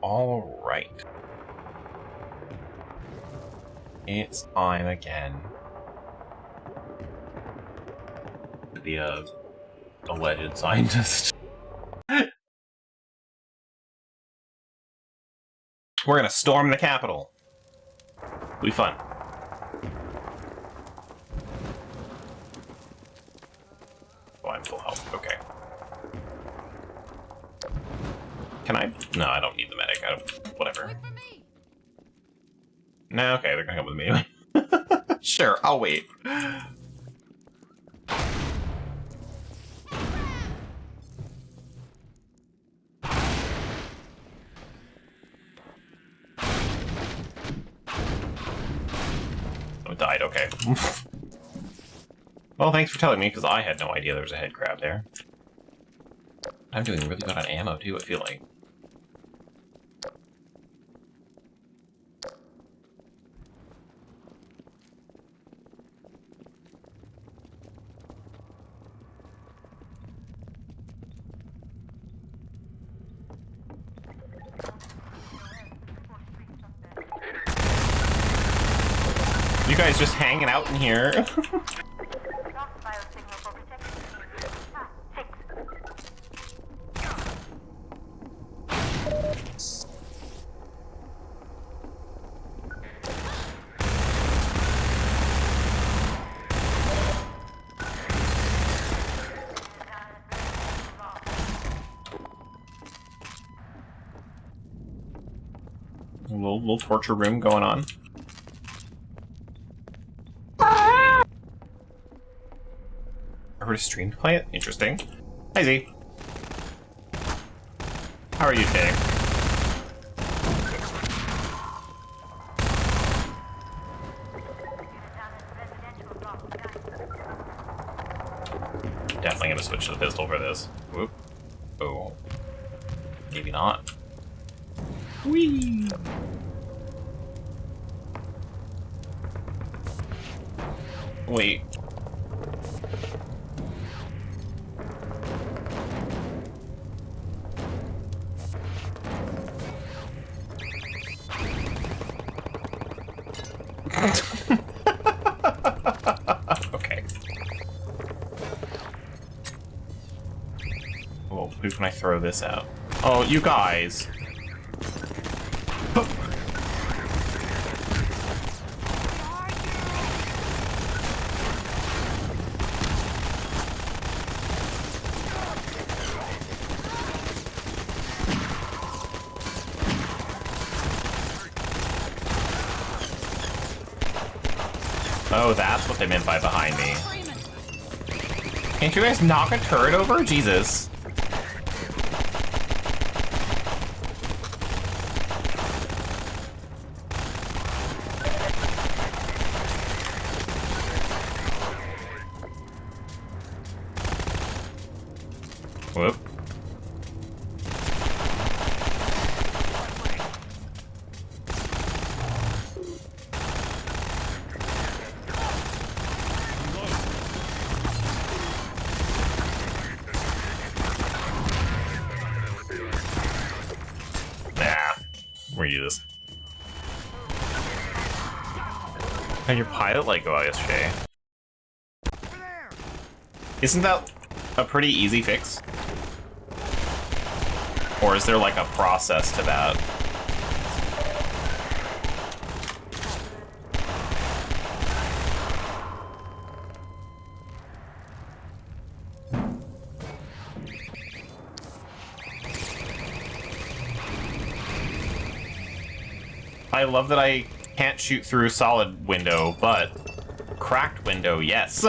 All right. It's time again to be a alleged scientist. We're gonna storm the Capitol. It'll be fun. Oh, I'm full health. Okay. Can I? No, I don't need the medic. Whatever. No, okay, they're gonna come with me anyway. Sure, I'll wait. Oh, it died, okay. Well, thanks for telling me, because I had no idea there was a head crab there. I'm doing really good on ammo, too, I feel like. You guys just hanging out in here? A little torture room going on. I heard a stream to play it? Interesting. Hi, Z. How are you today? Definitely gonna switch to the pistol for this. Whoop. Oh. Maybe not. Whee! Wait. Okay. Well, who can I throw this out? Oh, you guys! Oh, that's what they meant by behind me. Can't you guys knock a turret over? Jesus. Whoop. This. How'd your pilot light go out yesterday? Isn't that a pretty easy fix? Or is there like a process to that? I love that I can't shoot through solid window, but cracked window, yes.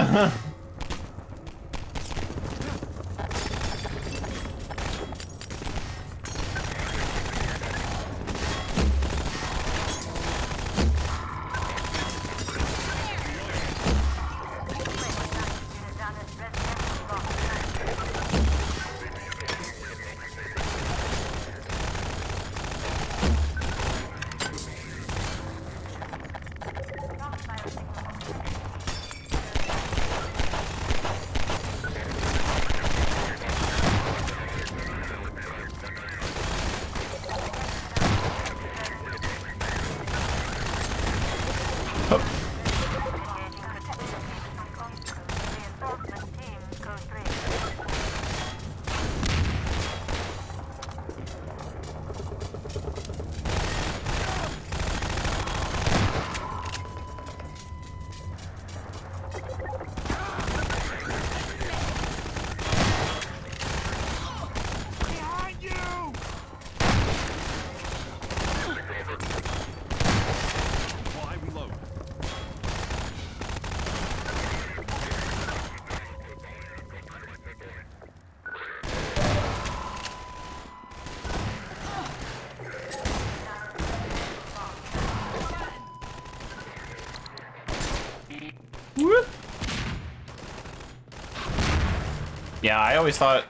Yeah, I always thought,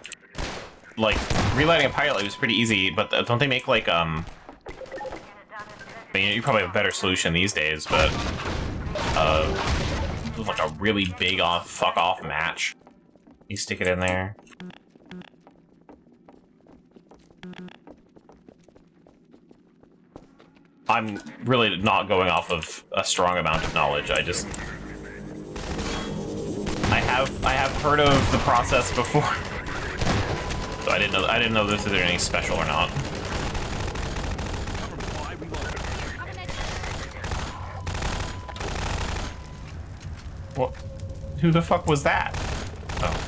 like, relighting a pilot light was pretty easy, but don't they make, like, I mean, you probably have a better solution these days, but, it was like a really big fuck-off match. You stick it in there. I'm really not going off of a strong amount of knowledge. I have heard of the process before, so I didn't know this is any special or not. What? Who the fuck was that? Oh.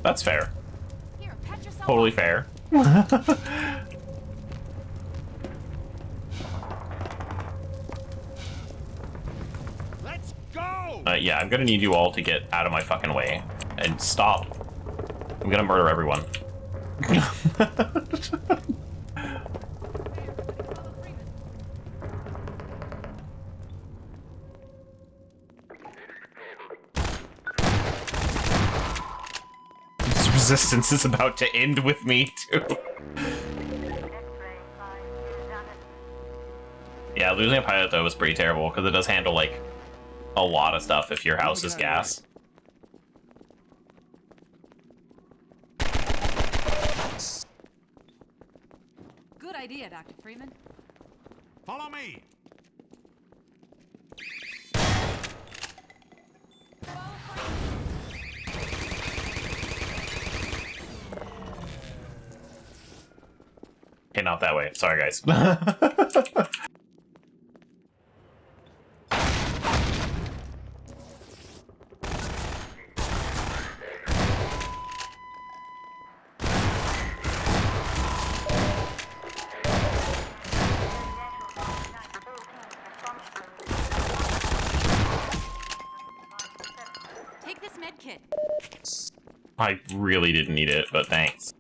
That's fair. Here, pat yourself Totally up. fair. Let's go! Yeah, I'm gonna need you all to get out of my fucking way. And stop. I'm gonna murder everyone. This resistance is about to end with me, too. Yeah, losing a pilot, though, was pretty terrible, because it does handle, like, a lot of stuff if your house is gas. Good idea, Dr. Freeman. Follow me! Okay, not that way. Sorry, guys. Take this med kit. I really didn't need it, but thanks.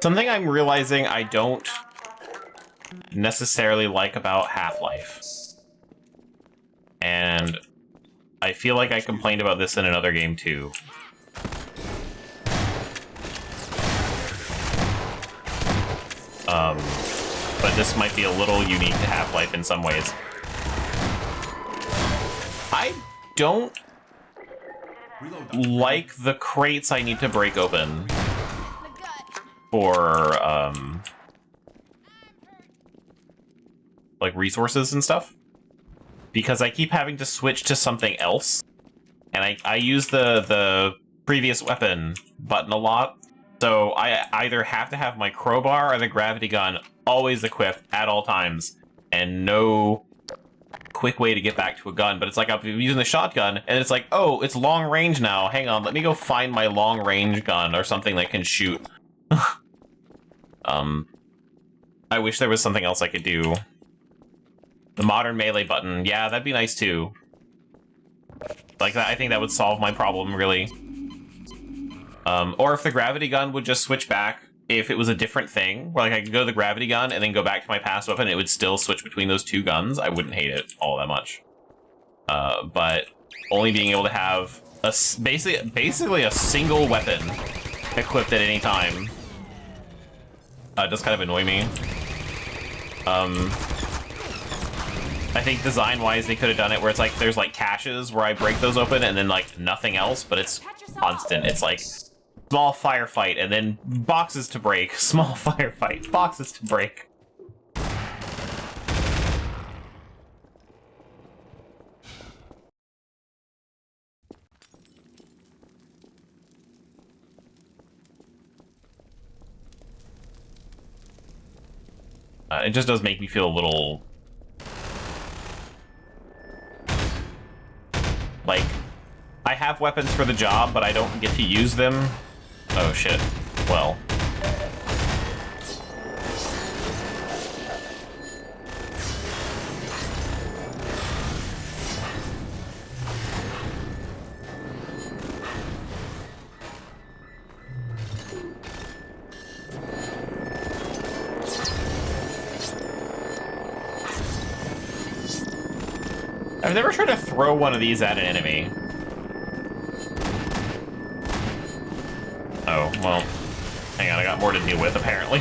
Something I'm realizing I don't necessarily like about Half-Life, and I feel like I complained about this in another game too. But this might be a little unique to Half-Life in some ways. I don't like the crates I need to break open for, like, resources and stuff. Because I keep having to switch to something else. And I use the previous weapon button a lot. So I either have to have my crowbar or the gravity gun always equipped at all times. And no quick way to get back to a gun. But it's like I'm using the shotgun, and it's like, oh, it's long range now. Hang on, let me go find my long range gun or something that can shoot. I wish there was something else I could do. The modern melee button, yeah, that'd be nice too. Like that, I think that would solve my problem, really. Or if the gravity gun would just switch back, if it was a different thing, where like I could go to the gravity gun and then go back to my past weapon, it would still switch between those two guns, I wouldn't hate it all that much. But only being able to have a, basically a single weapon equipped at any time does kind of annoy me. I think design-wise they could have done it where it's like there's like caches where I break those open and then like nothing else, but it's constant. It's like small firefight and then boxes to break, small firefight, boxes to break. It just does make me feel a little... like, I have weapons for the job, but I don't get to use them. Oh shit. Well. I've never tried to throw one of these at an enemy. Oh, well. Hang on, I got more to deal with, apparently.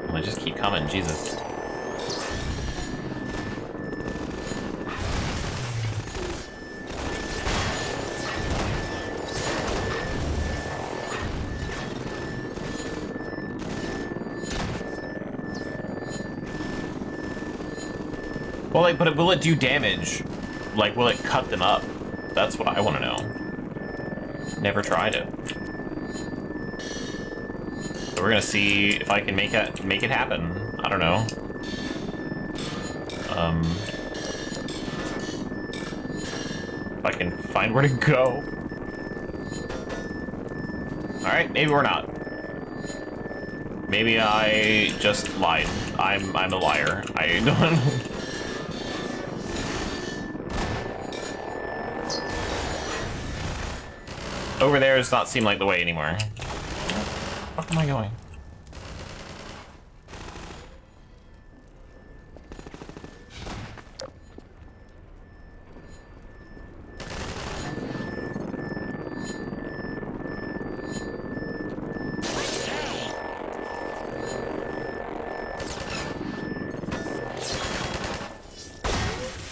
Well, they just keep coming, Jesus. Well, like, but will it do damage? Like, will it cut them up? That's what I want to know. Never tried it. So we're gonna see if I can make it happen. I don't know. If I can find where to go. All right, maybe we're not. Maybe I just lied. I'm a liar. I don't. Over there does not seem like the way anymore. Where the fuck am I going?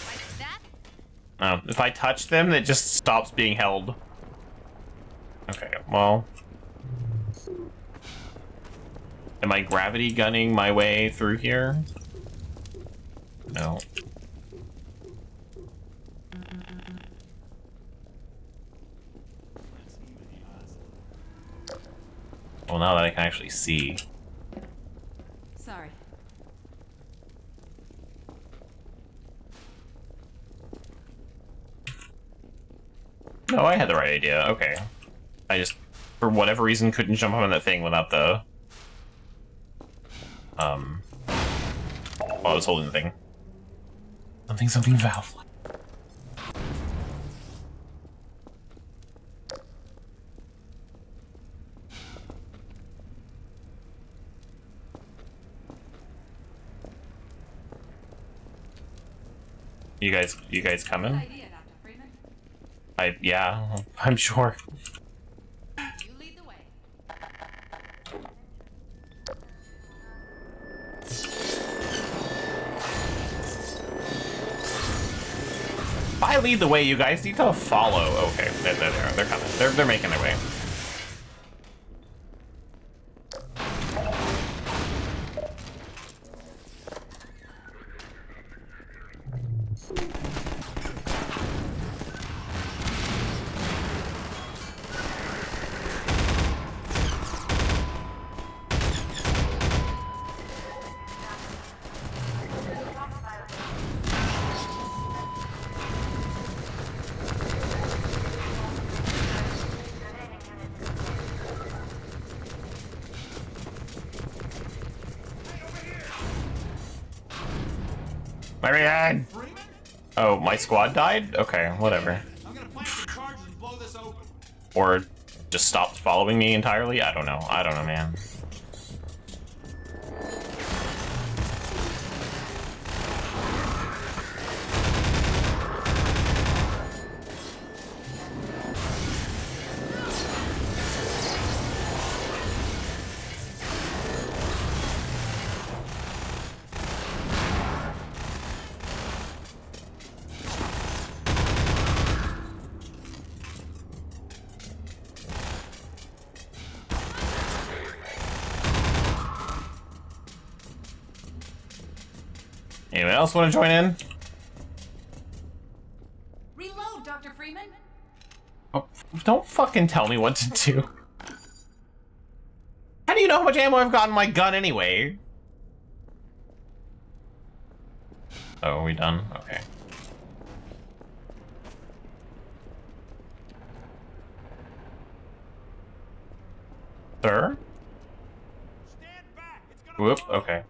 Like that? Oh, if I touch them, it just stops being held. Okay, well... Am I gravity gunning my way through here? No. Well, now that I can actually see. Sorry. No, I had the right idea. Okay. I just, for whatever reason, couldn't jump on that thing without the... While I was holding the thing. Something valve. You guys coming? Good idea, Dr. Freeman. Yeah, I'm sure. You lead the way. If I lead the way, you guys need to follow. Okay, there they are. They're coming. They're making their way. Marianne! Freeman? Oh, my squad died? Okay, whatever. I'm gonna plant some charges and blow this open. Or just stopped following me entirely? I don't know, man. Anyone else want to join in? Reload, Dr. Freeman. Oh, don't fucking tell me what to do. How do you know how much ammo I've got in my gun anyway? Oh, are we done? Okay. Sir? Stand back. It's gonna Whoop, blow. okay.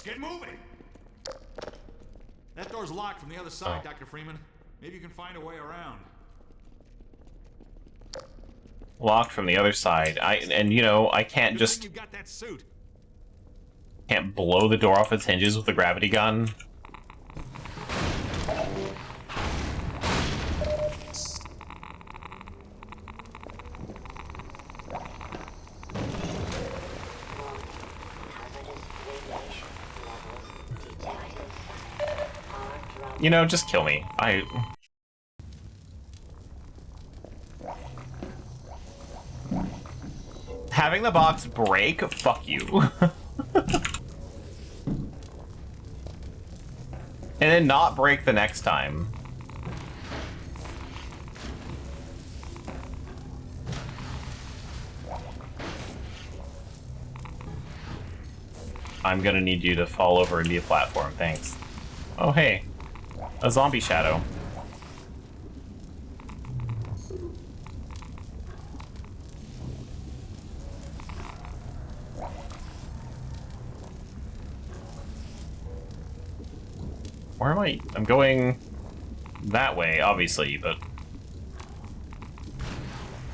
Let's get moving. That door's locked from the other side, Oh. Dr. Freeman. Maybe you can find a way around. Locked from the other side. And you know, I can't Good just thing you got that suit. can't blow the door off its hinges with a gravity gun. You know, just kill me. Having the box break? Fuck you. And then not break the next time. I'm gonna need you to fall over and be a platform, thanks. Oh hey, a zombie shadow. Where am I? I'm going that way, obviously, but...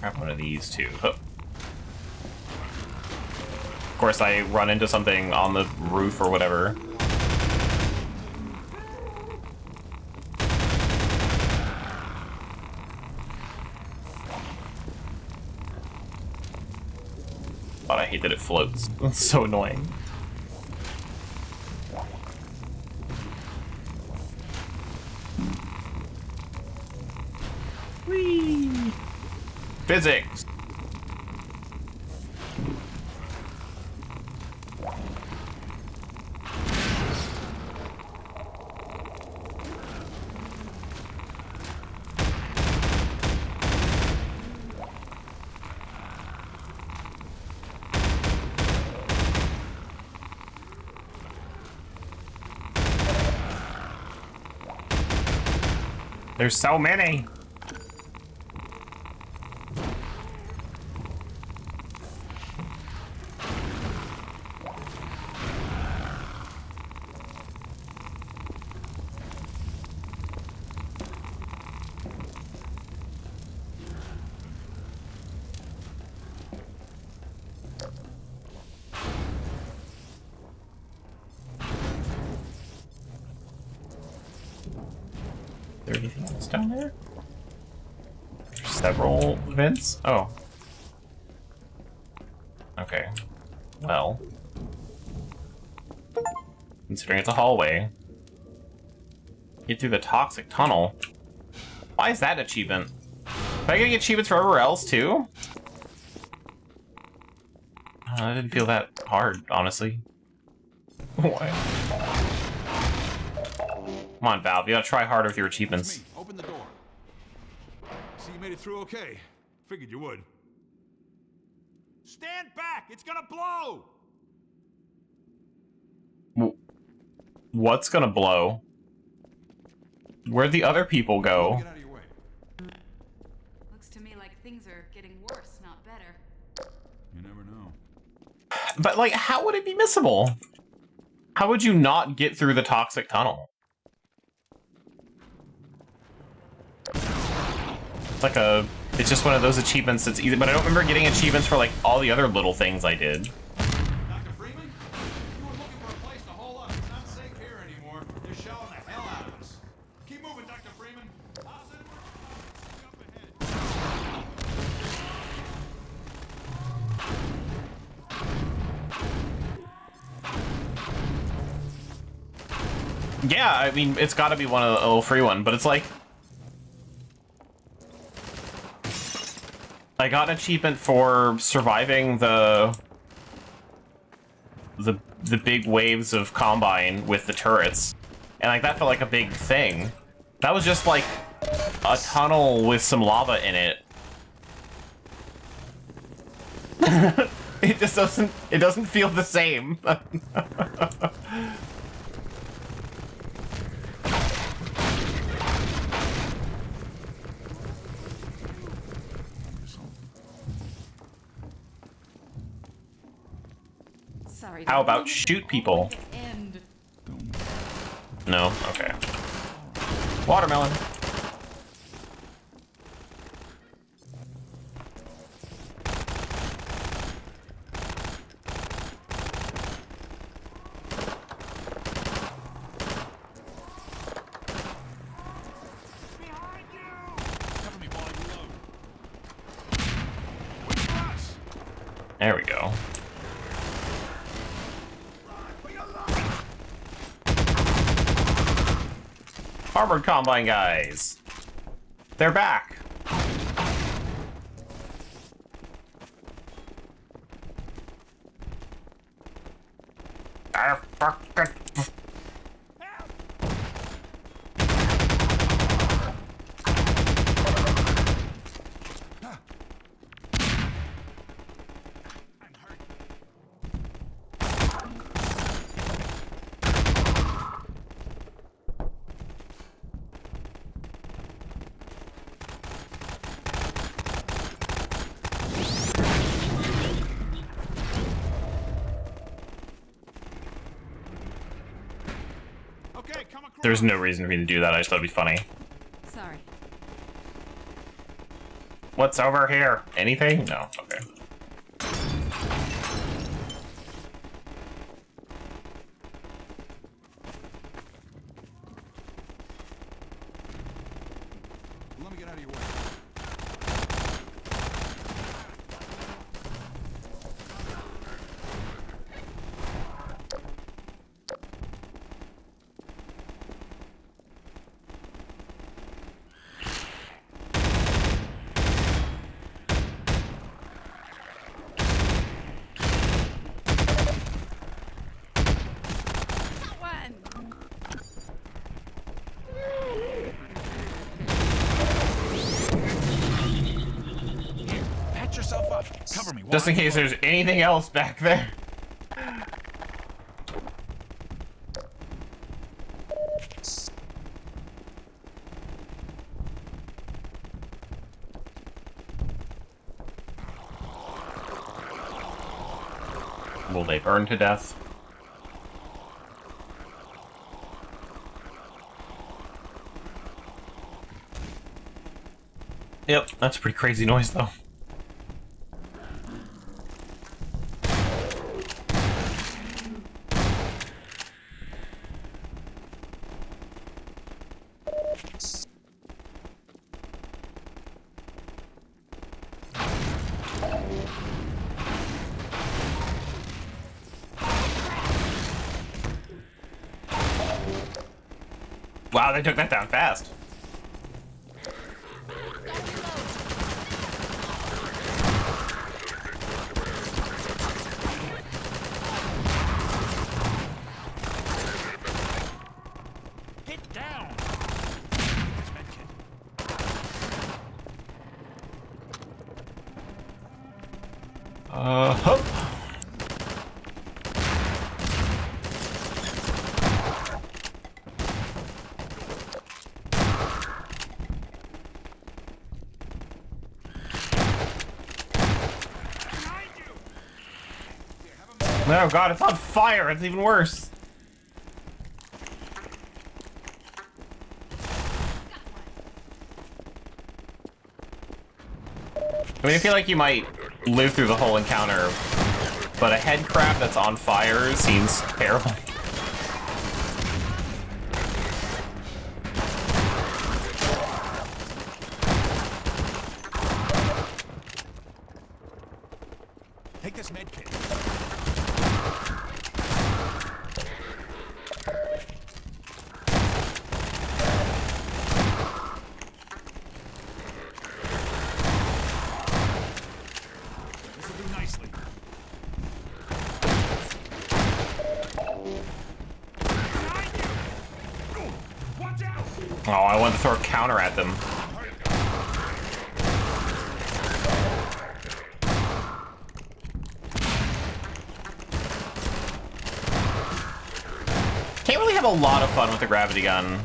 Grab one of these, too. Huh. Of course, I run into something on the roof or whatever. God, I hate that it floats. It's so annoying. Whee! Physics! There's so many! Is there anything else down there? There's several vents? Oh. Okay. Well. Considering it's a hallway. Get through the toxic tunnel. Why is that an achievement? Am I getting achievements for everywhere else, too? I didn't feel that hard, honestly. Why? Come on, Valve. You gotta try harder with your achievements. It's me. Open the door. See, you made it through okay. Figured you would. Stand back! It's gonna blow! What's gonna blow? Where'd the other people go? Get out of your way. Looks to me like things are getting worse, not better. You never know. But, like, how would it be missable? How would you not get through the toxic tunnel? It's like it's just one of those achievements that's easy, but I don't remember getting achievements for, like, all the other little things I did. Dr. Freeman? You were looking for a place to hole up. It's not safe here anymore. They're shelling the hell out of us. Keep moving, Dr. Freeman. I'll send more up ahead. Yeah, I mean, it's gotta be one of the little free one, but it's like... I got an achievement for surviving the big waves of Combine with the turrets. And like that felt like a big thing. That was just like a tunnel with some lava in it. It doesn't feel the same. Sorry. How about shoot people? End. No? Okay. Watermelon. Cover me while I reload. Wait for us. There we go. Armored Combine guys. They're back. Ah, fuck it. I'm hurt. Okay, come across. There's no reason for me to do that. I just thought it'd be funny. Sorry. What's over here? Anything? No. Okay. Let me get out of your way. Patch yourself up. Cover me. Just in case there's anything else back there. Will they burn to death? Yep, that's a pretty crazy noise though. Wow, they took that down fast. Get down. This med kit. Hup. Behind you. No, God, it's on fire. It's even worse. I mean, I feel like you might live through the whole encounter, but a head crab that's on fire seems terrible. Take this med kit. This will do nicely. Behind you. Ooh, watch out. Oh, I wanted to throw a counter at them. Can't really have a lot of fun with the gravity gun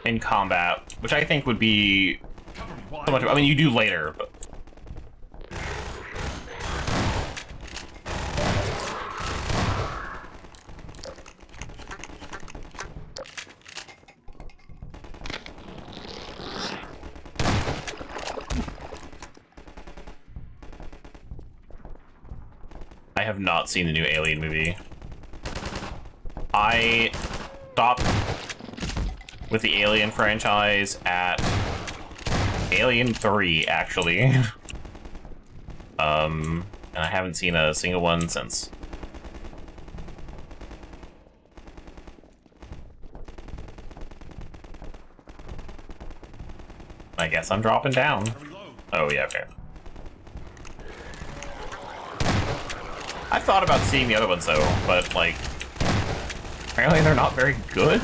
in combat, which I think would be Cover me while so much. I mean, you do later, but I have not seen the new Alien movie. I stopped with the Alien franchise at Alien 3, actually. And I haven't seen a single one since. I guess I'm dropping down. Oh, yeah, okay. I thought about seeing the other ones, though, but, like, apparently they're not very good.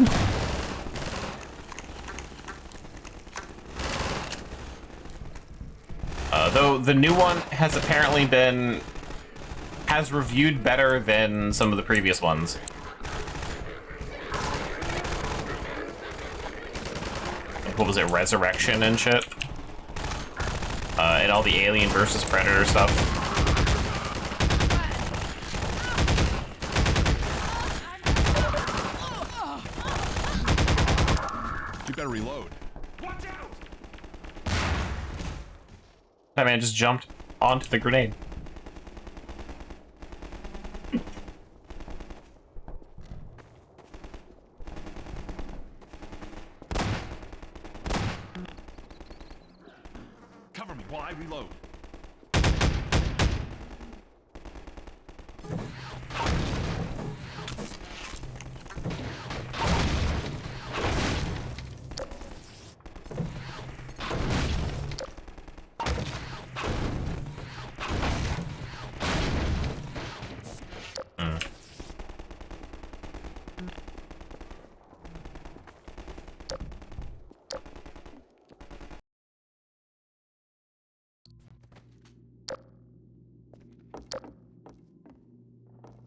Though the new one has apparently has reviewed better than some of the previous ones. Like, what was it, Resurrection and shit? And all the Alien versus Predator stuff. You better reload. Watch out! That man just jumped onto the grenade. Cover me while I reload.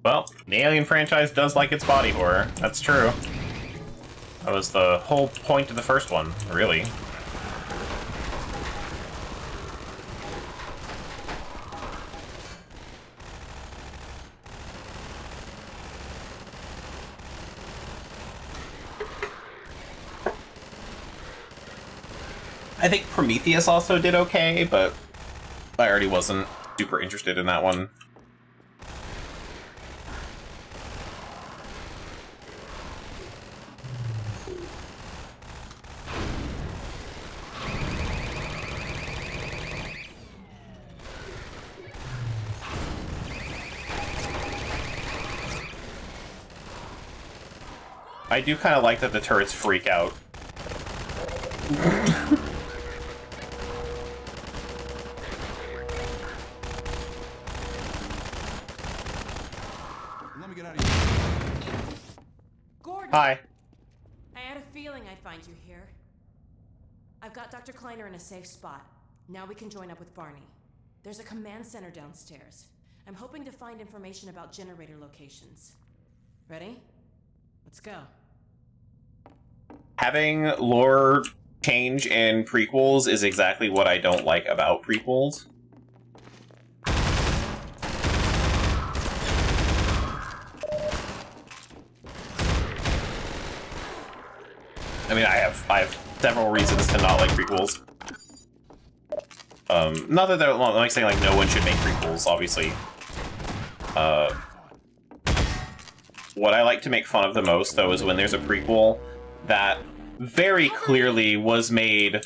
Well, the Alien franchise does like its body horror. That's true. That was the whole point of the first one, really. I think Prometheus also did okay, but I already wasn't super interested in that one. I do kind of like that the turrets freak out. Let me get out of here. Gordon! Hi. I had a feeling I'd find you here. I've got Dr. Kleiner in a safe spot. Now we can join up with Barney. There's a command center downstairs. I'm hoping to find information about generator locations. Ready? Let's go. Having lore change in prequels is exactly what I don't like about prequels. I mean, I have several reasons to not like prequels. Not that I'm like saying like no one should make prequels, obviously. What I like to make fun of the most, though, is when there's a prequel that very clearly was made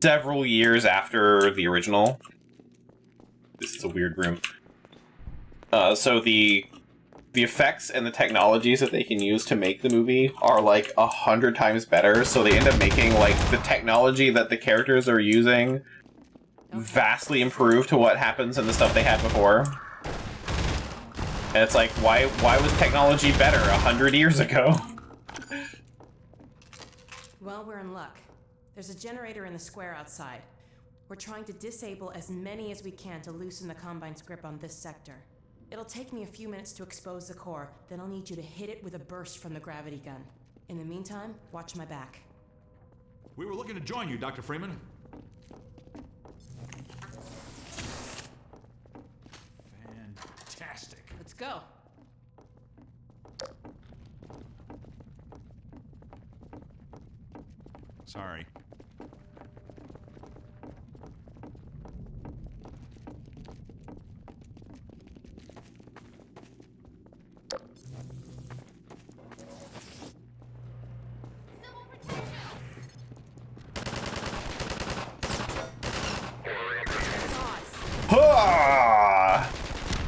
several years after the original. This is a weird room. So the effects and the technologies that they can use to make the movie are like 100 times better, so they end up making like the technology that the characters are using vastly improved to what happens in the stuff they had before. And it's like, why was technology better 100 years ago? Well, we're in luck. There's a generator in the square outside. We're trying to disable as many as we can to loosen the Combine's grip on this sector. It'll take me a few minutes to expose the core, then I'll need you to hit it with a burst from the gravity gun. In the meantime, watch my back. We were looking to join you, Dr. Freeman. Fantastic. Let's go. Sorry.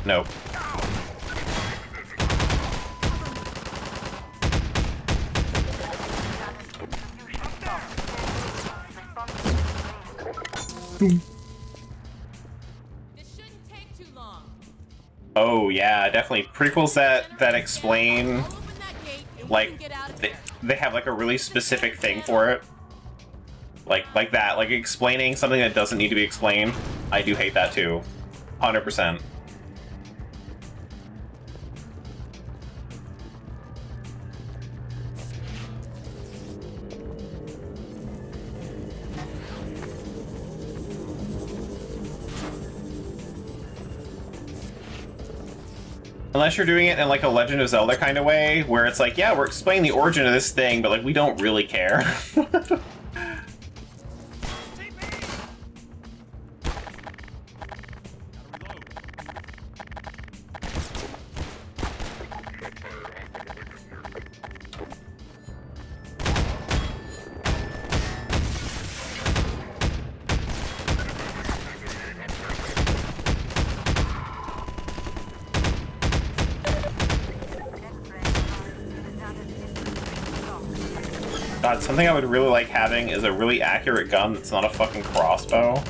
Nope. This shouldn't take too long. Oh yeah, definitely prequels that explain, I'll open that gate and we like, can get out of they, here. they have like a really specific thing for it. Like that, like explaining something that doesn't need to be explained. I do hate that too. 100%. Unless you're doing it in like a Legend of Zelda kind of way, where it's like, yeah, we're explaining the origin of this thing, but like we don't really care. God, something I would really like having is a really accurate gun that's not a fucking crossbow.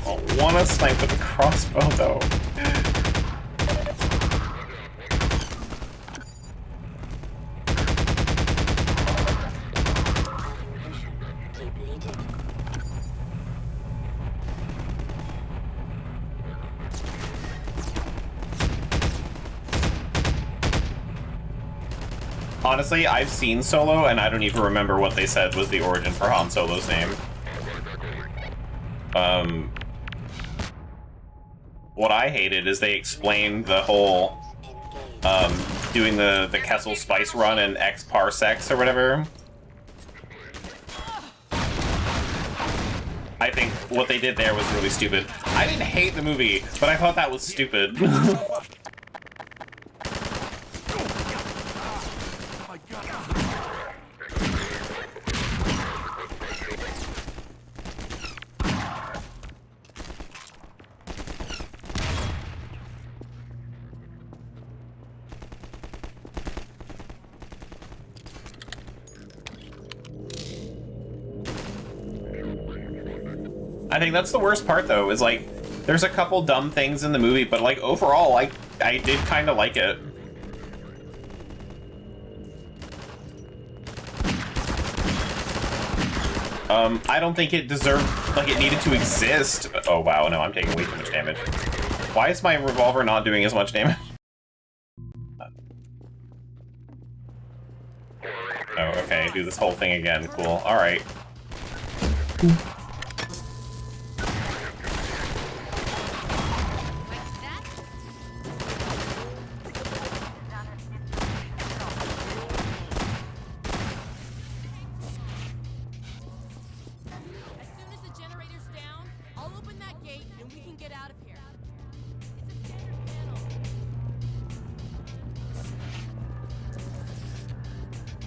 I want to snipe with a crossbow though. Honestly, I've seen Solo, and I don't even remember what they said was the origin for Han Solo's name. What I hated is they explained the whole, doing the Kessel Spice run in X parsecs or whatever. I think what they did there was really stupid. I didn't hate the movie, but I thought that was stupid. I think that's the worst part, though, is, like, there's a couple dumb things in the movie, but, like, overall, I did kind of like it. I don't think it deserved, like, it needed to exist. Oh, wow, no, I'm taking way too much damage. Why is my revolver not doing as much damage? Oh, okay, do this whole thing again. Cool, alright.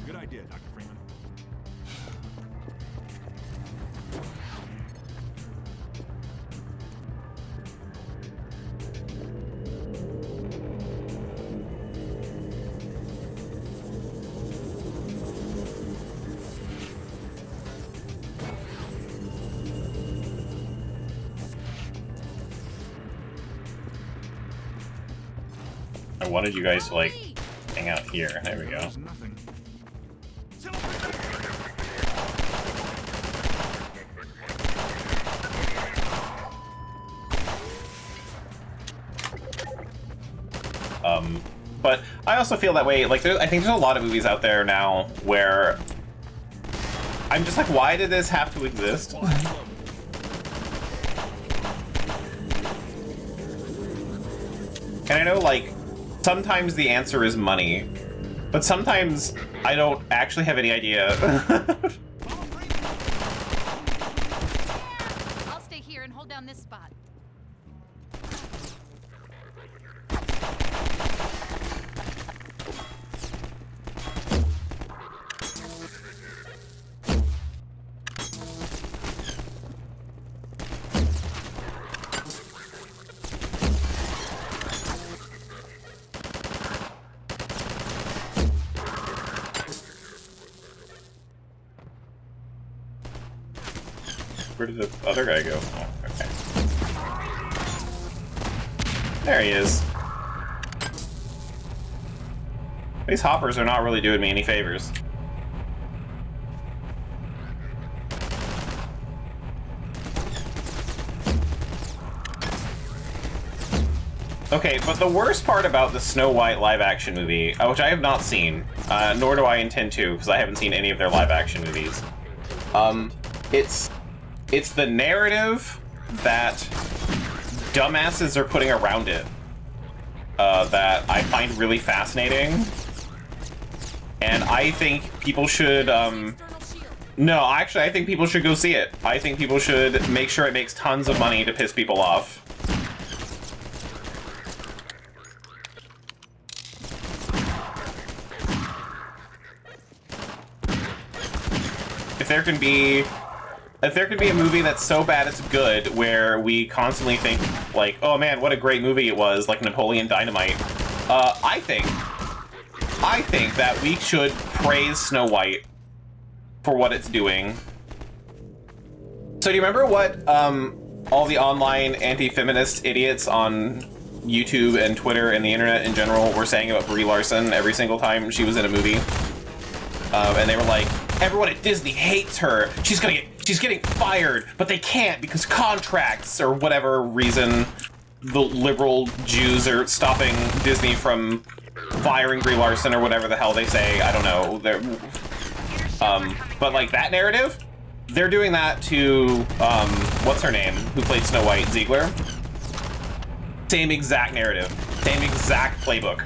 Good idea, Dr. Freeman. I wanted you guys to, like, hang out here. There we go. There's nothing. But I also feel that way. Like, I think there's a lot of movies out there now where I'm just like, why did this have to exist? And I know, like, sometimes the answer is money, but sometimes I don't actually have any idea. I'll stay here and hold down this spot. Where did the other guy go? Oh, okay. There he is. These hoppers are not really doing me any favors. Okay, but the worst part about the Snow White live-action movie, which I have not seen, nor do I intend to, because I haven't seen any of their live-action movies, it's the narrative that dumbasses are putting around it that I find really fascinating. And I think people should, no, actually, I think people should go see it. I think people should make sure it makes tons of money to piss people off. If there can be a movie that's so bad it's good, where we constantly think, like, oh man, what a great movie it was, like Napoleon Dynamite, I think that we should praise Snow White for what it's doing. So do you remember what all the online anti-feminist idiots on YouTube and Twitter and the internet in general were saying about Brie Larson every single time she was in a movie? And they were like, everyone at Disney hates her. She's getting fired, but they can't because contracts or whatever reason the liberal Jews are stopping Disney from firing Brie Larson or whatever the hell they say. I don't know. But like that narrative, they're doing that to what's her name? Who played Snow White? Ziegler. Same exact narrative, same exact playbook.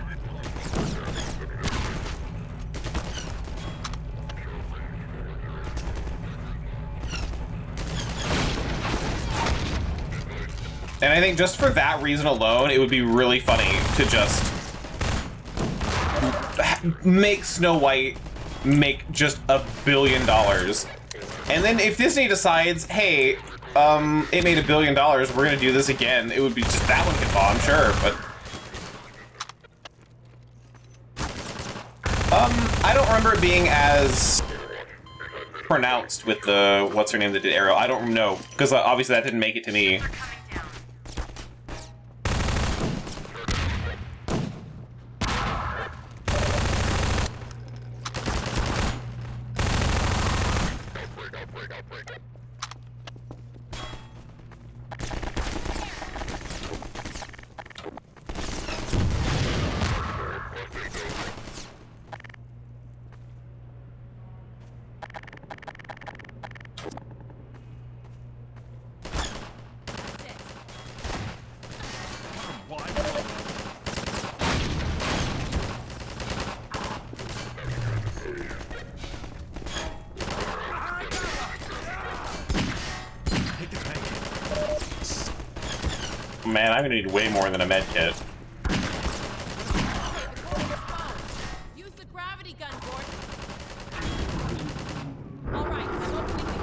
And I think just for that reason alone, it would be really funny to just make Snow White make just $1 billion. And then if Disney decides, hey, it made $1 billion, we're gonna do this again, it would be just that one could bomb, sure, but... I don't remember it being as pronounced with the, what's her name that did Arrow, I don't know, because obviously that didn't make it to me. Man, I'm gonna need way more than a med kit. Use the gravity gun, Gordon. All right, I'm opening the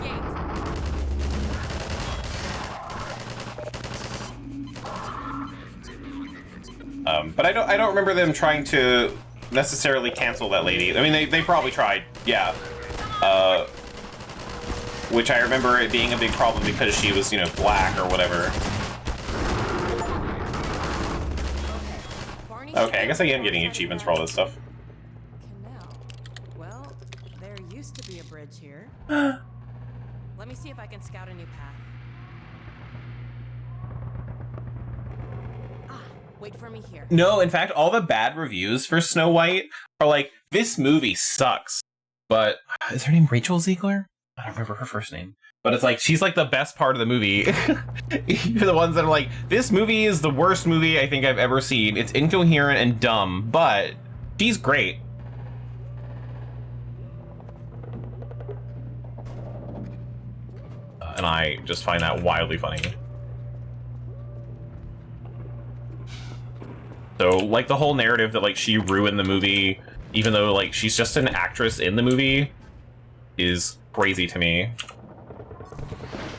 gate. But I don't remember them trying to necessarily cancel that lady. I mean, they probably tried, yeah. Which I remember it being a big problem because she was, you know, black or whatever. Okay, I guess I am getting achievements for all this stuff. Canal. Well, there used to be a bridge here. Let me see if I can scout a new path. Ah, Wait for me here. No, in fact, all the bad reviews for Snow White are like, this movie sucks. But is her name Rachel Ziegler? I don't remember her first name. But it's like, she's like the best part of the movie. The ones that are like, this movie is the worst movie I think I've ever seen. It's incoherent and dumb, but she's great. And I just find that wildly funny. So, like, the whole narrative that, like, she ruined the movie, even though, like, she's just an actress in the movie, is crazy to me.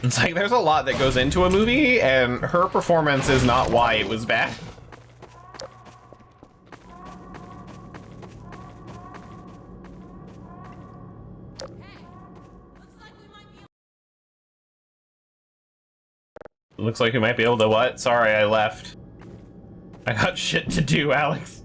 It's like, there's a lot that goes into a movie, and her performance is not why it was bad. Looks like we might be able to what? Sorry, I left. I got shit to do, Alex.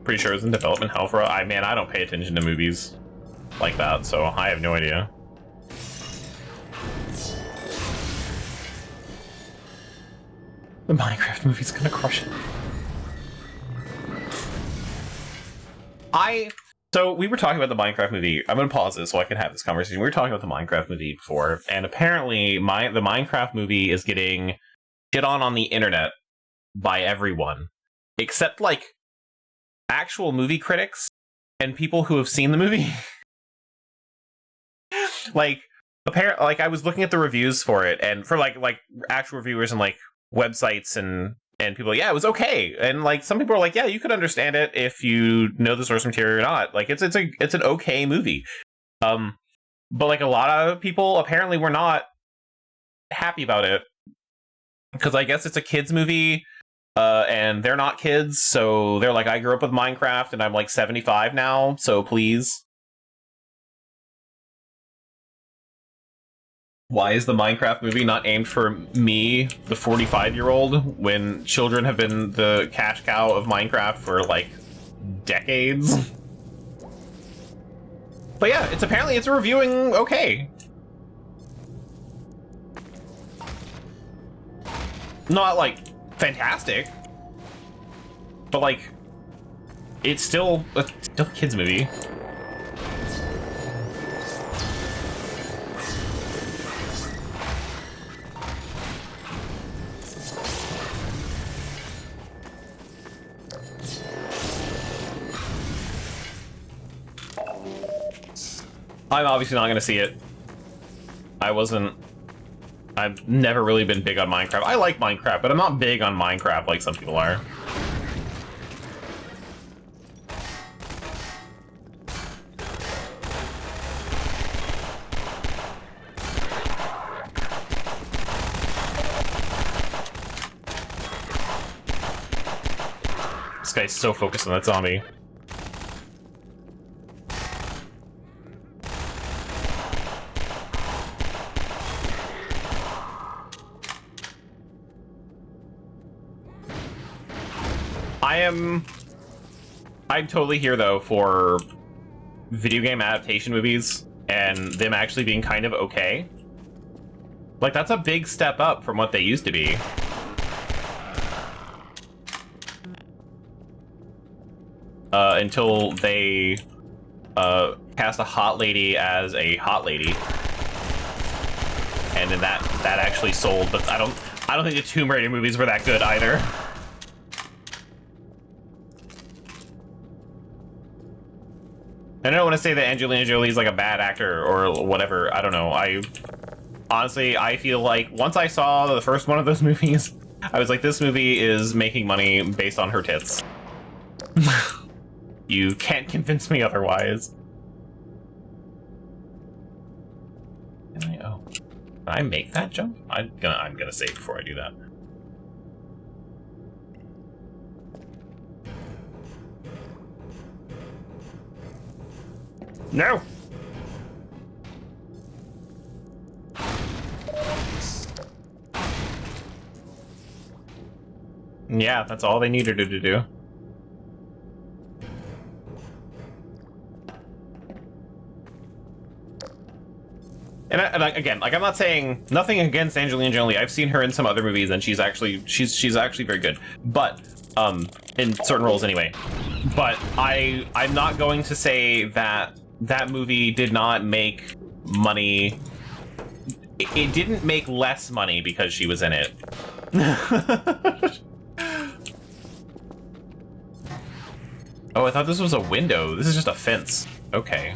Pretty sure it's in development hell for man, I don't pay attention to movies like that, so I have no idea. The Minecraft movie's gonna crush it. So we were talking about the Minecraft movie. I'm gonna pause this so I can have this conversation. We were talking about the Minecraft movie before, and apparently the Minecraft movie is getting shit on the internet by everyone, except like actual movie critics and people who have seen the movie. Like, apparently, like, I was looking at the reviews for it, and for like actual reviewers and like websites and people, yeah, it was okay. And like some people are like, yeah, you could understand it if you know the source material or not. Like, it's an okay movie. But like a lot of people apparently were not happy about it because I guess it's a kids movie. And they're not kids, so they're like, I grew up with Minecraft and I'm like 75 now, so please. Why is the Minecraft movie not aimed for me, the 45-year-old, when children have been the cash cow of Minecraft for like decades? But yeah, it's reviewing okay. Not like fantastic, but like it's still a kids movie. I'm obviously not going to see it. I've never really been big on Minecraft. I like Minecraft, but I'm not big on Minecraft like some people are. This guy's so focused on that zombie. I'm totally here though for video game adaptation movies and them actually being kind of okay. Like, that's a big step up from what they used to be. Until they cast a hot lady as a hot lady. And then that actually sold, but I don't think the Tomb Raider movies were that good either. I don't want to say that Angelina Jolie's like a bad actor or whatever. I don't know. Honestly, I feel like once I saw the first one of those movies, I was like, this movie is making money based on her tits. You can't convince me otherwise. Can I make that jump? I'm gonna save before I do that. No! Yeah, that's all they needed her to do. And again, like, I'm not saying nothing against Angelina Jolie. I've seen her in some other movies, and she's actually very good. But in certain roles anyway. But I'm not going to say that that movie did not make money. It didn't make less money because she was in it. Oh, I thought this was a window. This is just a fence. Okay.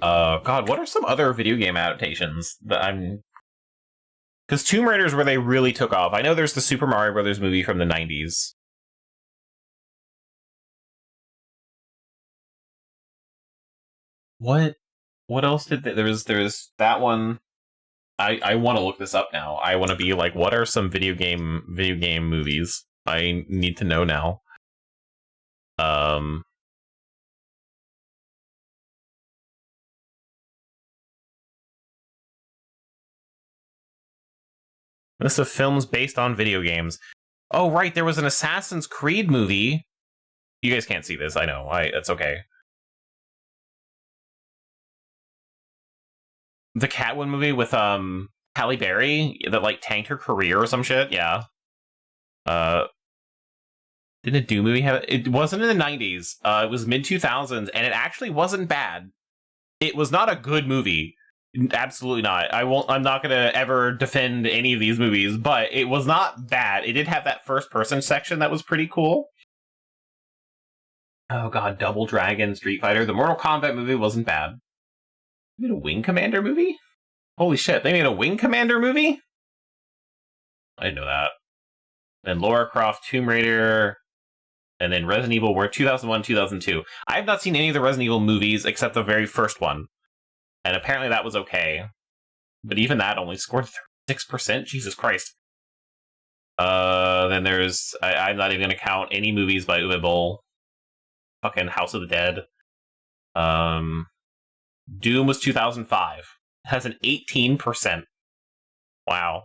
God, what are some other video game adaptations that I'm... Because Tomb Raider is where they really took off. I know there's the Super Mario Brothers movie from the 90s. What else did there's that one. I want to look this up now. I want to be like, what are some video game movies? I need to know now. List of films based on video games. Oh, right, there was an Assassin's Creed movie. You guys can't see this, I know. That's okay. The Catwoman movie with Halle Berry that like tanked her career or some shit. Yeah. Didn't a Doom movie have it? It wasn't in the 90s. It was mid 2000s, and it actually wasn't bad. It was not a good movie. Absolutely not. I'm not gonna ever defend any of these movies, but it was not bad. It did have that first person section that was pretty cool. Oh god, Double Dragon, Street Fighter. The Mortal Kombat movie wasn't bad. They made a Wing Commander movie? Holy shit, they made a Wing Commander movie? I didn't know that. Then Lara Croft, Tomb Raider, and then Resident Evil were 2001, 2002. I have not seen any of the Resident Evil movies except the very first one. And apparently that was okay. But even that only scored 36%? Jesus Christ. Then there's... I'm not even going to count any movies by Uwe Boll. Fucking House of the Dead. Doom was 2005. It has an 18%. Wow.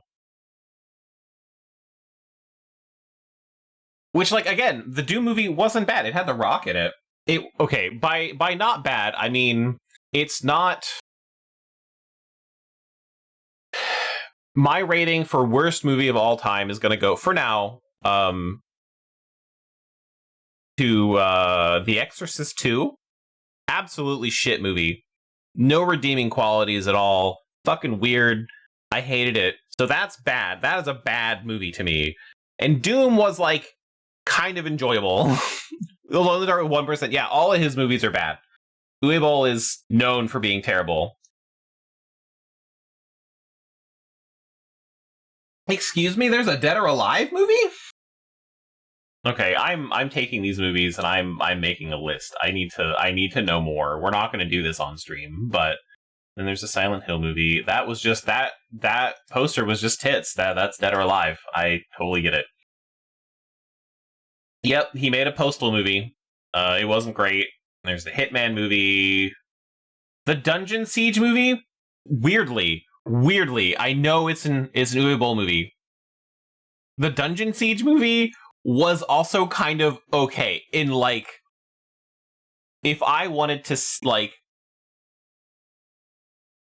Which, like, again, the Doom movie wasn't bad. It had The Rock in it. Okay, by not bad, I mean, it's not... My rating for worst movie of all time is going to go, for now, to The Exorcist 2. Absolutely shit movie. No redeeming qualities at all. Fucking weird. I hated it. So that's bad. That is a bad movie to me. And Doom was, like, kind of enjoyable. Only 1%. Yeah, all of his movies are bad. Uwe Boll is known for being terrible. Excuse me, there's a Dead or Alive movie? Okay, I'm taking these movies and I'm making a list. I need to know more. We're not going to do this on stream, but then there's a Silent Hill movie. That was just that poster was just tits. That's Dead or Alive. I totally get it. Yep, he made a Postal movie. It wasn't great. There's the Hitman movie. The Dungeon Siege movie? Weirdly, I know it's an Uwe Boll movie. The Dungeon Siege movie was also kind of okay. In, like, if I wanted to, like...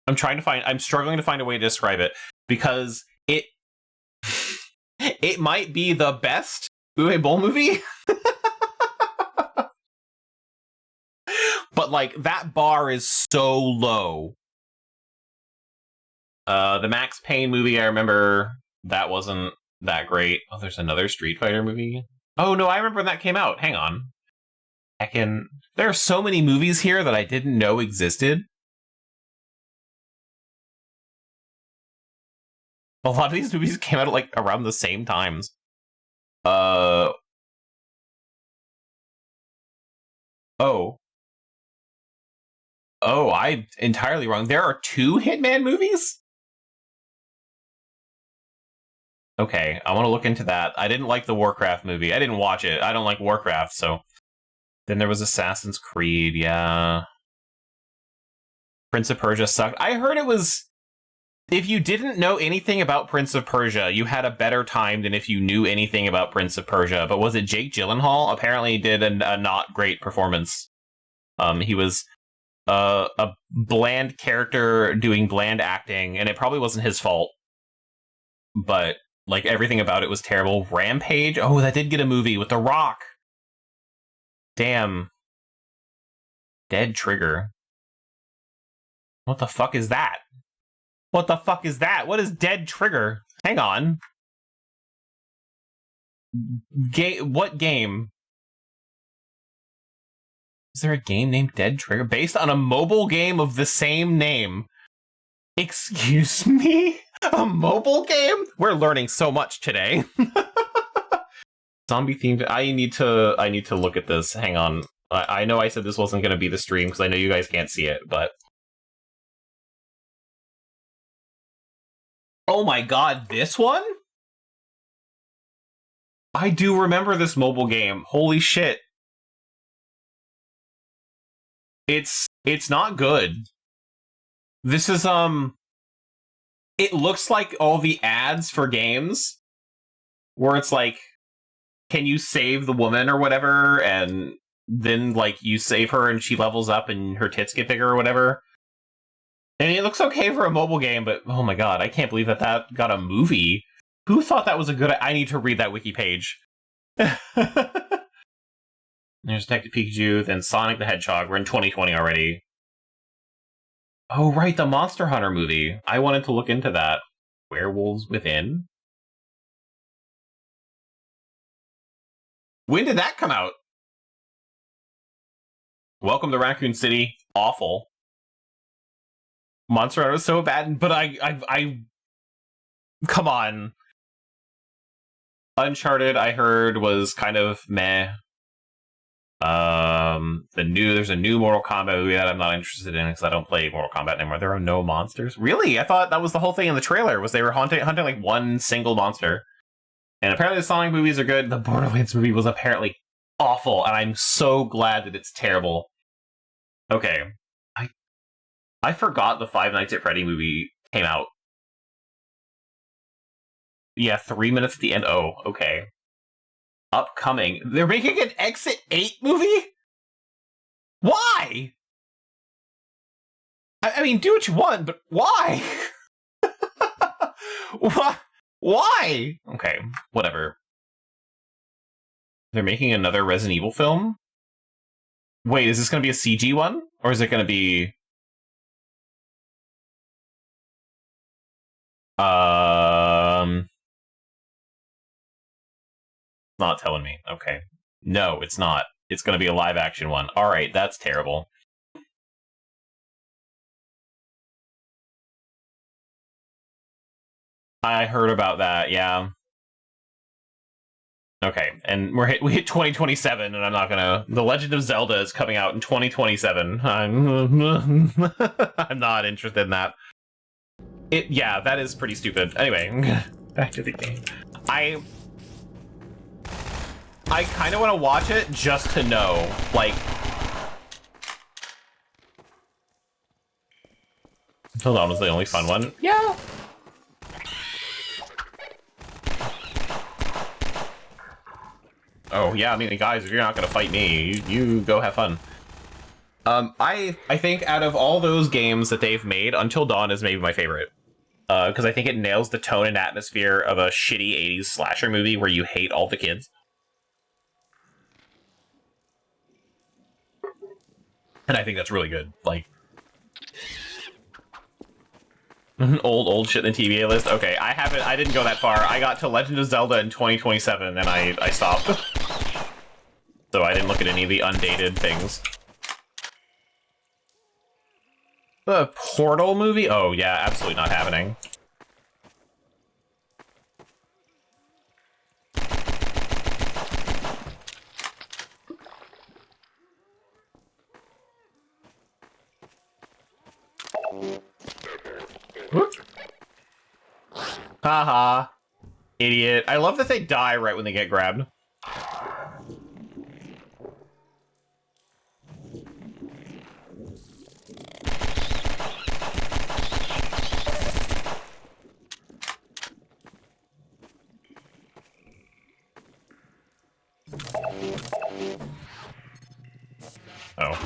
I'm struggling to find a way to describe it, because it might be the best Uwe Boll movie. But, like, that bar is so low. The Max Payne movie, I remember that wasn't that great. Oh, there's another Street Fighter movie. Oh, no, I remember when that came out. Hang on. There are so many movies here that I didn't know existed. A lot of these movies came out, like, around the same times. Oh. Oh, I'm entirely wrong. There are 2 Hitman movies? Okay, I want to look into that. I didn't like the Warcraft movie. I didn't watch it. I don't like Warcraft, so... Then there was Assassin's Creed, yeah. Prince of Persia sucked. I heard it was... If you didn't know anything about Prince of Persia, you had a better time than if you knew anything about Prince of Persia. But was it Jake Gyllenhaal? Apparently did a not great performance. He was a bland character doing bland acting, and it probably wasn't his fault. But, like, everything about it was terrible. Rampage? Oh, that did get a movie with The Rock. Damn. Dead Trigger. What the fuck is that? What the fuck is that? What is Dead Trigger? Hang on. What game? Is there a game named Dead Trigger? Based on a mobile game of the same name. Excuse me? A mobile game? We're learning so much today. Zombie themed. I need to look at this. Hang on. I know I said this wasn't going to be the stream because I know you guys can't see it, but... Oh my god, this one? I do remember this mobile game. Holy shit. It's not good. This is, it looks like all the ads for games where it's like, can you save the woman or whatever? And then, like, you save her and she levels up and her tits get bigger or whatever. And it looks okay for a mobile game, but oh my god, I can't believe that got a movie. Who thought that was a good... I need to read that wiki page. There's Detective Pikachu, then Sonic the Hedgehog. We're in 2020 already. Oh, right, the Monster Hunter movie. I wanted to look into that. Werewolves Within? When did that come out? Welcome to Raccoon City. Awful. Monster Hunter was so bad, but I come on. Uncharted, I heard, was kind of meh. There's a new Mortal Kombat movie that I'm not interested in because I don't play Mortal Kombat anymore. There are no monsters. Really? I thought that was the whole thing in the trailer, was they were hunting like one single monster. And apparently the Sonic movies are good. The Borderlands movie was apparently awful, and I'm so glad that it's terrible. Okay. I forgot the Five Nights at Freddy movie came out. Yeah, 3 minutes at the end. Oh, okay. Upcoming. They're making an Exit 8 movie? Why? I mean, do what you want, but why? Why? Okay, whatever. They're making another Resident Evil film? Wait, is this going to be a CG one? Or is it going to be... Not telling me. Okay. No, it's not. It's going to be a live action one. Alright, that's terrible. I heard about that, yeah. Okay, and we hit 2027, and I'm not gonna... The Legend of Zelda is coming out in 2027. I'm not interested in that. Yeah, that is pretty stupid. Anyway, back to the game. I kind of want to watch it just to know, like... Hold on, was the only fun one? Yeah! Oh, yeah, I mean, guys, if you're not gonna fight me, you go have fun. I think out of all those games that they've made, Until Dawn is maybe my favorite. Because I think it nails the tone and atmosphere of a shitty 80s slasher movie where you hate all the kids. And I think that's really good. Like, old shit in the TVA list. Okay, I didn't go that far. I got to Legend of Zelda in 2027 and I stopped. So I didn't look at any of the undated things. The Portal movie? Oh yeah, absolutely not happening. Haha. Idiot. I love that they die right when they get grabbed. Oh.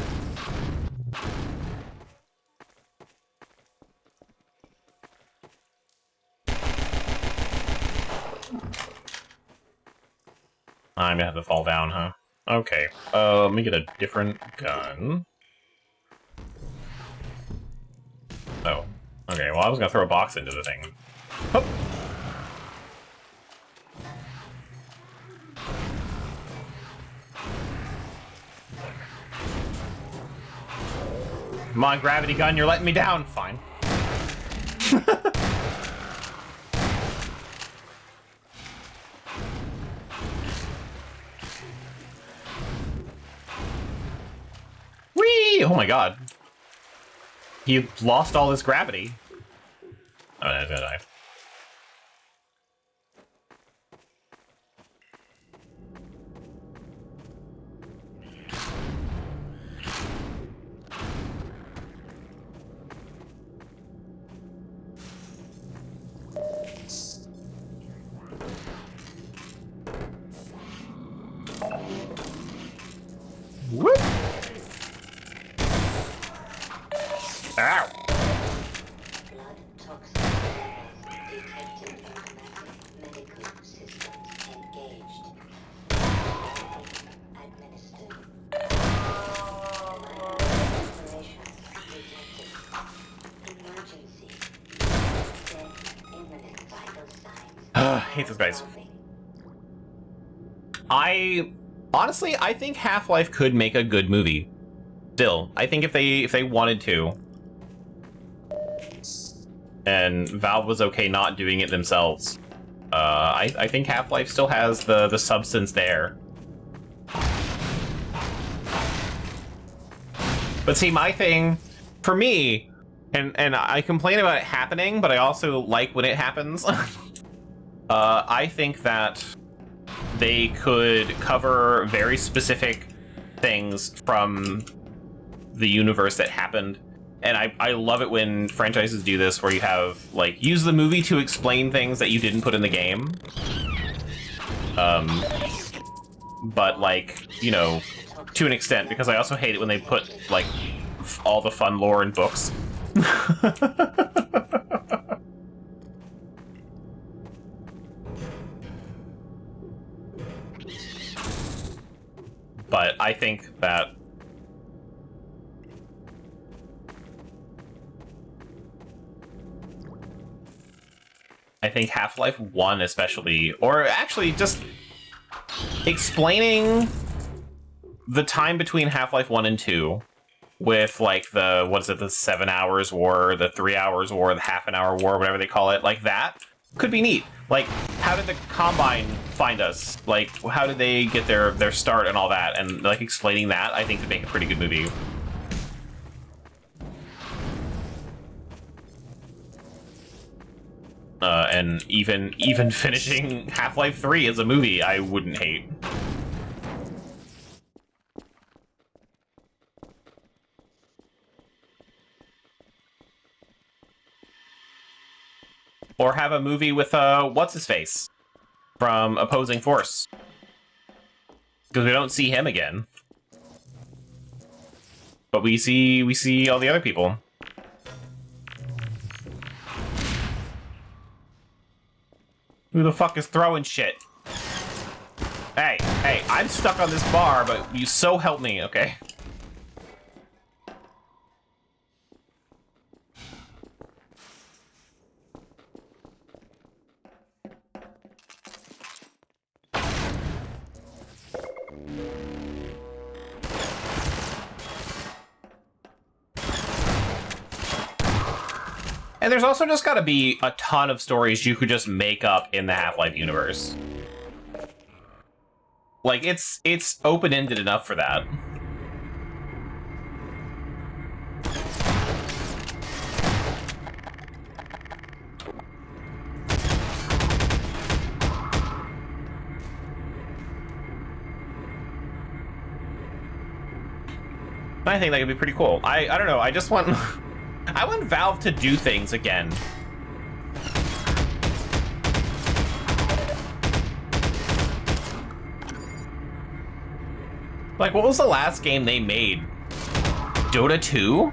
I'm gonna have to fall down, huh? Okay. Let me get a different gun. Oh. Okay, well, I was gonna throw a box into the thing. Hup. Come on, gravity gun, you're letting me down. Fine. Whee! Oh my god. He lost all his gravity. Oh, that's gonna die. Whoop! Ow! Blood toxin levels detected in automatic medical systems engaged. Administered. Operations detected. Emergency. Death imminent vital signs. I hate those guys. Honestly, I think Half-Life could make a good movie. Still, I think if they wanted to, and Valve was okay not doing it themselves, I think Half-Life still has the substance there. But see, my thing, for me, and I complain about it happening, but I also like when it happens. I think that they could cover very specific things from the universe that happened. And I love it when franchises do this, where you have, like, use the movie to explain things that you didn't put in the game. But, like, you know, to an extent, because I also hate it when they put, like, all the fun lore in books. But I think that Half-Life 1 especially, or actually just explaining the time between Half-Life 1 and 2 with, like, the, what is it, the 7 hours war, the 3 hours war, the half an hour war, whatever they call it, like, that could be neat. Like, how did the Combine find us? Like, how did they get their start and all that? And, like, explaining that, I think, would make a pretty good movie. And even finishing Half-Life 3 as a movie, I wouldn't hate. Or have a movie with, what's-his-face from Opposing Force. Because we don't see him again. But we see all the other people. Who the fuck is throwing shit? Hey, I'm stuck on this bar, but you so help me, okay? And there's also just gotta be a ton of stories you could just make up in the Half-Life universe. Like, it's open-ended enough for that. I think that could be pretty cool. I don't know, I just want... I want Valve to do things again. Like, what was the last game they made? Dota 2?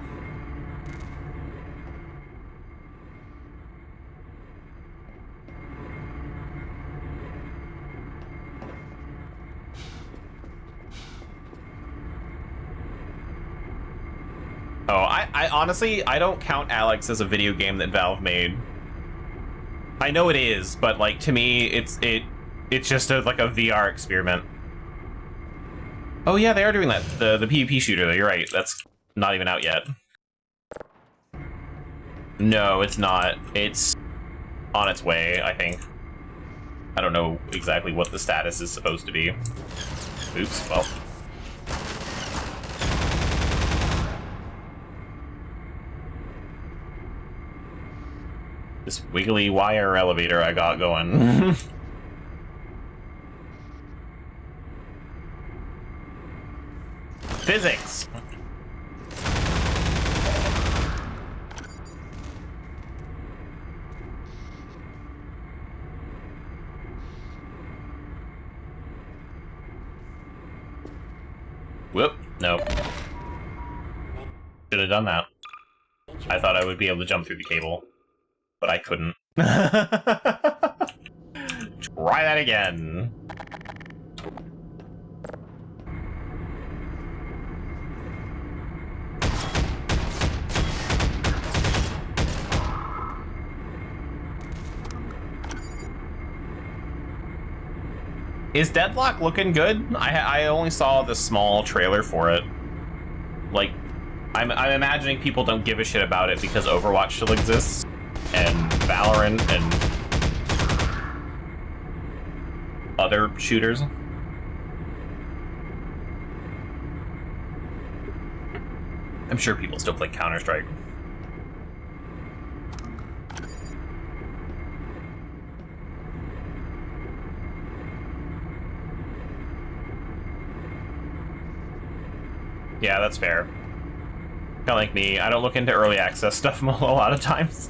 Oh, I honestly, I don't count Alex as a video game that Valve made. I know it is, but like to me, it's just like a VR experiment. Oh yeah, they are doing that. The PvP shooter, though. You're right. That's not even out yet. No, it's not. It's on its way, I think. I don't know exactly what the status is supposed to be. Oops, well. This wiggly wire elevator I got going. Physics! Whoop, nope. Should have done that. I thought I would be able to jump through the cable, but I couldn't. Try that again. Is Deadlock looking good? I only saw the small trailer for it. Like, I'm imagining people don't give a shit about it because Overwatch still exists, and Valorant, and other shooters. I'm sure people still play Counter-Strike. Yeah, that's fair. Kind of like me, I don't look into early access stuff a lot of times.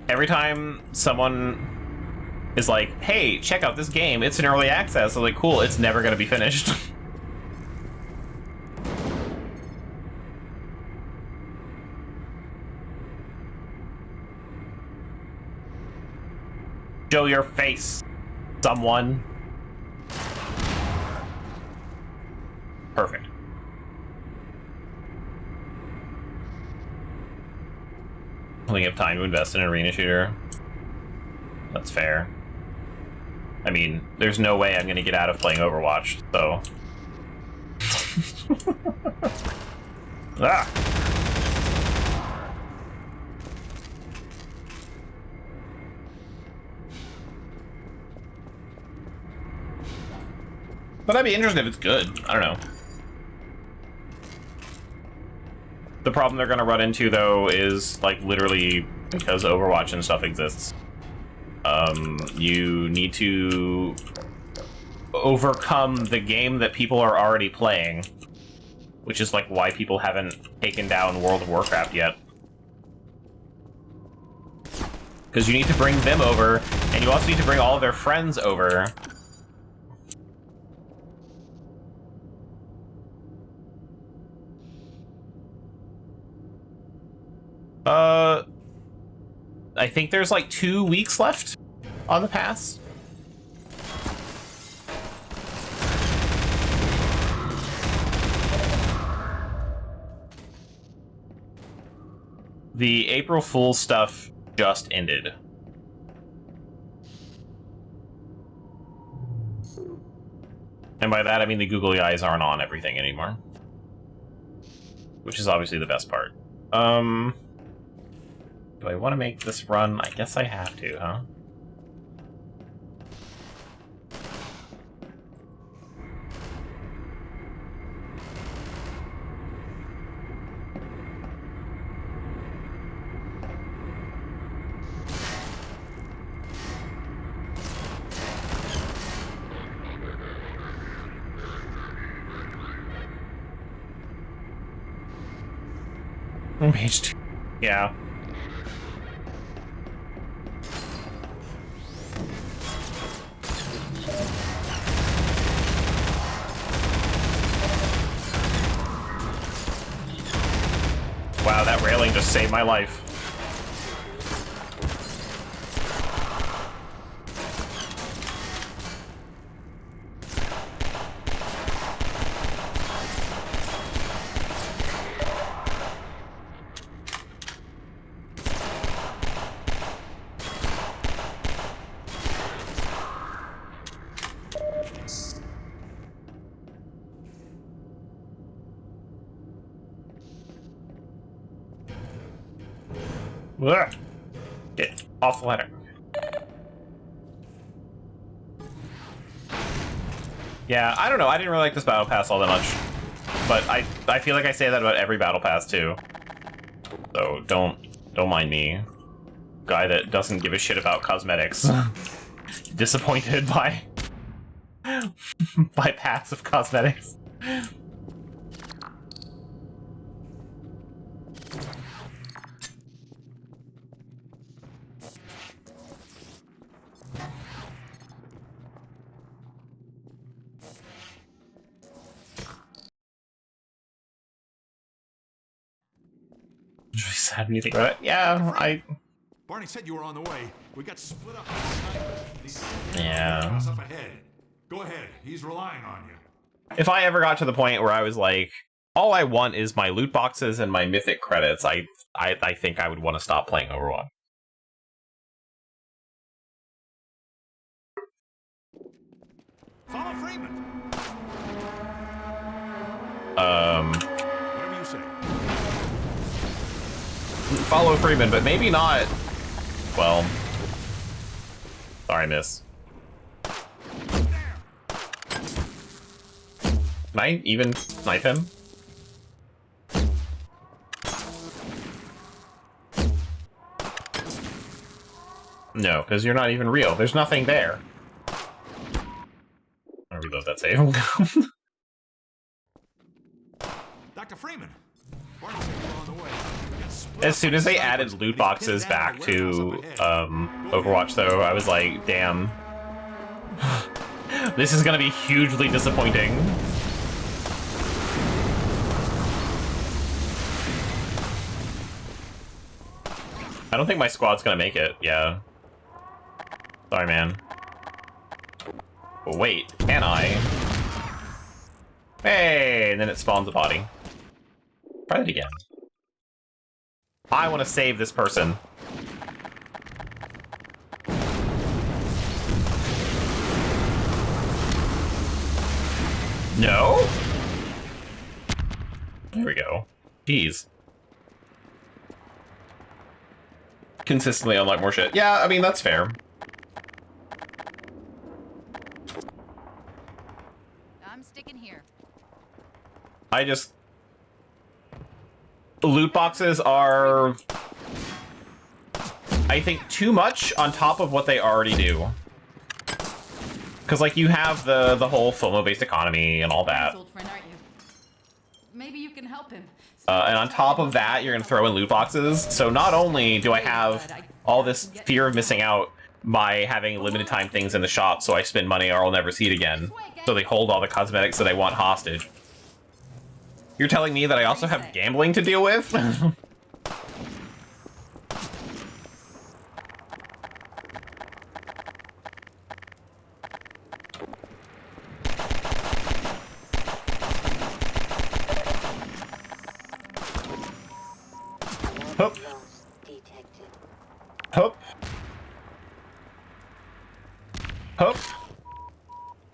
Every time someone is like, hey, check out this game, it's in early access, I'm like, cool, it's never gonna be finished. Show your face, someone. Perfect. Only have time to invest in an arena shooter. That's fair. I mean, there's no way I'm gonna get out of playing Overwatch, so... Ah! But I'd be interested if it's good. I don't know. The problem they're gonna run into, though, is, like, literally because Overwatch and stuff exists. You need to overcome the game that people are already playing, which is, like, why people haven't taken down World of Warcraft yet. Because you need to bring them over, and you also need to bring all of their friends over. I think there's like 2 weeks left on the pass. The April Fool's stuff just ended. And by that, I mean the googly eyes aren't on everything anymore. Which is obviously the best part. Do I want to make this run? I guess I have to, huh? PhD. Yeah. Wow, that railing just saved my life. Ugh. Get off the ladder. Yeah, I don't know. I didn't really like this battle pass all that much. But I feel like I say that about every battle pass too. So don't mind me. Guy that doesn't give a shit about cosmetics. Disappointed by by passive cosmetics. It's really sad when you think about it. Yeah, Barney said you were on the way. We got split up. Yeah. Up ahead. Go ahead. He's relying on you. If I ever got to the point where I was like, all I want is my loot boxes and my mythic credits, I think I would want to stop playing Overwatch. Follow Freeman. Whatever you say. Follow Freeman, but maybe not. Well, sorry, miss. Can I even snipe him? No, because you're not even real. There's nothing there. I'll reload that save. Dr. Freeman. Barney said you were on the way. We got split As up soon like as they snipers. added loot He's boxes pinned down back in a warehouse to up ahead. Overwatch, though, I was like, damn. This is gonna be hugely disappointing. I don't think my squad's gonna make it, yeah. Sorry, man. But wait, can I? Hey, and then it spawns a body. Try it again. I want to save this person. No? There we go. Jeez. Consistently unlock more shit. Yeah, I mean, that's fair. I'm sticking here. I just... Loot boxes are... I think too much on top of what they already do. Because, like, you have the whole FOMO-based economy and all that. Old friend, aren't you? Maybe you can help him. And on top of that, you're going to throw in loot boxes. So not only do I have all this fear of missing out by having limited time things in the shop, so I spend money or I'll never see it again. So they hold all the cosmetics that I want hostage. You're telling me that I also have gambling to deal with? Hup. Loss detected. Hup. Hup.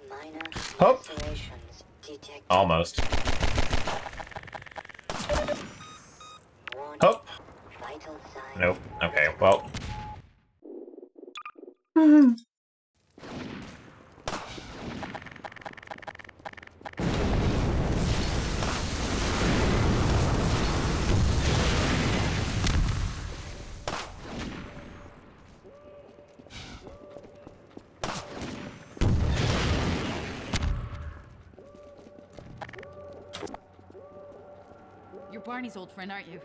Minor Hup. lacerations detected. Almost. Warning. Hup. Vital signs. Nope. Okay, well. You're Barney's old friend, aren't you?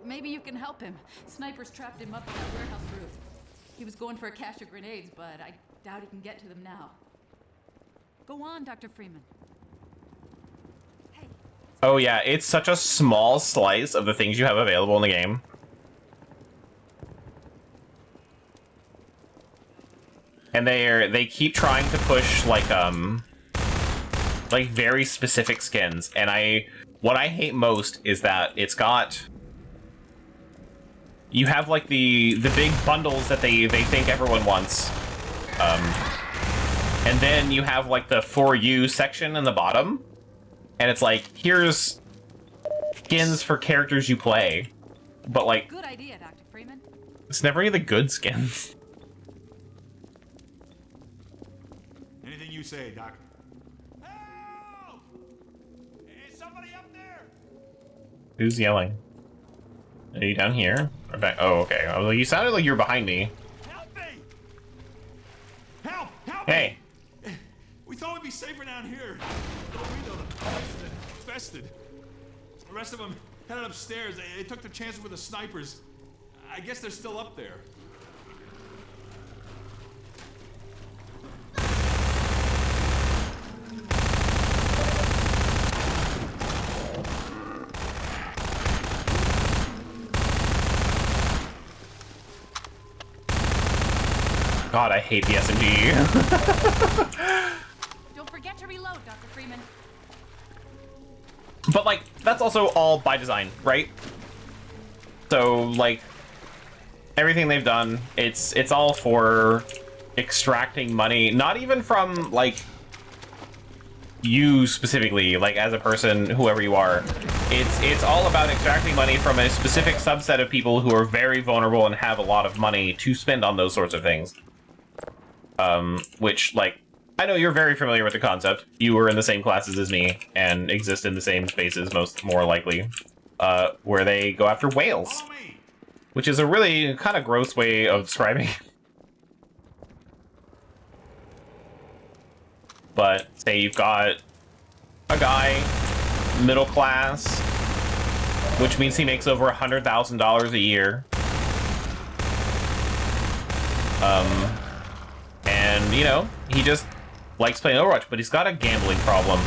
Maybe you can help him. Snipers trapped him up on that warehouse roof. He was going for a cache of grenades, but I doubt he can get to them now. Go on, Dr. Freeman. Hey. Oh yeah, it's such a small slice of the things you have available in the game. And they keep trying to push like very specific skins, and what I hate most is that it's got, you have like the big bundles that they think everyone wants, and then you have like the for you section in the bottom, and it's like, here's skins for characters you play, but like, Good idea, Dr. Freeman. it's never any of the good skins. Anything you say, Doc. Help! Is somebody up there? Who's yelling? Are you down here? Or back? Oh, okay. I was like, you sounded like you were behind me. Help me! Help! Help Hey. me! We thought we'd be safer down here. What do we know? The place is infested. The rest of them headed upstairs. They took the chances with the snipers. I guess they're still up there. God, I hate the SMG. Don't forget to reload, Dr. Freeman. But like, that's also all by design, right? So like, everything they've done, it's all for extracting money, not even from like you specifically, like as a person, whoever you are. It's all about extracting money from a specific subset of people who are very vulnerable and have a lot of money to spend on those sorts of things. Which, like, I know you're very familiar with the concept. You were in the same classes as me and exist in the same spaces, more likely, where they go after whales, Follow me! which is a really kind of gross way of describing. But say you've got a guy, middle class, which means he makes over $100,000 a year. And, you know, he just likes playing Overwatch, but he's got a gambling problem.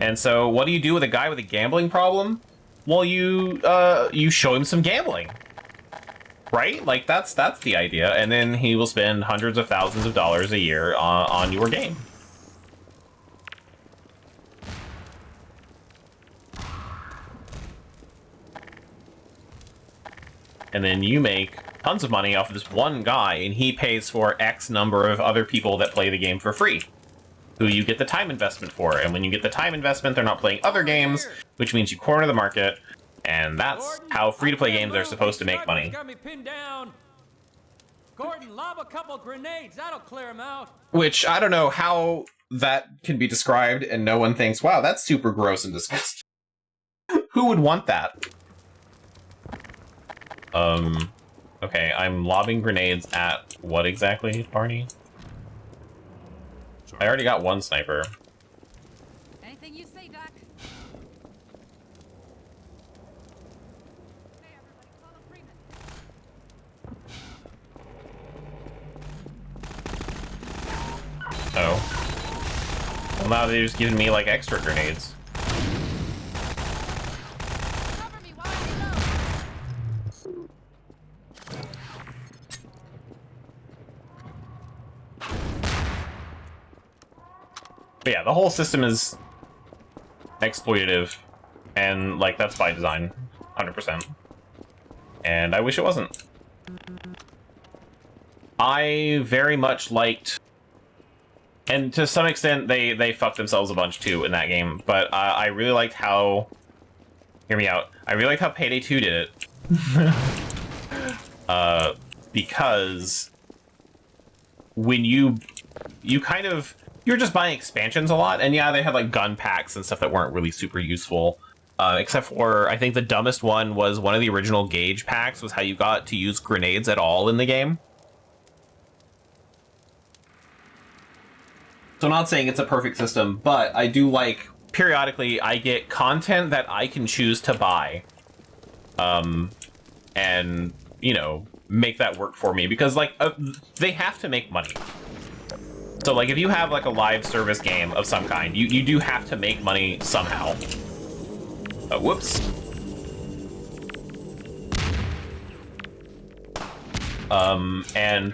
And so, what do you do with a guy with a gambling problem? Well, you show him some gambling. Right? Like, that's the idea. And then he will spend hundreds of thousands of dollars a year on your game. And then you make tons of money off of this one guy, and he pays for X number of other people that play the game for free, who you get the time investment for. And when you get the time investment, they're not playing other games, which means you corner the market, and that's how free-to-play games are supposed to make money. Got me pinned down. Gordon, lob a couple grenades. That'll clear him out. Which, I don't know how that can be described, and no one thinks, wow, that's super gross and disgusting. Who would want that? Okay, I'm lobbing grenades at what exactly, Barney? I already got one sniper. Anything you say, Doc. Okay, everybody, follow Freeman. Oh. Well, now they're just giving me, like, extra grenades. Cover me while I reload. But yeah, the whole system is exploitative, and, like, that's by design, 100%. And I wish it wasn't. I very much liked, and to some extent, they fucked themselves a bunch, too, in that game, but I really liked how, hear me out, I really liked how Payday 2 did it. Because when you kind of, you're just buying expansions a lot, and yeah, they had like gun packs and stuff that weren't really super useful. Except for, I think the dumbest one was one of the original gauge packs was how you got to use grenades at all in the game. So I'm not saying it's a perfect system, but I do like periodically I get content that I can choose to buy, and you know, make that work for me, because like they have to make money. So like if you have like a live service game of some kind, you do have to make money somehow. Whoops. And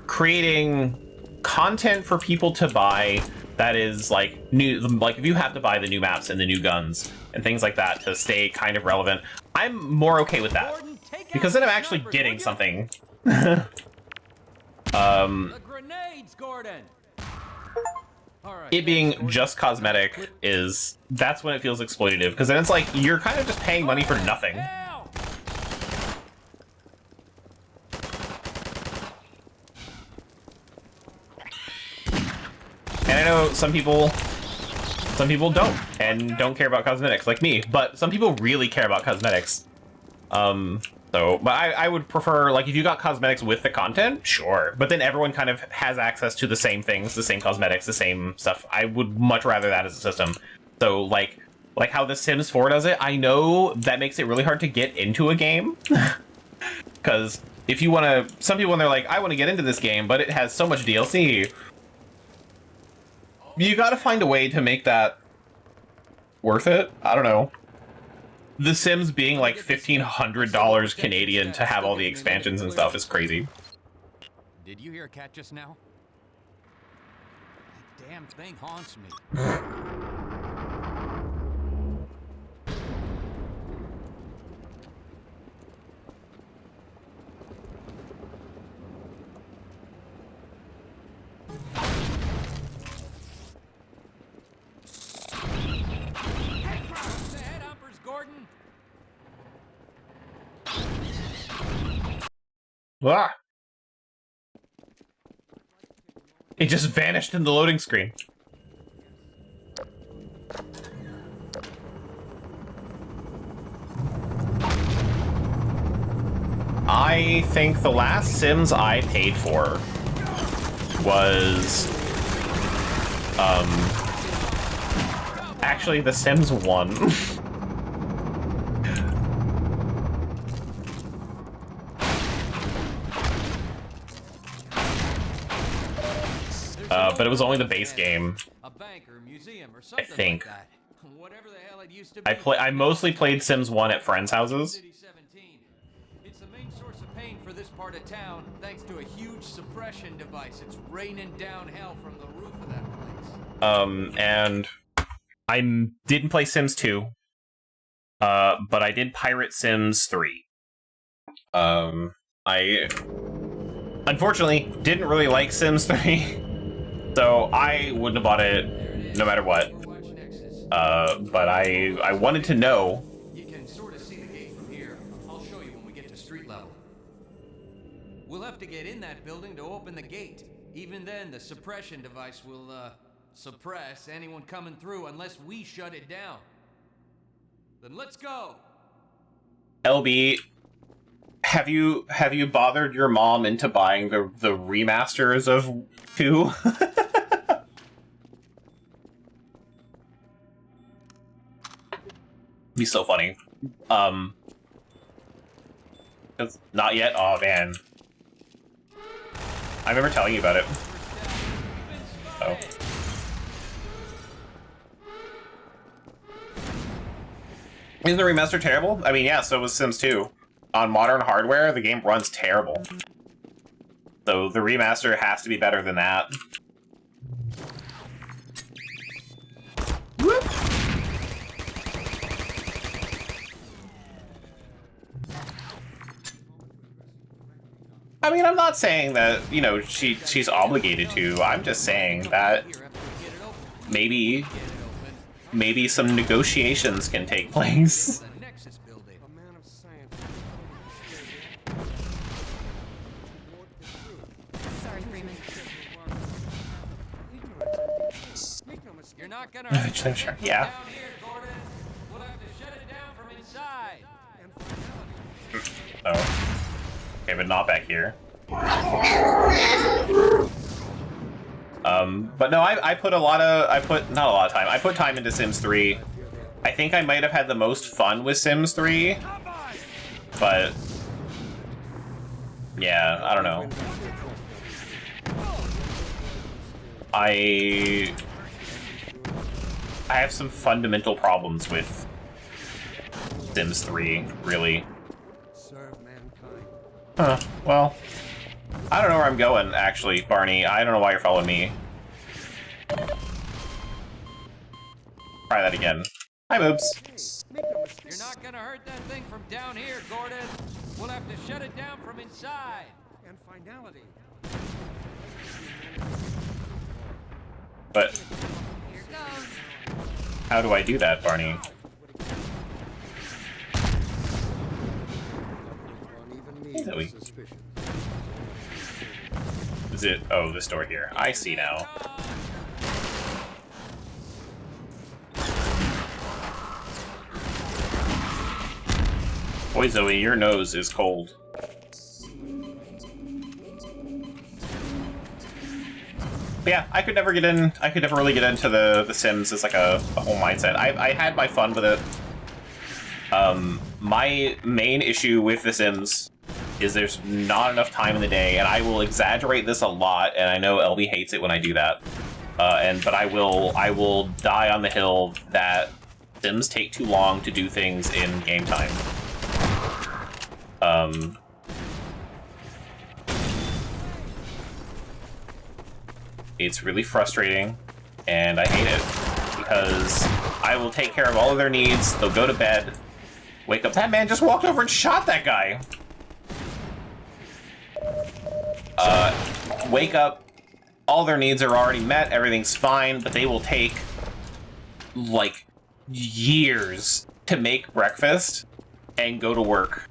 creating content for people to buy that is like new, like if you have to buy the new maps and the new guns and things like that to stay kind of relevant, I'm more okay with that, because then I'm actually getting something. The grenades, Gordon. All right, It being just cosmetic that's when it feels exploitative, because then it's like you're kind of just paying money for nothing. Hell! And I know some people don't, and don't care about cosmetics like me, but some people really care about cosmetics. But I would prefer, like, if you got cosmetics with the content, sure, but then everyone kind of has access to the same things, the same cosmetics, the same stuff. I would much rather that as a system. So like how The Sims 4 does it, I know that makes it really hard to get into a game. Because if you want to, some people when they're like, I want to get into this game, but it has so much DLC, you got to find a way to make that worth it. I don't know. The Sims being like $1,500 Canadian to have all the expansions and stuff is crazy. Did you hear a cat just now? That damn thing haunts me. Gordon. Ah! It just vanished in the loading screen. I think the last Sims I paid for was actually The Sims 1. But it was only the base game. A bank or a museum or I something think. like that. Whatever the hell it used to be. I mostly played Sims 1 at friends' houses. City 17. It's the main source of pain for this part of town, thanks to a huge suppression device. It's raining down hell from the roof of that place. And I didn't play Sims 2. But I did pirate Sims 3. I unfortunately didn't really like Sims 3. So I wouldn't have bought it no matter what. But I wanted to know. You can sort of see the gate from here. I'll show you when we get to street level. We'll have to get in that building to open the gate. Even then, the suppression device will, suppress anyone coming through unless we shut it down. Then let's go! LB, have you bothered your mom into buying the remasters of 2? Be so funny. It's not yet. Oh man, I remember telling you about it. Oh. Isn't the remaster terrible? I mean, yeah, so was Sims 2. On modern hardware, the game runs terrible. So the remaster has to be better than that. Whoop. I mean, I'm not saying that, you know, she's obligated to. I'm just saying that maybe some negotiations can take place. Sorry, Freeman. You're not gonna Sure. Yeah. down here, Gordon. We'll have to shut it down from inside. Oh. Okay, but not back here. But no, I put not a lot of time. I put time into Sims 3. I think I might have had the most fun with Sims 3, but yeah, I don't know. I have some fundamental problems with Sims 3, really. Huh, well, I don't know where I'm going, actually, Barney. I don't know why you're following me. Try that again. Hi, Boobs. You're not gonna hurt that thing from down here, Gordon. We'll have to shut it down from inside. And finality. But Here goes. how do I do that, Barney? Zoe. Is it? Oh, this door here. I see now. Boy, Zoe, your nose is cold. But yeah, I could never get in. I could never really get into the Sims as like a whole mindset. I had my fun with it. My main issue with The Sims is there's not enough time in the day, and I will exaggerate this a lot, and I know LB hates it when I do that. But I will die on the hill that Sims take too long to do things in game time. It's really frustrating, and I hate it, because I will take care of all of their needs, they'll go to bed, wake up, that man just walked over and shot that guy! Wake up, all their needs are already met, everything's fine, but they will take, like, years to make breakfast and go to work.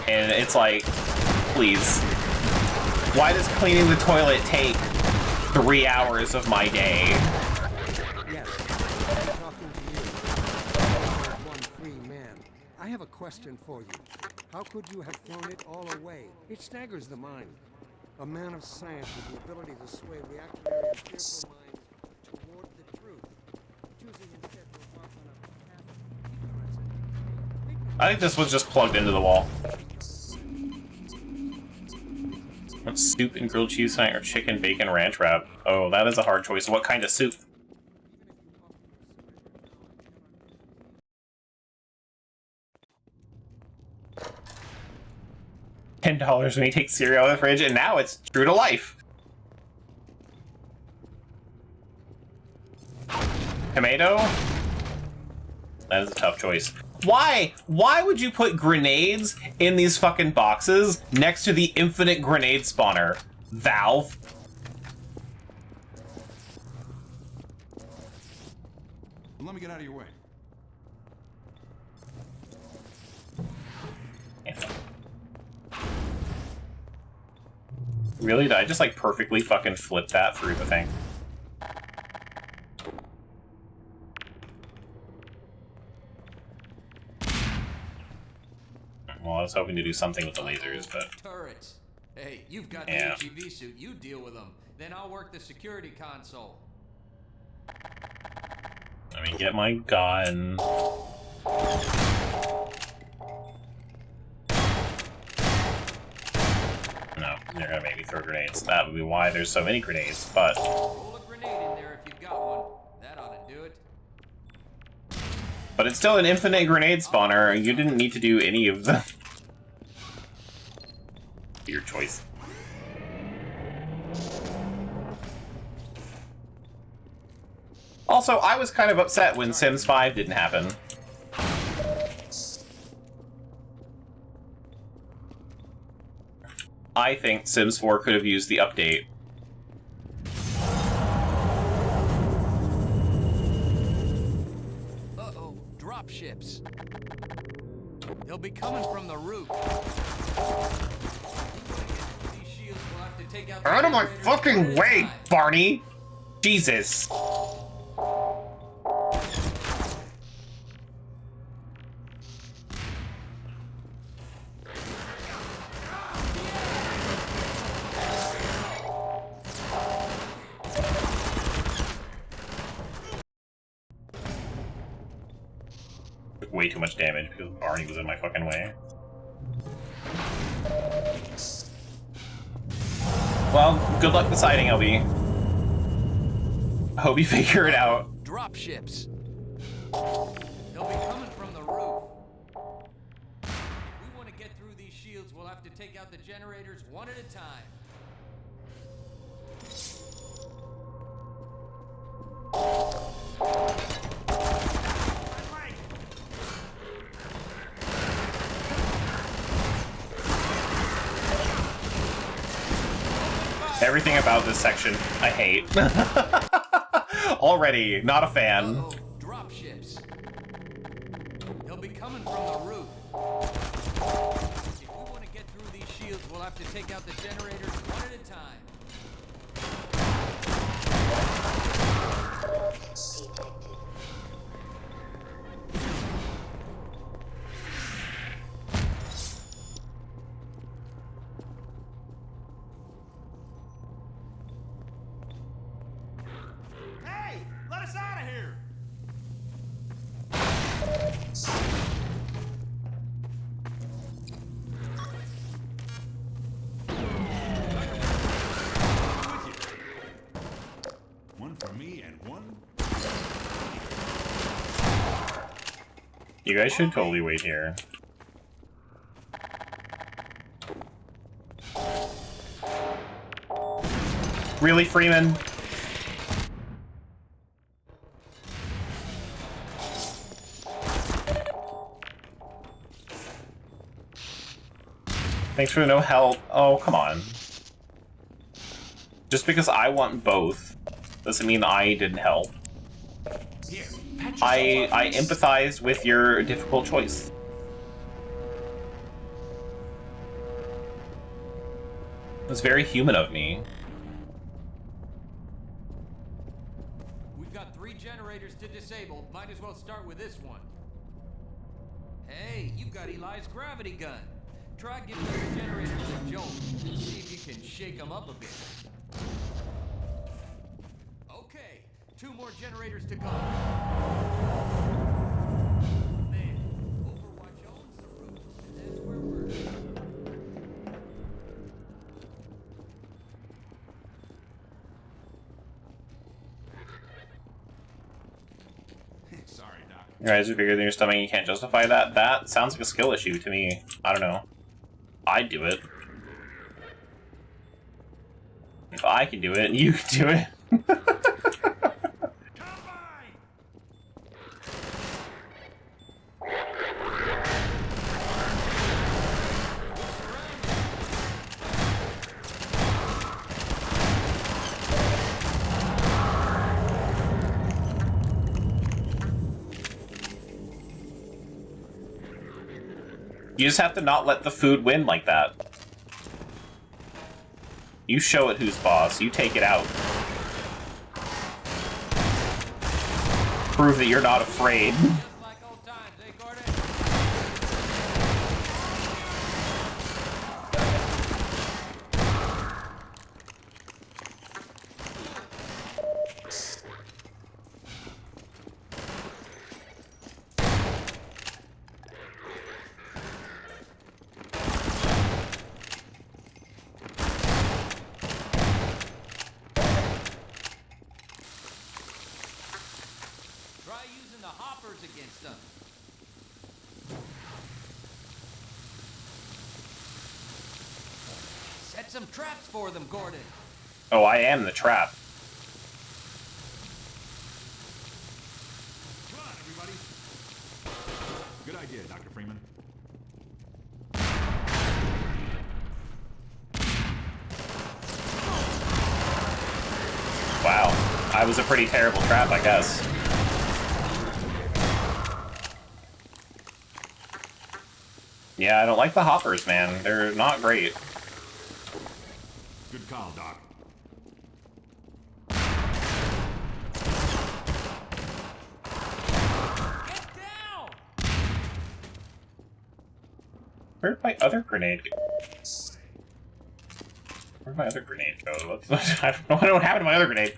And it's like, please. Why does cleaning the toilet take 3 hours of my day? Yes, I'm talking to you. One free man. I have a question for you. How could you have thrown it all away? It staggers the mind. A man of science with the ability to sway reactionary and fearful minds toward the truth. Choosing instead to embark on a path of ignorance. I think this was just plugged into the wall. What soup and grilled cheese tonight, or chicken, bacon, ranch wrap? Oh, that is a hard choice. What kind of soup? $10 when you take cereal out of the fridge, and now it's true to life. Tomato? That is a tough choice. Why? Why would you put grenades in these fucking boxes next to the infinite grenade spawner? Valve? Let me get out of your way. Really? Did I just like perfectly fucking flip that through the thing? Well, I was hoping to do something with the lasers, but... Turrets. Hey, you've got Yeah. the HEV suit. You deal with them. Then I'll work the security console. Let me get my gun. No, they're gonna make me throw grenades. That would be why there's so many grenades, but... Roll a grenade in there if you've got one. That ought to do it. But it's still an infinite grenade spawner, and you didn't need to do any of them. Your choice. Also, I was kind of upset when Sims 5 didn't happen. I think Sims 4 could have used the update. Uh-oh, drop ships. They'll be coming from the roof. These shields will have to take out the Out of my generators fucking one at a way, time. Barney! Jesus. took way too much damage because Barney was in my fucking way. Well, good luck deciding, LB. I hope you figure it out. Drop ships. They'll be coming from the roof. If we want to get through these shields, we'll have to take out the generators one at a time. Everything about this section, I hate. Already, not a fan. Uh-oh, drop ships. They'll be coming from the roof. If we want to get through these shields, we'll have to take out the generators one at a time. Detected. Hey! Let us out of here! With you. One for me and one. You guys should totally wait here. Really, Freeman? Thanks for the no help. Oh, come on. Just because I want both doesn't mean I didn't help. Here, patch yourself I up. empathize with your difficult choice. It's very human of me. We've got 3 generators to disable. Might as well start with this one. Hey, you've got Eli's gravity gun. Try giving those generators a jolt. See if you can shake them up a bit. Okay, 2 more generators to go. Man, Overwatch owns the roof, and that's where we're... Sorry, Doc. You guys are bigger than your stomach, you can't justify that? That sounds like a skill issue to me. I don't know. I'd do it. If I can do it, you can do it. Combine! You just have to not let the food win like that. You show it who's boss. You take it out. Prove that you're not afraid. Just like old times, eh, Gordon? Try using the hoppers against them. Set some traps for them, Gordon. Oh, I am the trap. Come on, everybody. Good idea, Dr. Freeman. Wow. I was a pretty terrible trap, I guess. Yeah, I don't like the hoppers, man. They're not great. Good call, Doc. Get down! Where'd my other grenade go? Where'd my other grenade go? I don't know what happened to my other grenade.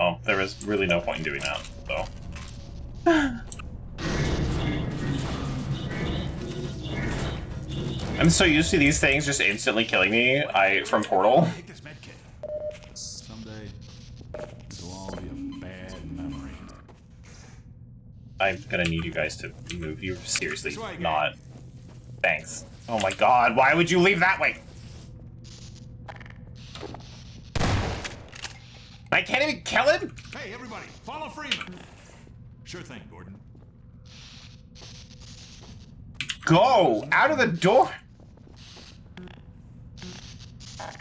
Oh, there was really no point in doing that, so. I'm so used to these things just instantly killing me from Portal. Take this med kit. Someday, it'll all be a bad memory. I'm gonna need you guys to move. You're seriously This way, gang. not. Thanks. Oh my god, why would you leave that way? I can't even kill him? Hey, everybody, follow Freeman. Sure thing, Gordon. Go! Out of the door!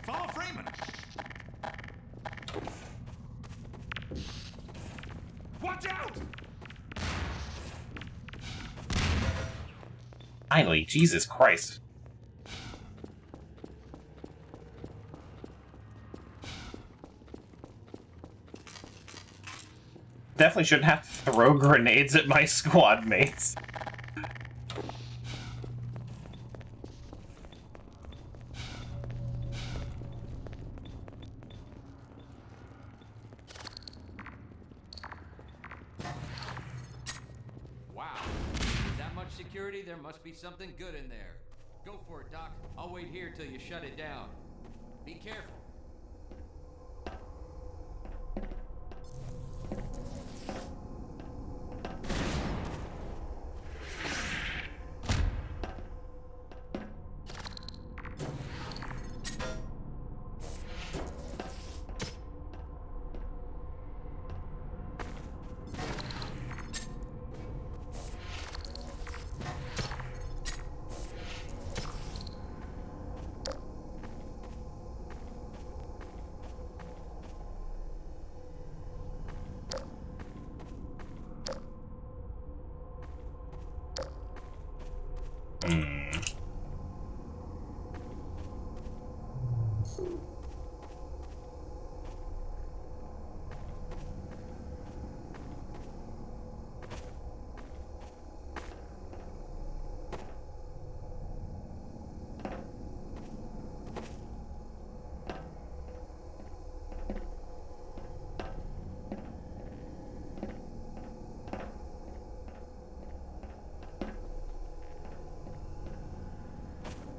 Follow Freeman. Watch out! Finally, Jesus Christ. Definitely shouldn't have to throw grenades at my squad mates. Wow. With that much security, there must be something good in there. Go for it, Doc. I'll wait here till you shut it down. Be careful.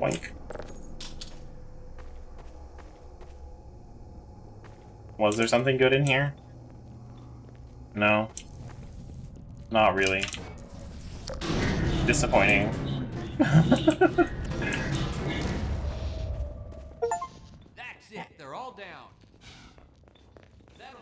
Boink. Was there something good in here? No. Not really. Disappointing. That's it. They're all down. That'll...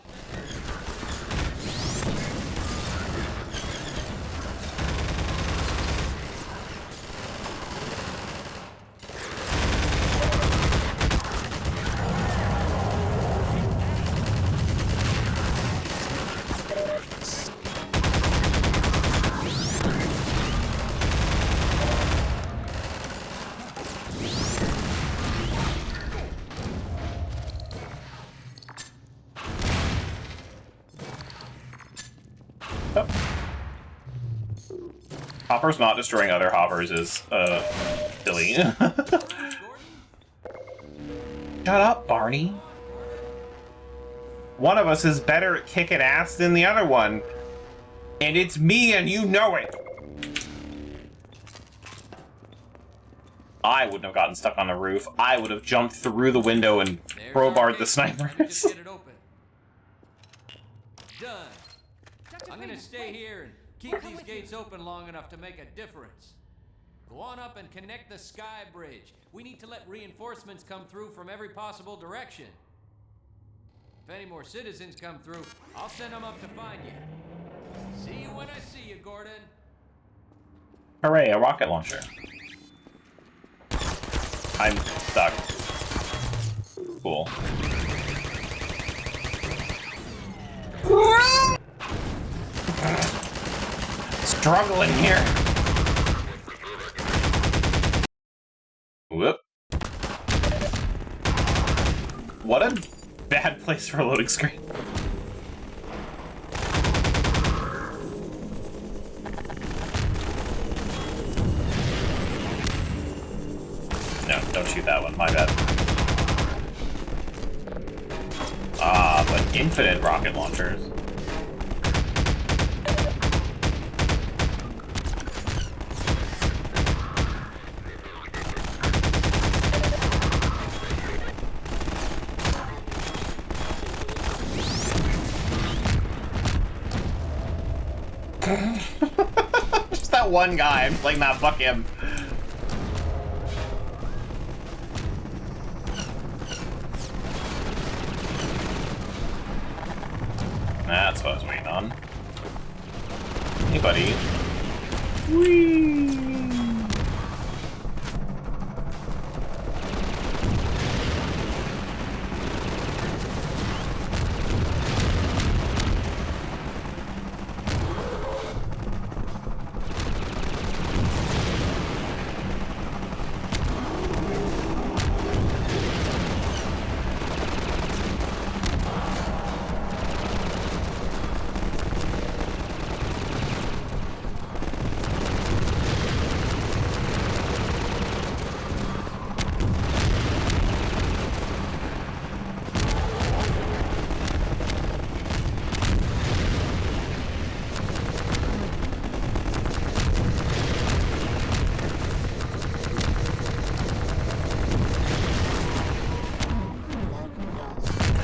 Hoppers not destroying other hoppers is, silly. Shut up, Barney. One of us is better at kicking ass than the other one. And it's me and you know it. I wouldn't have gotten stuck on the roof. I would have jumped through the window and There's crowbarred our the gate. snipers. Just get it open. Done. I'm gonna stay here and keep these gates open long enough to make a difference. Go on up and connect the sky bridge. We need to let reinforcements come through from every possible direction. If any more citizens come through, I'll send them up to find you. See you when I see you, Gordon. Hooray, a rocket launcher. I'm stuck. Cool. Struggling here. Whoop. What a bad place for a loading screen. No, don't shoot that one, my bad. Ah, What, infinite rocket launchers? Just that one guy. I'm like, nah, fuck him. That's what I was waiting on. Hey, buddy. Whee!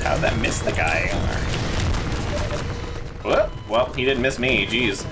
How'd that miss the guy? What? Well, he didn't miss me, jeez.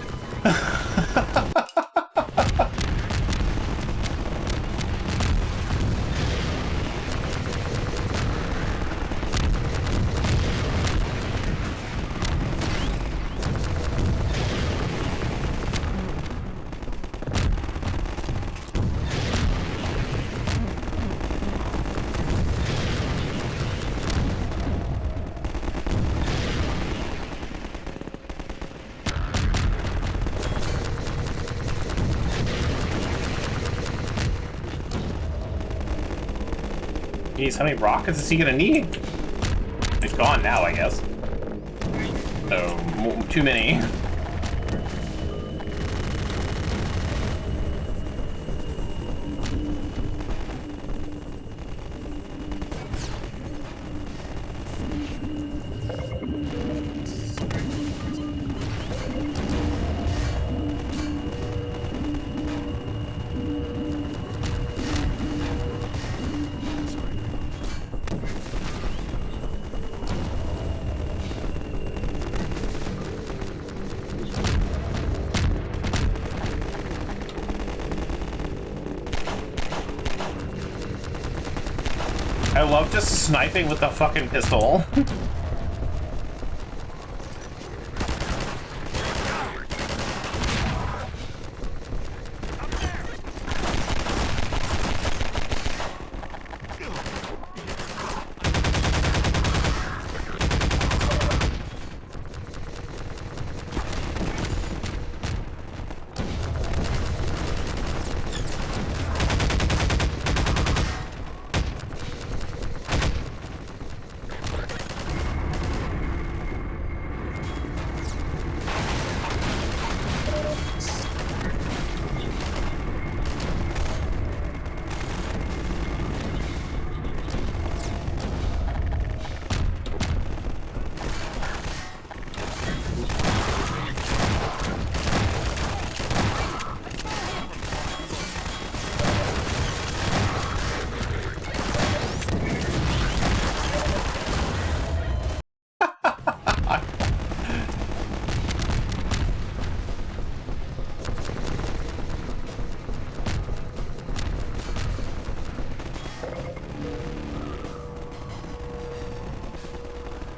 Jeez, how many rockets is he gonna need? He's gone now, I guess. Oh, too many. I love just sniping with the fucking pistol.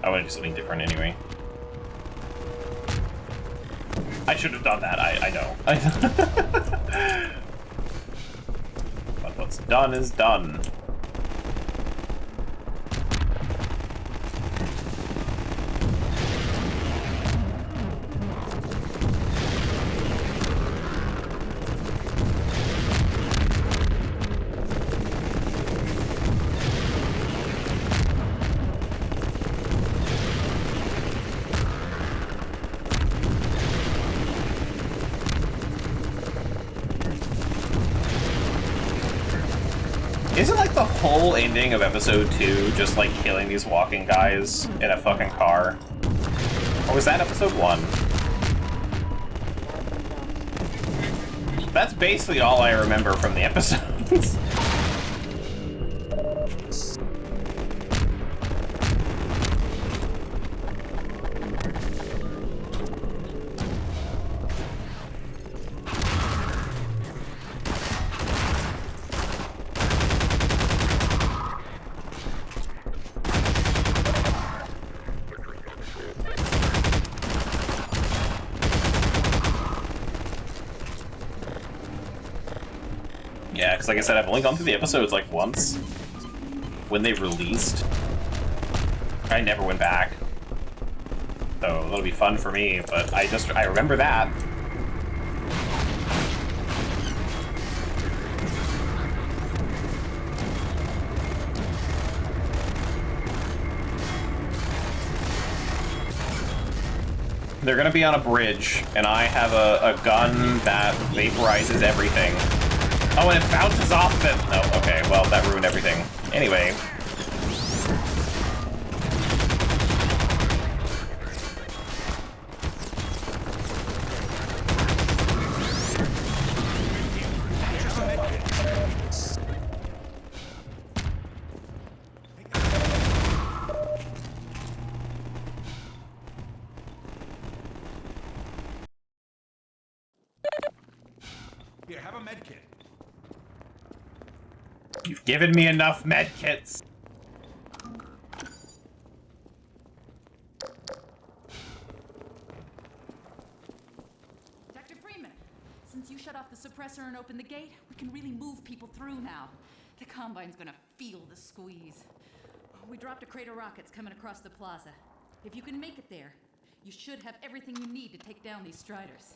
I want to do something different anyway. I should have done that, I know. But what's done is done. Isn't like the whole ending of episode 2 just like killing these walking guys in a fucking car? Or was that episode 1? That's basically all I remember from the episodes. Yeah, because like I said, I've only gone through the episodes like once. When they released. I never went back. So it'll be fun for me, but I remember that. They're gonna be on a bridge, and I have a gun that vaporizes everything. Oh, and it bounces off of it! Oh, okay, well, that ruined everything. Anyway. Here, have a med kit. You've given me enough medkits. Dr. Freeman, since you shut off the suppressor and opened the gate, we can really move people through now. The Combine's gonna feel the squeeze. We dropped a crate of rockets coming across the plaza. If you can make it there, you should have everything you need to take down these Striders.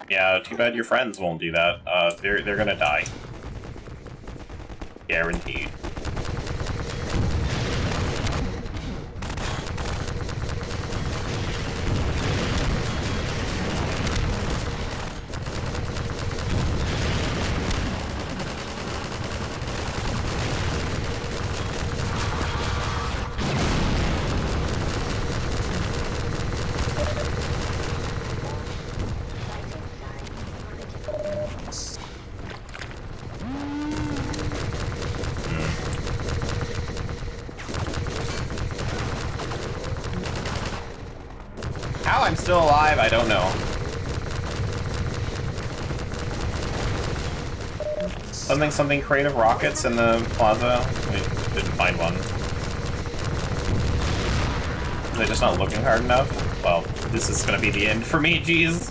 Yeah, too bad your friends won't do that. They're gonna die. Guaranteed. How I'm still alive, I don't know. Something creative rockets in the plaza. We didn't find one. They're just not looking hard enough. Well, this is gonna be the end for me, jeez.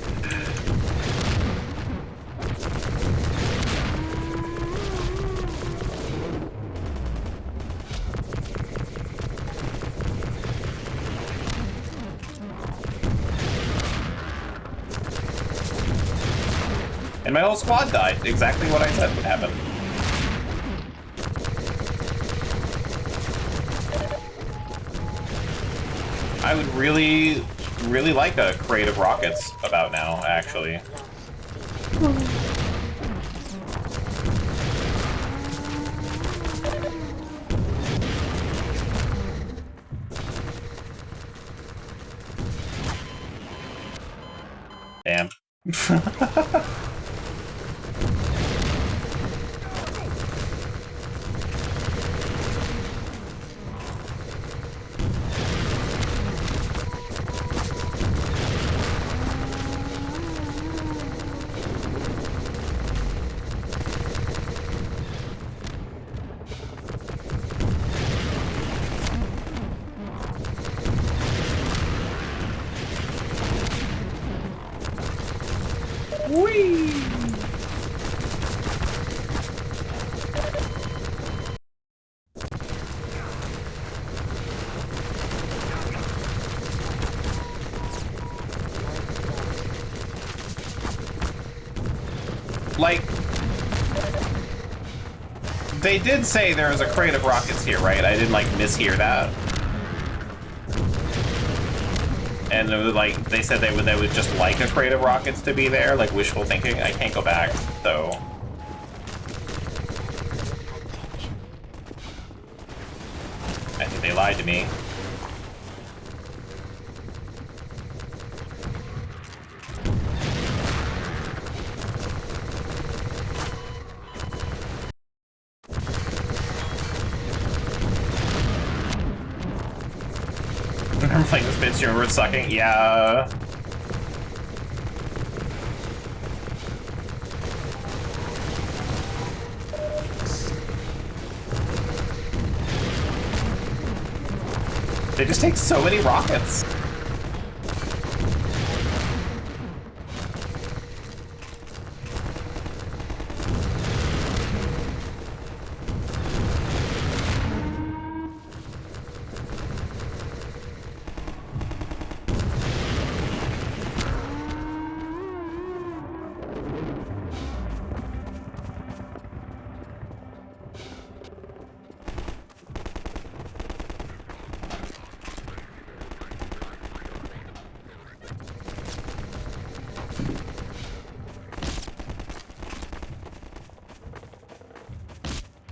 And my whole squad died. Exactly what I said would happen. I would really, really like a crate of rockets about now, actually. Damn. Whee! Like, they did say there was a crate of rockets here, right? I didn't, like, mishear that. And it was like, they said they would just like a crate of rockets to be there, like wishful thinking. I can't go back, so. They lied to me. I'm playing this bitch, you were sucking? Yeah. They just take so many rockets.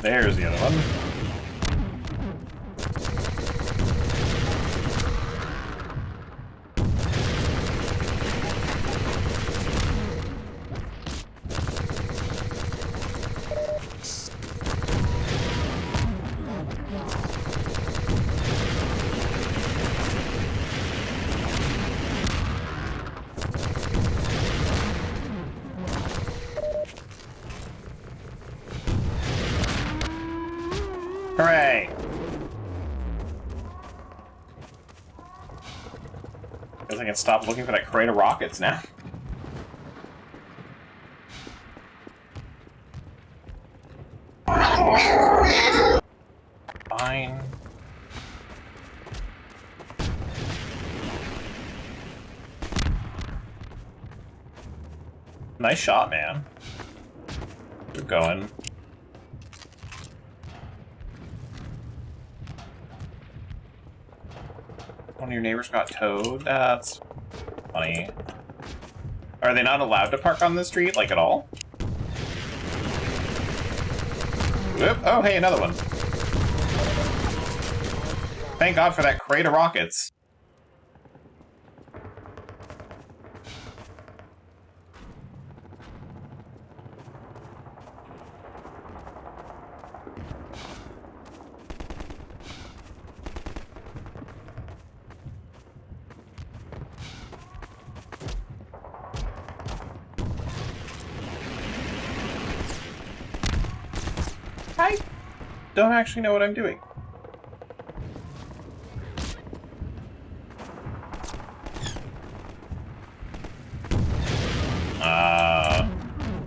There's the other one. Hooray! Guess I can stop looking for that crate of rockets now. Fine. Nice shot, man. Keep going. One of your neighbors got towed? That's funny. Are they not allowed to park on the street, like, at all? Whoop. Oh, hey, another one. Thank God for that crate of rockets. I don't actually know what I'm doing.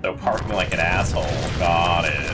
So parking like an asshole. Got it.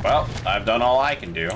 Well, I've done all I can do.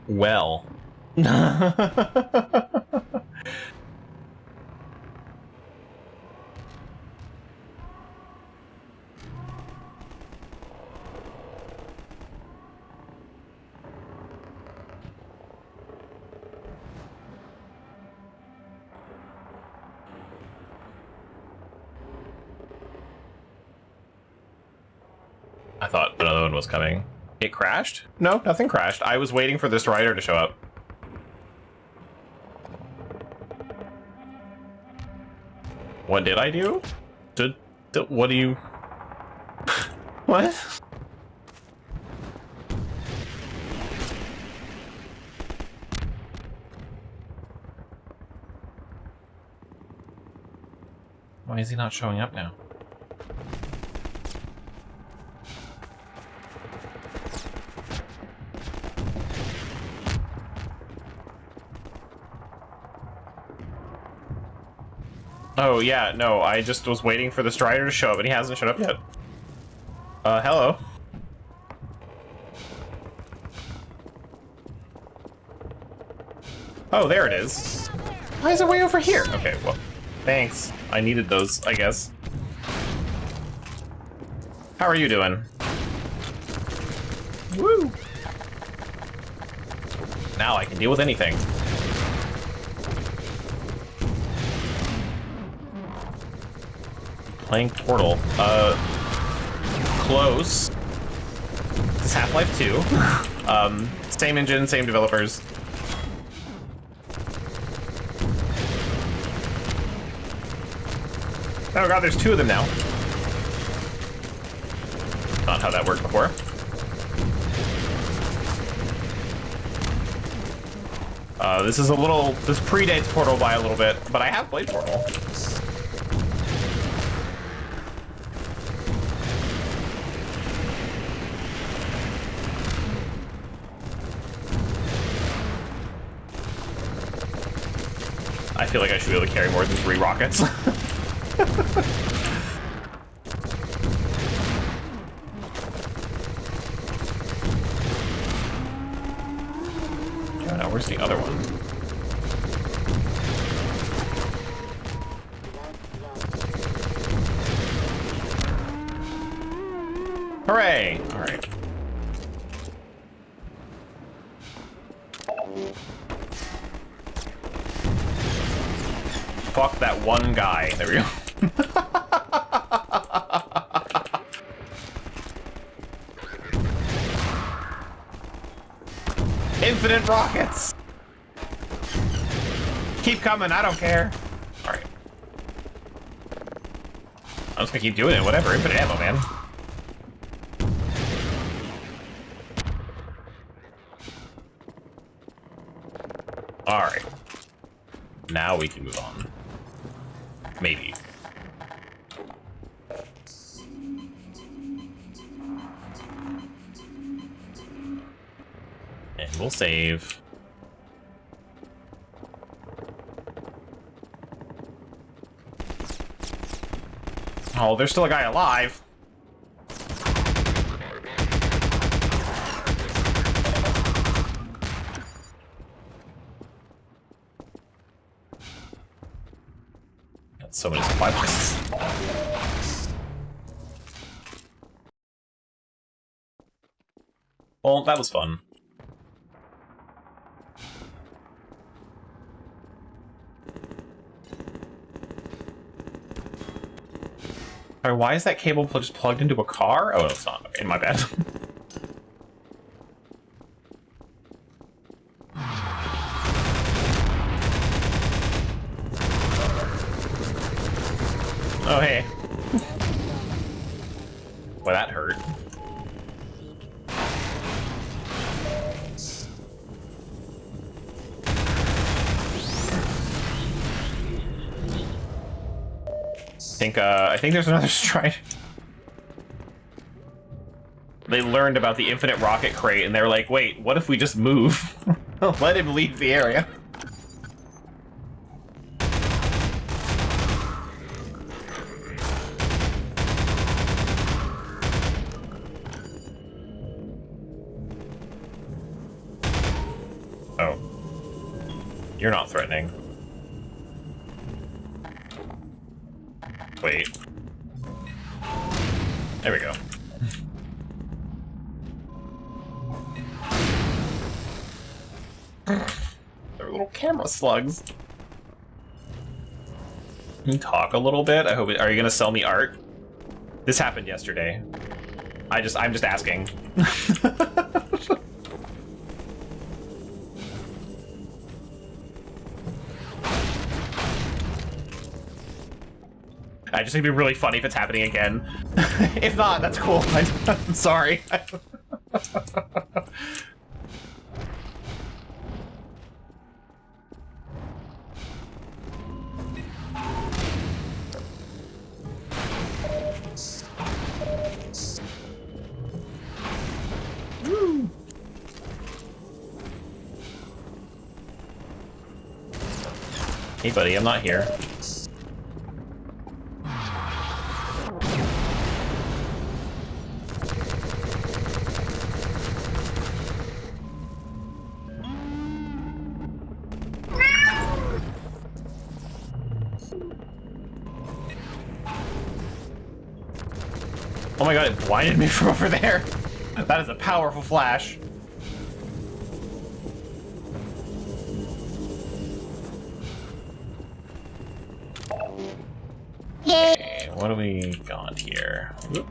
Well. I thought another one was coming. It crashed? No, nothing crashed. I was waiting for this rider to show up. What did I do? What do you... What? Why is he not showing up now? Oh, yeah, no, I just was waiting for the Strider to show up, and he hasn't showed up yet. Hello? Oh, there it is. Why is it way over here? Okay, well, thanks. I needed those, I guess. How are you doing? Woo! Now I can deal with anything. Playing Portal. Close. This is Half-Life 2. Same engine, same developers. Oh god, there's two of them now. Not how that worked before. This predates Portal by a little bit, but I have played Portal. I feel like I should be able to carry more than 3 rockets. Oh, no, where's the other one? Hooray! All right. Fuck that one guy. There we go. Infinite rockets! Keep coming, I don't care. Alright. I'm just gonna keep doing it, whatever. Infinite ammo, man. Alright. Now we can move on. Maybe. And we'll save. Oh, there's still a guy alive. Got so many supply boxes. Well, that was fun. Sorry, why is that cable just plugged into a car? Oh, no, it's not. Okay, my bad. Oh, hey. Well, that hurt. I think there's another stride. They learned about the infinite rocket crate, and they're like, wait, what if we just move? Let him leave the area. Oh. You're not threatening. Wait. There we go. They're little camera slugs. Can you talk a little bit? I hope. Are you gonna sell me art? This happened yesterday. I'm just asking. I just think it'd be really funny if it's happening again. If not, that's cool. I'm sorry. Hey buddy, I'm not here. Oh my god, it blinded me from over there. That is a powerful flash. Okay, what do we got here? Whoop.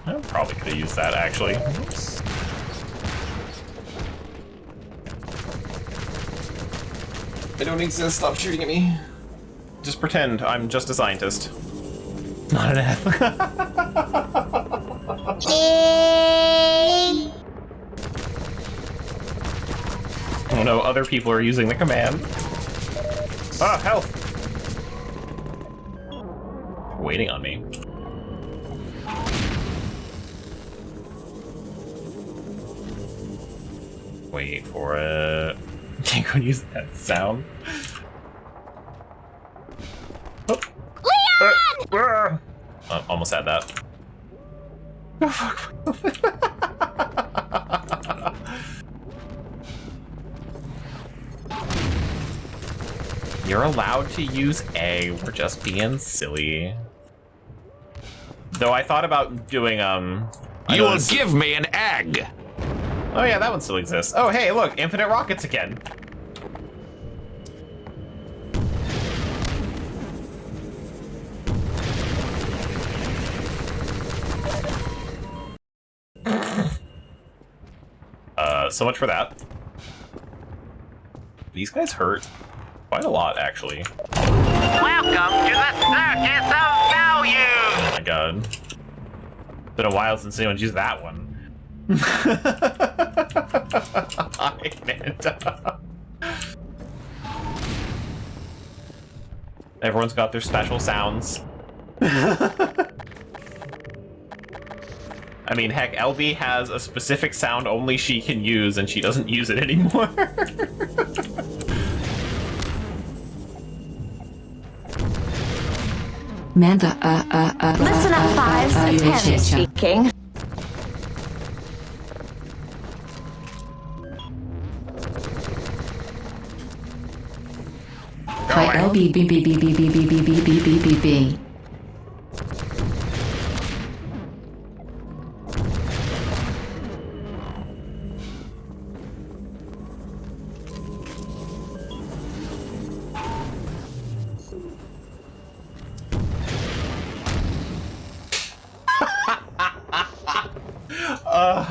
I probably could have used that, actually. I don't exist, stop shooting at me. Just pretend I'm just a scientist. Not an F. Oh no, other people are using the command. Ah, health! Waiting on me. Wait for it. Can't go use that sound. Oh. Almost had that. Oh, fuck. You're allowed to use A. We're just being silly. Though I thought about doing You will give me an egg. Oh yeah, that one still exists. Oh hey, look, infinite rockets again. So much for that. These guys hurt quite a lot, actually. Welcome to the circus of value! Oh my god. Been a while since anyone's used that one. Hi, Amanda. Everyone's got their special sounds. I mean, heck, LB has a specific sound only she can use, and she doesn't use it anymore. Manda, Listen up, Fives. Penny speaking. Hi, LB, B, B, B, B, B, B, B, B, B, B, B, B.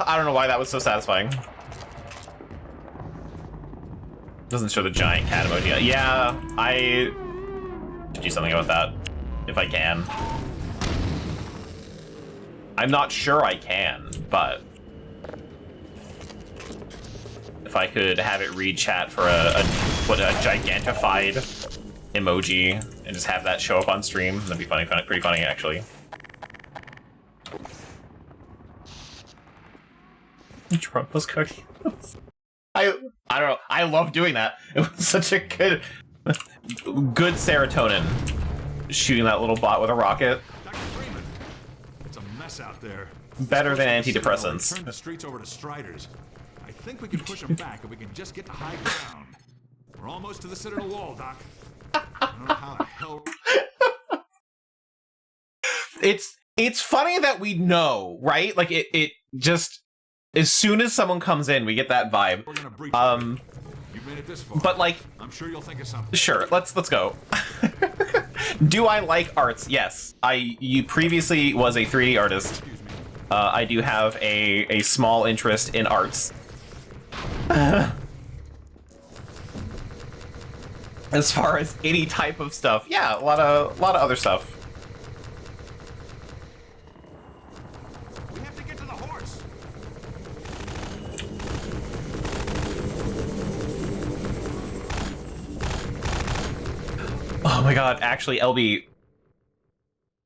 I don't know why that was so satisfying. Doesn't show the giant cat emoji. Yeah, I should do something about that, if I can. I'm not sure I can, but if I could have it read chat for a gigantified emoji and just have that show up on stream, that'd be funny, pretty funny actually. Trump was cooking. I don't know. I love doing that. It was such a good serotonin shooting that little bot with a rocket. Dr. Freeman, it's a mess out there. Better than antidepressants. Turn the streets over to Striders. I think we can push them back if we can just get to high ground. We're almost to the Citadel wall, Doc. I don't know how the hell. It's funny that we know, right? Like it just as soon as someone comes in, we get that vibe. You've made it this far. But like, I'm sure you'll think of something. sure, let's go. Do I like arts? Yes. You previously was a 3D artist. I do have a small interest in arts. As far as any type of stuff, yeah, a lot of other stuff. We have to get to the horse. Oh my god, actually, LB,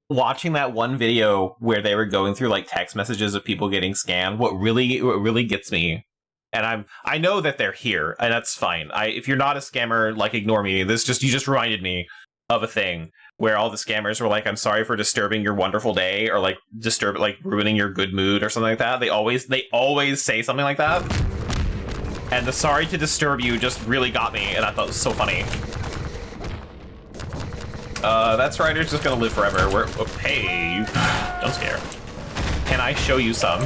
watching that one video where they were going through like text messages of people getting scammed, what really gets me, and I know that they're here, and that's fine. If you're not a scammer, like, ignore me. You just reminded me of a thing where all the scammers were like, "I'm sorry for disturbing your wonderful day," or like ruining your good mood or something like that. They always say something like that. And the "sorry to disturb you" just really got me, and I thought it was so funny. That Strider's just gonna live forever. Hey, you don't scare. Can I show you some?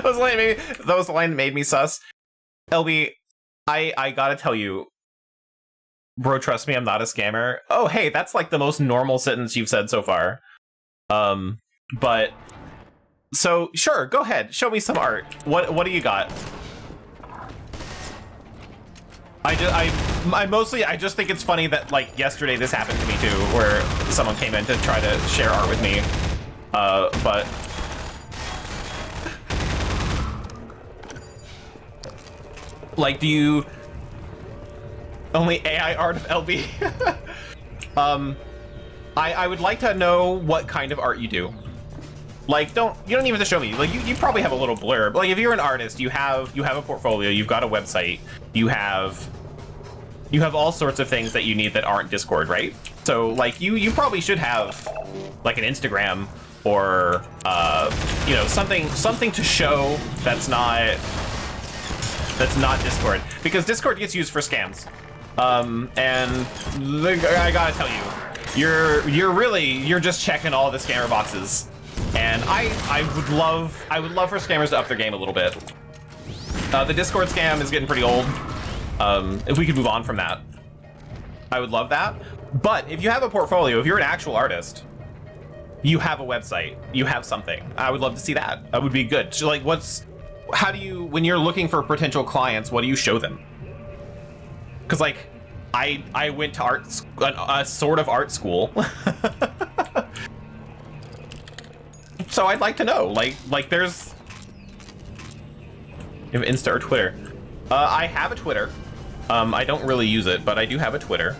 That was the line that made me sus. LB, I gotta tell you, bro, trust me, I'm not a scammer. Oh, hey, that's like the most normal sentence you've said so far. But so sure, go ahead, show me some art. What do you got? I just think it's funny that, like, yesterday this happened to me too, where someone came in to try to share art with me. But like, do you only AI art of LB? I would like to know what kind of art you do. Like, you don't even have to show me. Like, you probably have a little blurb. Like, if you're an artist, you have a portfolio, you've got a website, you have all sorts of things that you need that aren't Discord, right? So, like, you probably should have like an Instagram or you know, something to show that's not Discord, because Discord gets used for scams. And I gotta tell you, you're just checking all the scammer boxes. And I would love for scammers to up their game a little bit. The Discord scam is getting pretty old. If we could move on from that, I would love that. But if you have a portfolio, if you're an actual artist, you have a website, you have something, I would love to see that. That would be good. So, like, how do you, when you're looking for potential clients, what do you show them? Because, like, I went to a sort of art school. So I'd like to know, like there's, you have Insta or Twitter. I have a Twitter. I don't really use it, but I do have a Twitter.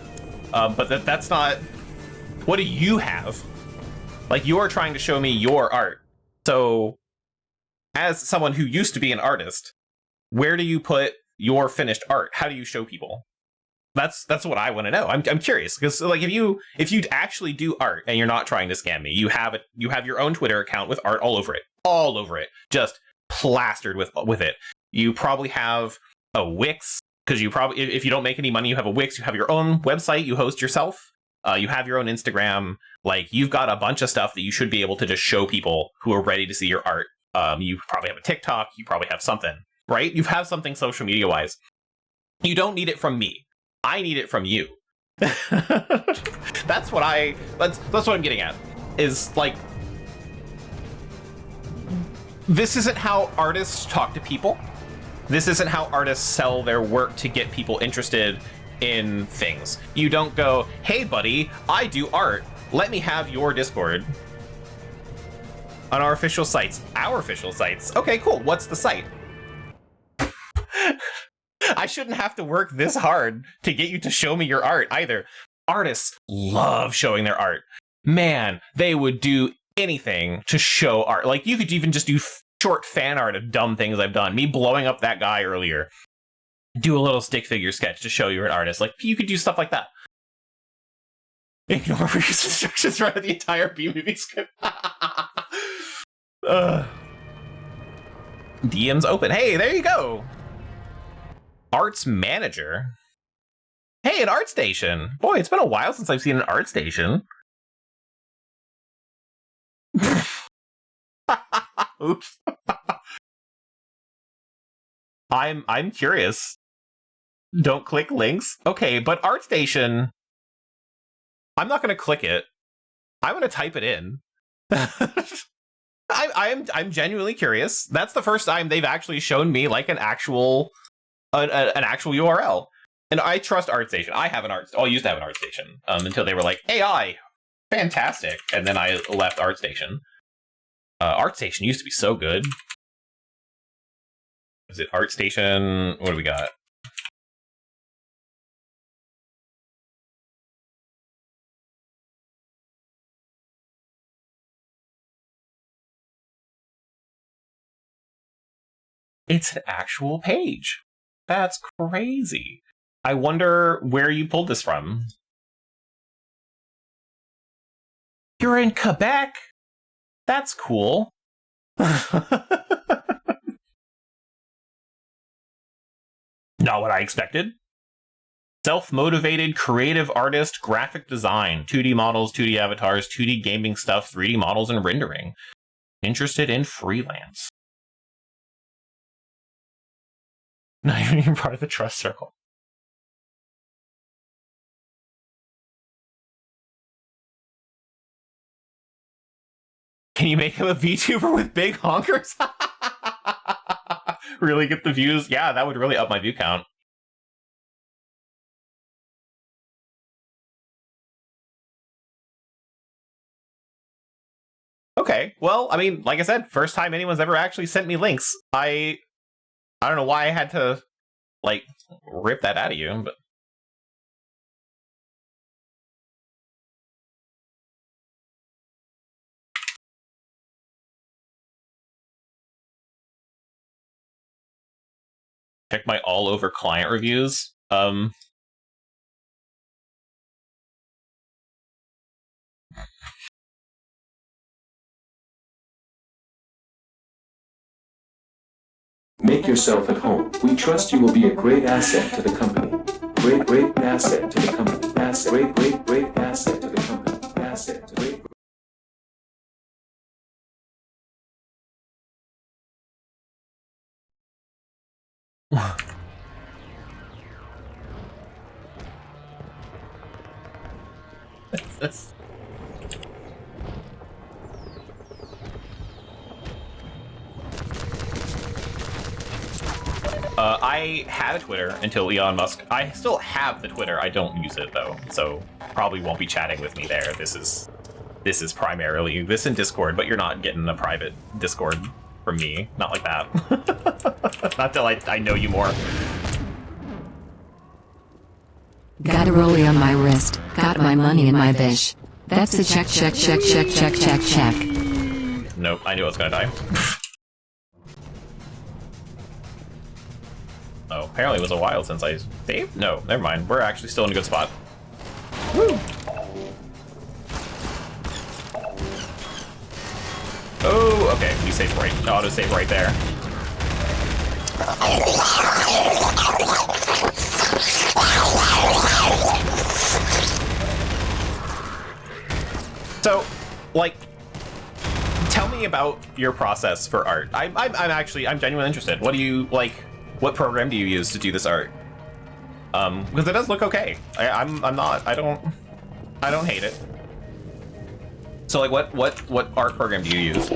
But that's not, what do you have? Like, you are trying to show me your art. So as someone who used to be an artist, where do you put your finished art? How do you show people? That's what I want to know. I'm curious, because, like, if you actually do art and you're not trying to scam me, you have your own Twitter account with art all over it, just plastered with it. You probably have a Wix, because you probably, if you don't make any money, you have a Wix. You have your own website you host yourself. You have your own Instagram. Like, you've got a bunch of stuff that you should be able to just show people who are ready to see your art. You probably have a TikTok. You probably have something, right? You have something social media wise. You don't need it from me. I need it from you. That's what I'm getting at. Is, like, this isn't how artists talk to people. This isn't how artists sell their work to get people interested in things. You don't go, "Hey buddy, I do art. Let me have your Discord." On our official sites. Our official sites. Okay, cool. What's the site? I shouldn't have to work this hard to get you to show me your art either. Artists love showing their art. Man, they would do anything to show art. Like, you could even just do short fan art of dumb things I've done. Me blowing up that guy earlier. Do a little stick figure sketch to show you're an artist. Like, you could do stuff like that. Ignore previous instructions, run the entire B-movie script. DM's open. Hey, there you go. Arts manager. Hey, an art station. Boy, it's been a while since I've seen an art station. Oops. I'm curious. Don't click links? Okay, but ArtStation... I'm not going to click it. I'm going to type it in. I'm genuinely curious. That's the first time they've actually shown me like an actual URL. And I trust ArtStation. I used to have an ArtStation until they were like, AI, fantastic. And then I left ArtStation. ArtStation used to be so good. Is it ArtStation? What do we got? It's an actual page. That's crazy. I wonder where you pulled this from. You're in Quebec? That's cool. Not what I expected. Self-motivated creative artist, graphic design, 2D models, 2D avatars, 2D gaming stuff, 3D models, and rendering. Interested in freelance. Not even part of the trust circle. Can you make him a VTuber with big honkers? Really get the views? Yeah, that would really up my view count. Okay, well, I mean, like I said, first time anyone's ever actually sent me links. I don't know why I had to, like, rip that out of you, but... Check my all-over client reviews. Make yourself at home. We trust you will be a great asset to the company. Great asset to the company. Great asset to the company. Asset to great. That's... I had a Twitter until Elon Musk. I still have the Twitter. I don't use it though, so probably won't be chatting with me there. This is primarily this in Discord, but you're not getting a private Discord from me. Not like that. Not till I know you more. Got a rollie on my wrist. Got my money in my bish. That's a check. Nope, I knew I was gonna die. Oh, apparently it was a while since I saved? No, never mind. We're actually still in a good spot. Woo! Oh, okay. We saved right. Auto save right there. So, like, tell me about your process for art. I'm genuinely interested. What do you like? What program do you use to do this art? Because it does look okay. I don't hate it. So like what art program do you use? Is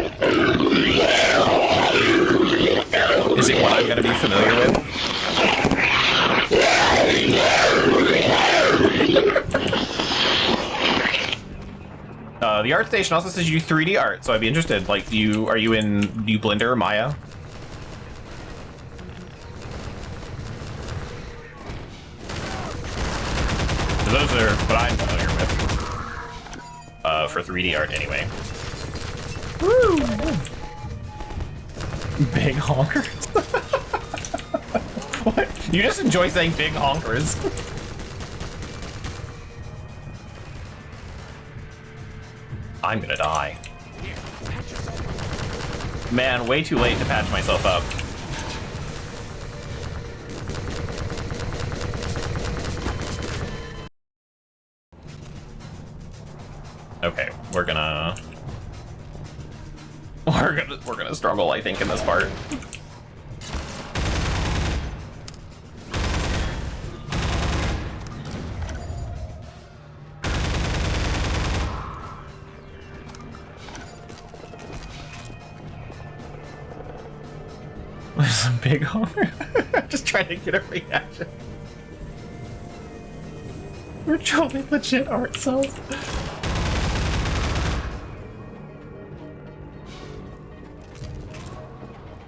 it what I'm gonna be familiar with? The ArtStation also says you do 3D art, so I'd be interested. Like, do you Blender or Maya? Those are what I'm familiar with. For 3D art, anyway. Woo! Big honkers? What? You just enjoy saying big honkers? I'm gonna die. Man, way too late to patch myself up. Okay, we're gonna struggle, I think, in this part. Big homer. Just trying to get a reaction. We're totally legit art cells.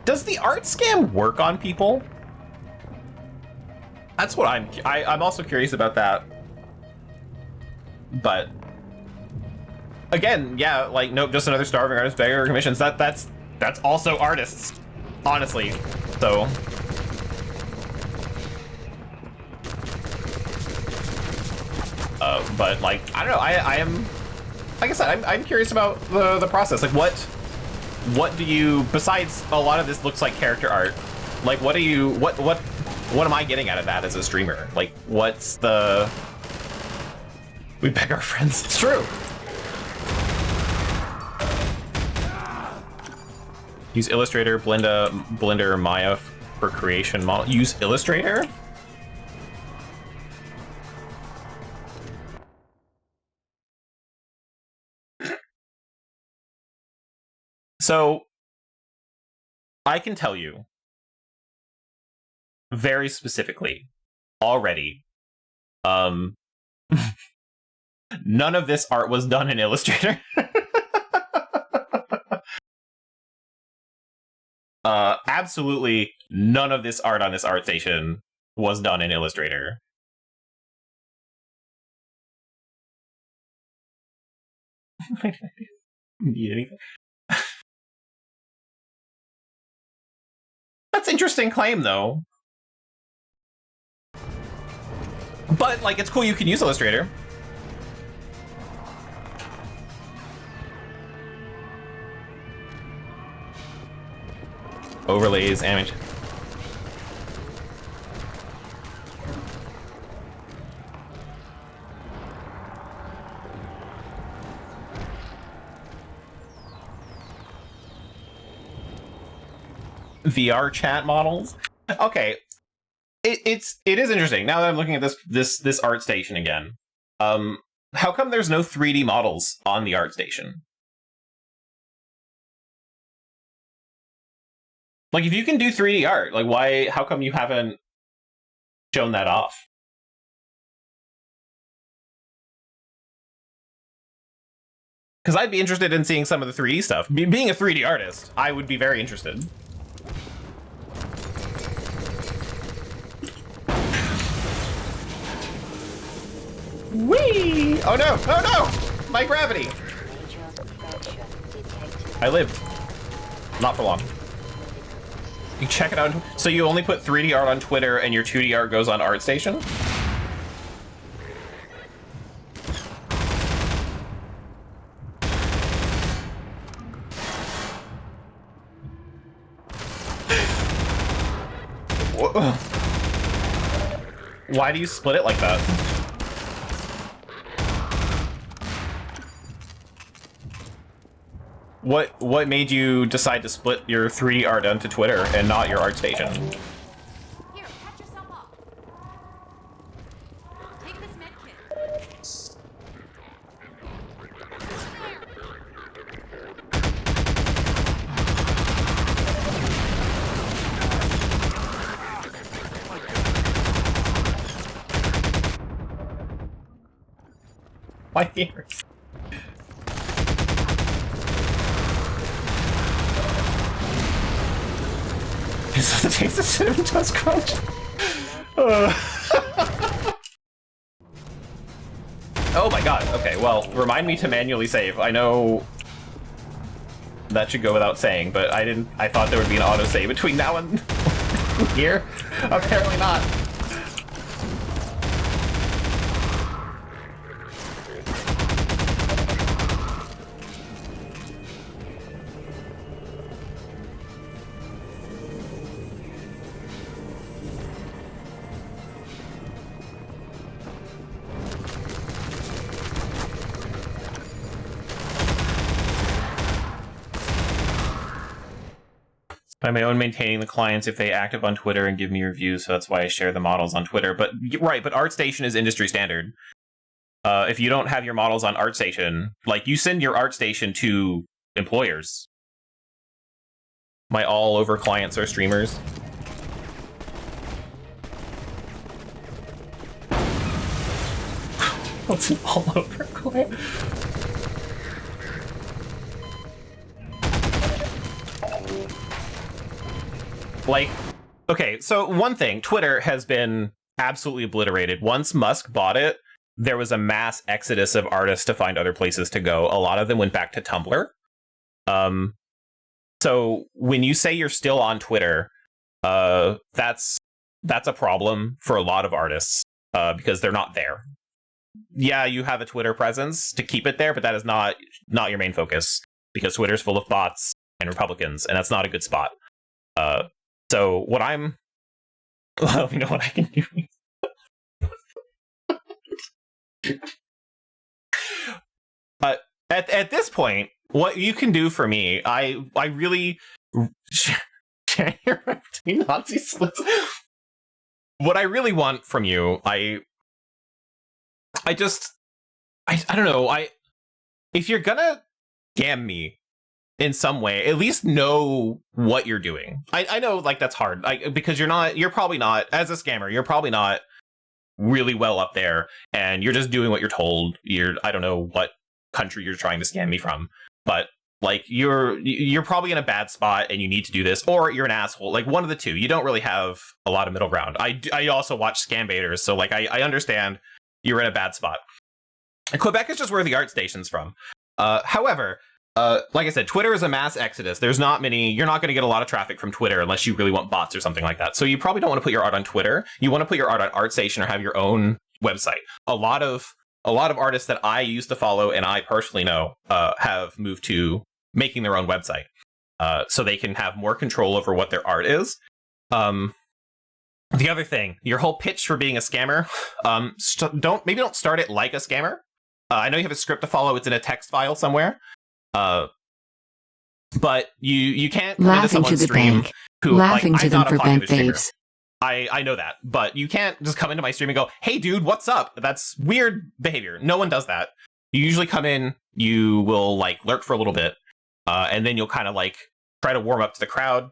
Does the art scam work on people? That's what I'm also curious about that. But again, yeah, like nope, just another starving artist begging for commissions. That's also artists, honestly. So but like I don't know, I am, like I said, I'm curious about the process. Like what do you, besides a lot of this looks like character art, like what am I getting out of that as a streamer? Like what's the, we beg our friends. It's true. Use Illustrator, Blender, or Maya for creation model. Use Illustrator? So, I can tell you very specifically already, none of this art was done in Illustrator. Absolutely none of this art on this art station was done in Illustrator. That's interesting claim, though. But, like, it's cool you can use Illustrator. Overlays, image. VR chat models. Okay, it is interesting. Now that I'm looking at this art station again, how come there's no 3D models on the art station? Like, if you can do 3D art, like, why? How come you haven't shown that off? Because I'd be interested in seeing some of the 3D stuff. Being a 3D artist, I would be very interested. Whee! Oh no! Oh no! My gravity! I lived. Not for long. You check it out. So you only put 3D art on Twitter and your 2D art goes on ArtStation? Why do you split it like that? What made you decide to split your 3D art onto Twitter and not your ArtStation? Here, patch yourself up. Take this med kit. My ears. Is that the taste of Cinnamon Toast Crunch? Oh my god, okay, well, remind me to manually save. I know that should go without saying, but I thought there would be an autosave between now and here. Apparently not. By my own maintaining the clients if they active on Twitter and give me reviews, so that's why I share the models on Twitter. But right, but ArtStation is industry standard. If you don't have your models on ArtStation, like you send your ArtStation to employers. My all over clients are streamers. What's an all over clip? Like, okay, so one thing, Twitter has been absolutely obliterated. Once Musk bought it, there was a mass exodus of artists to find other places to go. A lot of them went back to Tumblr. So when you say you're still on Twitter, that's a problem for a lot of artists, because they're not there. Yeah, you have a Twitter presence to keep it there, but that is not your main focus, because Twitter's full of bots and Republicans, and that's not a good spot. So what I'm... Let me know what I can do. At this point, what you can do for me, I really... Nazi slits. What I really want from you, I don't know, if you're gonna scam me in some way, at least know what you're doing. I know, like, that's hard, because you're probably not, as a scammer, you're probably not really well up there, and you're just doing what you're told. I don't know what country you're trying to scam me from, but like, you're probably in a bad spot and you need to do this, or you're an asshole. Like, one of the two. You don't really have a lot of middle ground. I also watch scam baiters, so like, I understand you're in a bad spot. And Quebec is just where the art station's from. However, like I said, Twitter is a mass exodus. There's not many. You're not going to get a lot of traffic from Twitter unless you really want bots or something like that. So you probably don't want to put your art on Twitter. You want to put your art on ArtStation or have your own website. A lot of artists that I used to follow and I personally know have moved to making their own website, so they can have more control over what their art is. The other thing, your whole pitch for being a scammer, don't start it like a scammer. I know you have a script to follow. It's in a text file somewhere. But you can't come into someone's stream who, laughing like, to I'm them not a for popular bent streamer. babes. I know that, but you can't just come into my stream and go, "Hey, dude, what's up?" That's weird behavior. No one does that. You usually come in, you will like lurk for a little bit, and then you'll kind of like try to warm up to the crowd.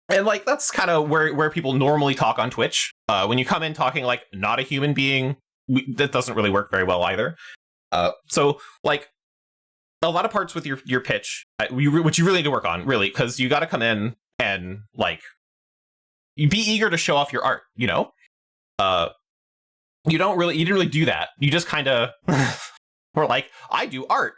And like, that's kind of where people normally talk on Twitch. When you come in talking like not a human being, that doesn't really work very well either. So like, a lot of parts with your pitch, which you really need to work on, really, because you got to come in and like, you be eager to show off your art. You know, you didn't really do that. You just kind of were like, I do art.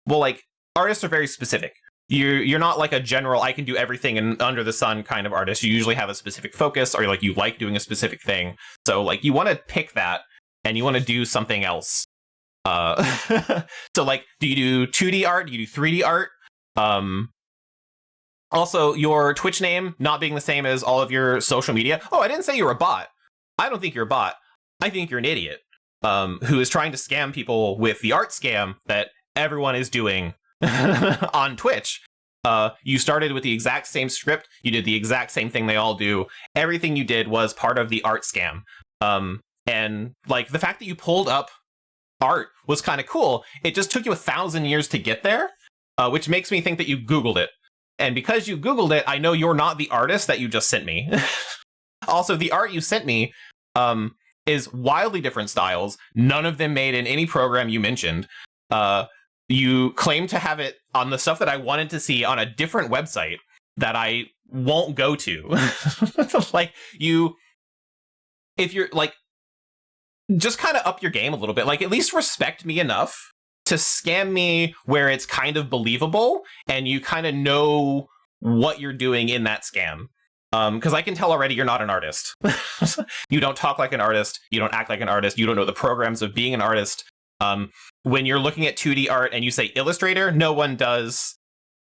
Well, like, artists are very specific. You're not like a general, I can do everything and under the sun kind of artist. You usually have a specific focus, or like you like doing a specific thing. So like, you want to pick that and you want to do something else. So like, do you do 2D art? Do you do 3D art? Also, your Twitch name not being the same as all of your social media. Oh, I didn't say you were a bot. I don't think you're a bot. I think you're an idiot who is trying to scam people with the art scam that everyone is doing on Twitch. You started with the exact same script. You did the exact same thing they all do. Everything you did was part of the art scam. And like, the fact that you pulled up art was kind of cool. It just took you 1,000 years to get there, which makes me think that you Googled it. And because you Googled it, I know you're not the artist that you just sent me. Also, the art you sent me is wildly different styles. None of them made in any program you mentioned. You claim to have it on the stuff that I wanted to see on a different website that I won't go to. Like, if you're like, just kind of up your game a little bit. Like, at least respect me enough to scam me where it's kind of believable and you kind of know what you're doing in that scam. Because I can tell already you're not an artist. You don't talk like an artist. You don't act like an artist. You don't know the programs of being an artist. When you're looking at 2D art and you say Illustrator, no one does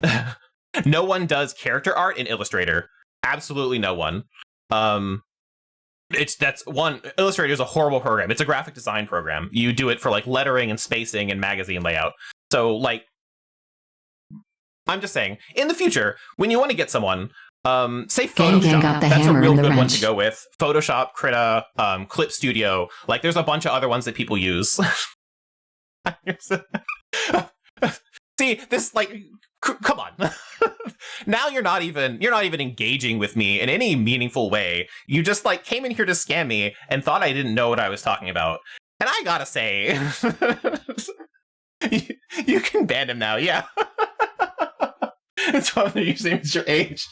character art in Illustrator. Absolutely no one. Illustrator is a horrible program. It's a graphic design program. You do it for like lettering and spacing and magazine layout. So like, I'm just saying, in the future, when you want to get someone, say Photoshop, that's a real good one to go with. Photoshop, Krita, Clip Studio, like there's a bunch of other ones that people use. See, this, like, come on. Now you're not even engaging with me in any meaningful way. You just like came in here to scam me and thought I didn't know what I was talking about. And I gotta say, you can ban him now, yeah. It's fun to use him as your age.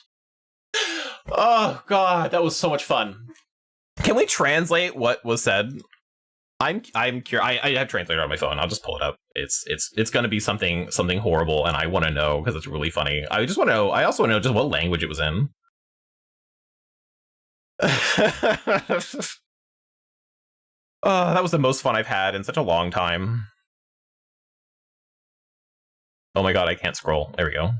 Oh god, that was so much fun. Can we translate what was said? I'm curious. I have translator on my phone. I'll just pull it up. It's gonna be something horrible, and I want to know because it's really funny. I just want to know. I also want to know just what language it was in. Oh, that was the most fun I've had in such a long time. Oh my god, I can't scroll. There we go.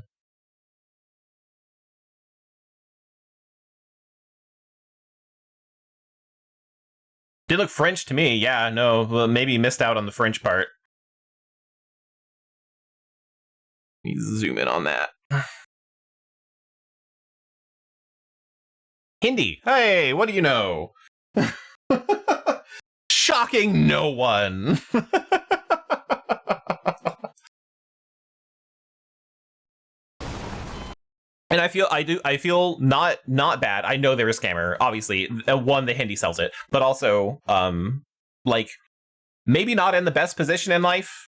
Did look French to me. Yeah, no, well, maybe missed out on the French part. Let me zoom in on that. Hindi. Hey, what do you know? Shocking no one. And I feel not bad. I know they're a scammer. Obviously, one, the Hindi sells it, but also, like, maybe not in the best position in life.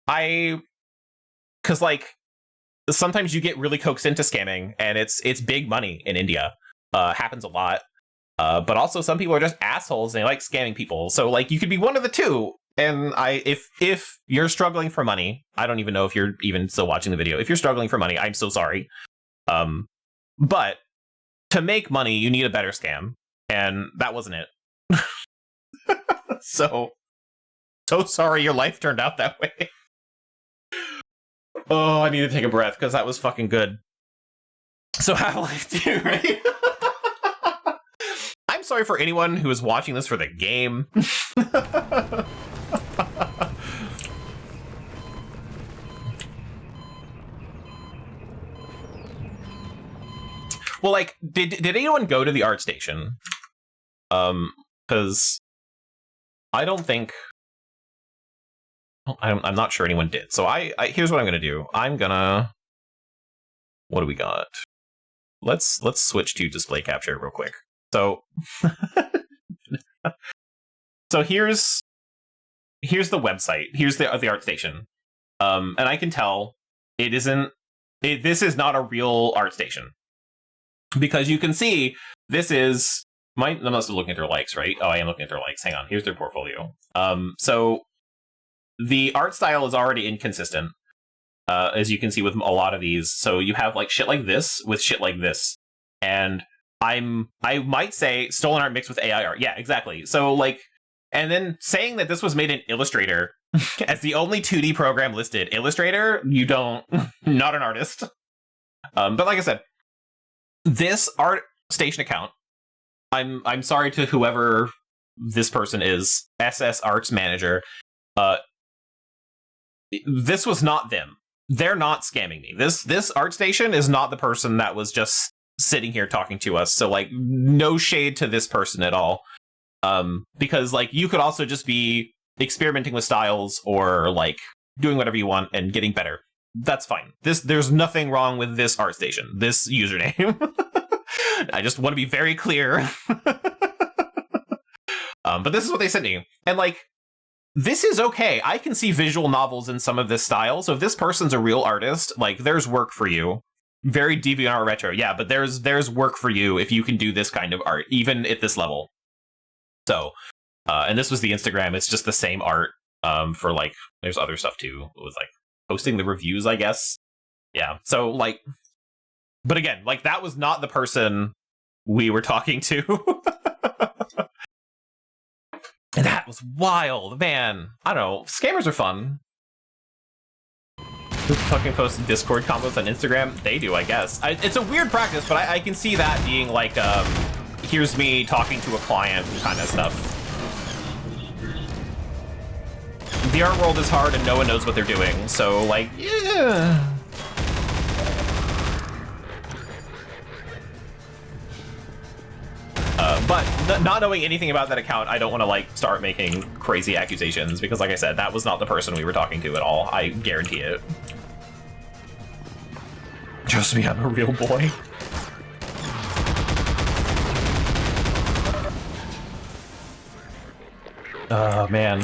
Cause like, sometimes you get really coaxed into scamming, and it's big money in India. Happens a lot. But also some people are just assholes and they like scamming people. So like, you could be one of the two. And if you're struggling for money, I don't even know if you're even still watching the video. If you're struggling for money, I'm so sorry. But to make money, you need a better scam, and that wasn't it. so sorry your life turned out that way. Oh, I need to take a breath because that was fucking good. So Half-Life 2, right? I'm sorry for anyone who is watching this for the game. Well, like, did anyone go to the art station? Because I don't think I'm not sure anyone did. So I here's what I'm gonna do. What do we got? Let's switch to display capture real quick. So so here's the website. Here's the art station. And I can tell this is not a real art station. Because you can see, this is... I must have looking at their likes, right? Oh, I am looking at their likes. Hang on, here's their portfolio. So, the art style is already inconsistent, as you can see with a lot of these. So you have like shit like this with shit like this. And I might say stolen art mixed with AI art. Yeah, exactly. So like, and then saying that this was made in Illustrator, as the only 2D program listed. Illustrator, you don't... not an artist. But like I said, this art station account, I'm sorry to whoever this person is, SS Arts Manager. This was not them. They're not scamming me. This art station is not the person that was just sitting here talking to us. So like, no shade to this person at all. Because like, you could also just be experimenting with styles or like doing whatever you want and getting better. That's fine. There's nothing wrong with this art station, this username. I just want to be very clear. But this is what they sent me. And like, this is okay. I can see visual novels in some of this style. So if this person's a real artist, like, there's work for you. Very DeviantArt retro. Yeah, but there's work for you if you can do this kind of art, even at this level. So, and this was the Instagram. It's just the same art for like, there's other stuff too. It was like posting the reviews, I guess. Yeah. So like, but again, like, that was not the person we were talking to. And that was wild, man. I don't know. Scammers are fun. Who fucking posted Discord combos on Instagram? They do, I guess. It's a weird practice, but I can see that being like, here's me talking to a client kind of stuff. The art world is hard and no one knows what they're doing, so like, yeah. But not knowing anything about that account, I don't want to like start making crazy accusations because, like I said, that was not the person we were talking to at all. I guarantee it. Trust me, I'm a real boy. Oh, man.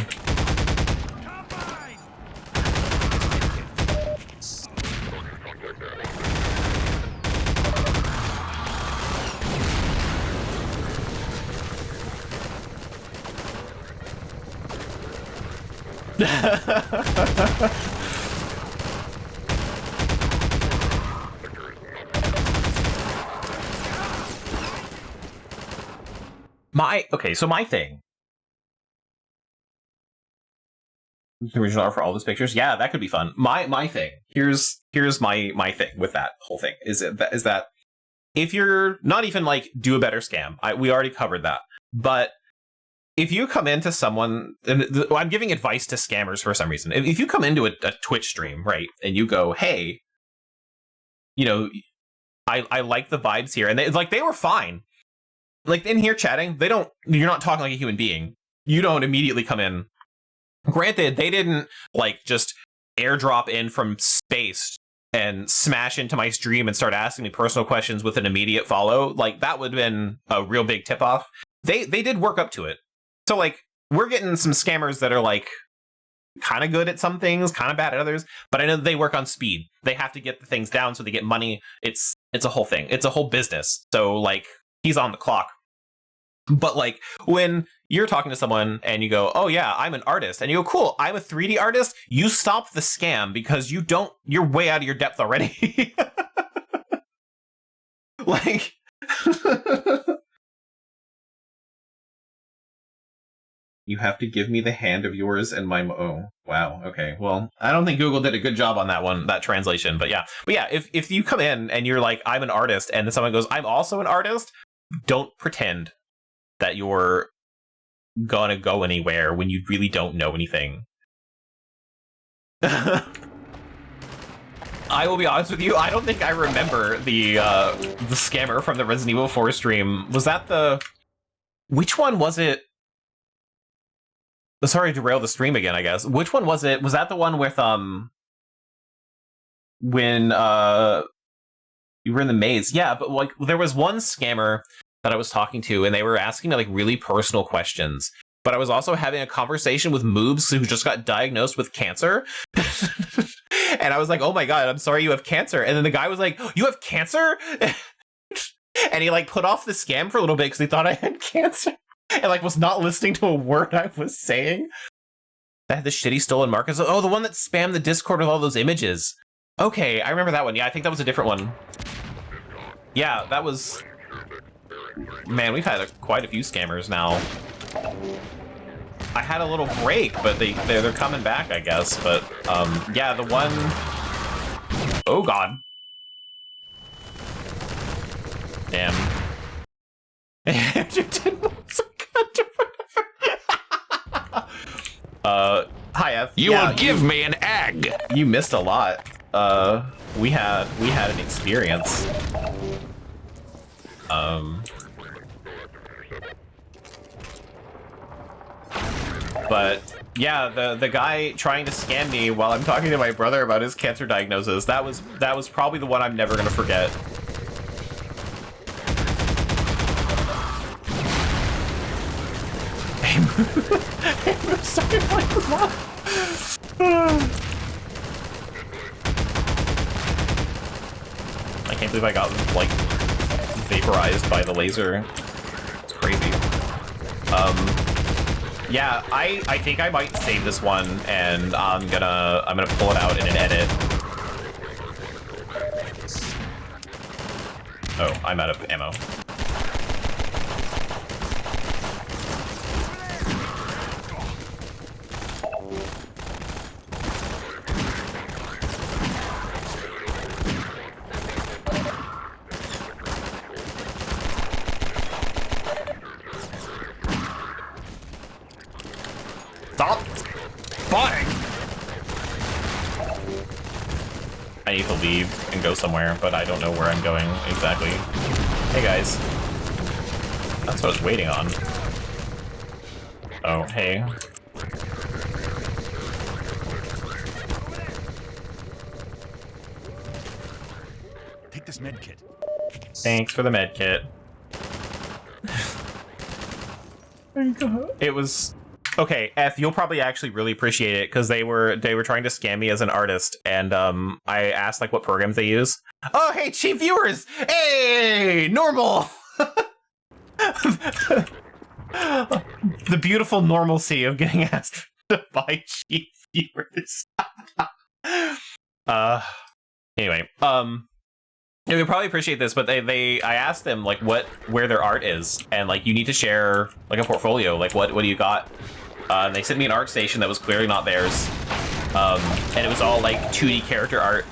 So my thing. The original art for all those pictures. Yeah, that could be fun. My thing. Here's my thing with that whole thing. Is that if you're not even like do a better scam. We already covered that. But if you come into someone, and I'm giving advice to scammers for some reason. If you come into a Twitch stream, right, and you go, hey, you know, I like the vibes here, and they were fine. Like in here chatting, you're not talking like a human being. You don't immediately come in. Granted, they didn't like just airdrop in from space and smash into my stream and start asking me personal questions with an immediate follow. Like that would have been a real big tip off. They did work up to it. So like we're getting some scammers that are like kind of good at some things, kind of bad at others, but I know they work on speed. They have to get the things down so they get money. It's a whole thing. It's a whole business. So like he's on the clock. But like when you're talking to someone and you go, oh yeah, I'm an artist, and you go, cool, I'm a 3D artist, you stop the scam because you're way out of your depth already. Like you have to give me the hand of yours and my oh wow, okay. Well, I don't think Google did a good job on that translation, but yeah. But yeah, if you come in and you're like, I'm an artist, and then someone goes, I'm also an artist, don't pretend that you're gonna go anywhere when you really don't know anything. I will be honest with you, I don't think I remember the scammer from the Resident Evil 4 stream. Was that which one was it? Sorry to derail the stream again, I guess. Which one was it? Was that the one with when you were in the maze? Yeah, but like there was one scammer that I was talking to, and they were asking me like really personal questions. But I was also having a conversation with Moobs, who just got diagnosed with cancer. And I was like, oh my god, I'm sorry you have cancer. And then the guy was like, you have cancer? And he like put off the scam for a little bit because he thought I had cancer. And like was not listening to a word I was saying. That had the shitty stolen markers. Oh, the one that spammed the Discord with all those images. Okay, I remember that one. Yeah, I think that was a different one. Yeah, that was... Man, we've had quite a few scammers now. I had a little break, but they're coming back, I guess. But yeah, the one. Oh god. Damn. You didn't want some hi F. You will give me an egg. You missed a lot. We had an experience. But yeah, the guy trying to scam me while I'm talking to my brother about his cancer diagnosis, that was probably the one I'm never gonna forget. Sorry, I can't believe I got like vaporized by the laser. It's crazy. Yeah, I think I might save this one, and I'm gonna pull it out in an edit. Oh, I'm out of ammo. Stop spawning! I need to leave and go somewhere, but I don't know where I'm going exactly. Hey guys. That's what I was waiting on. Oh, hey. Take this med kit. Thanks for the med kit. It was Okay, F, you'll probably actually really appreciate it because they were trying to scam me as an artist, and I asked like what programs they use. Oh, hey, cheap viewers! Hey, normal. The beautiful normalcy of getting asked to buy cheap viewers. Anyway, they would probably appreciate this, but I asked them like where their art is, and like you need to share like a portfolio, like what do you got? And they sent me an art station that was clearly not theirs, and it was all like 2D character art.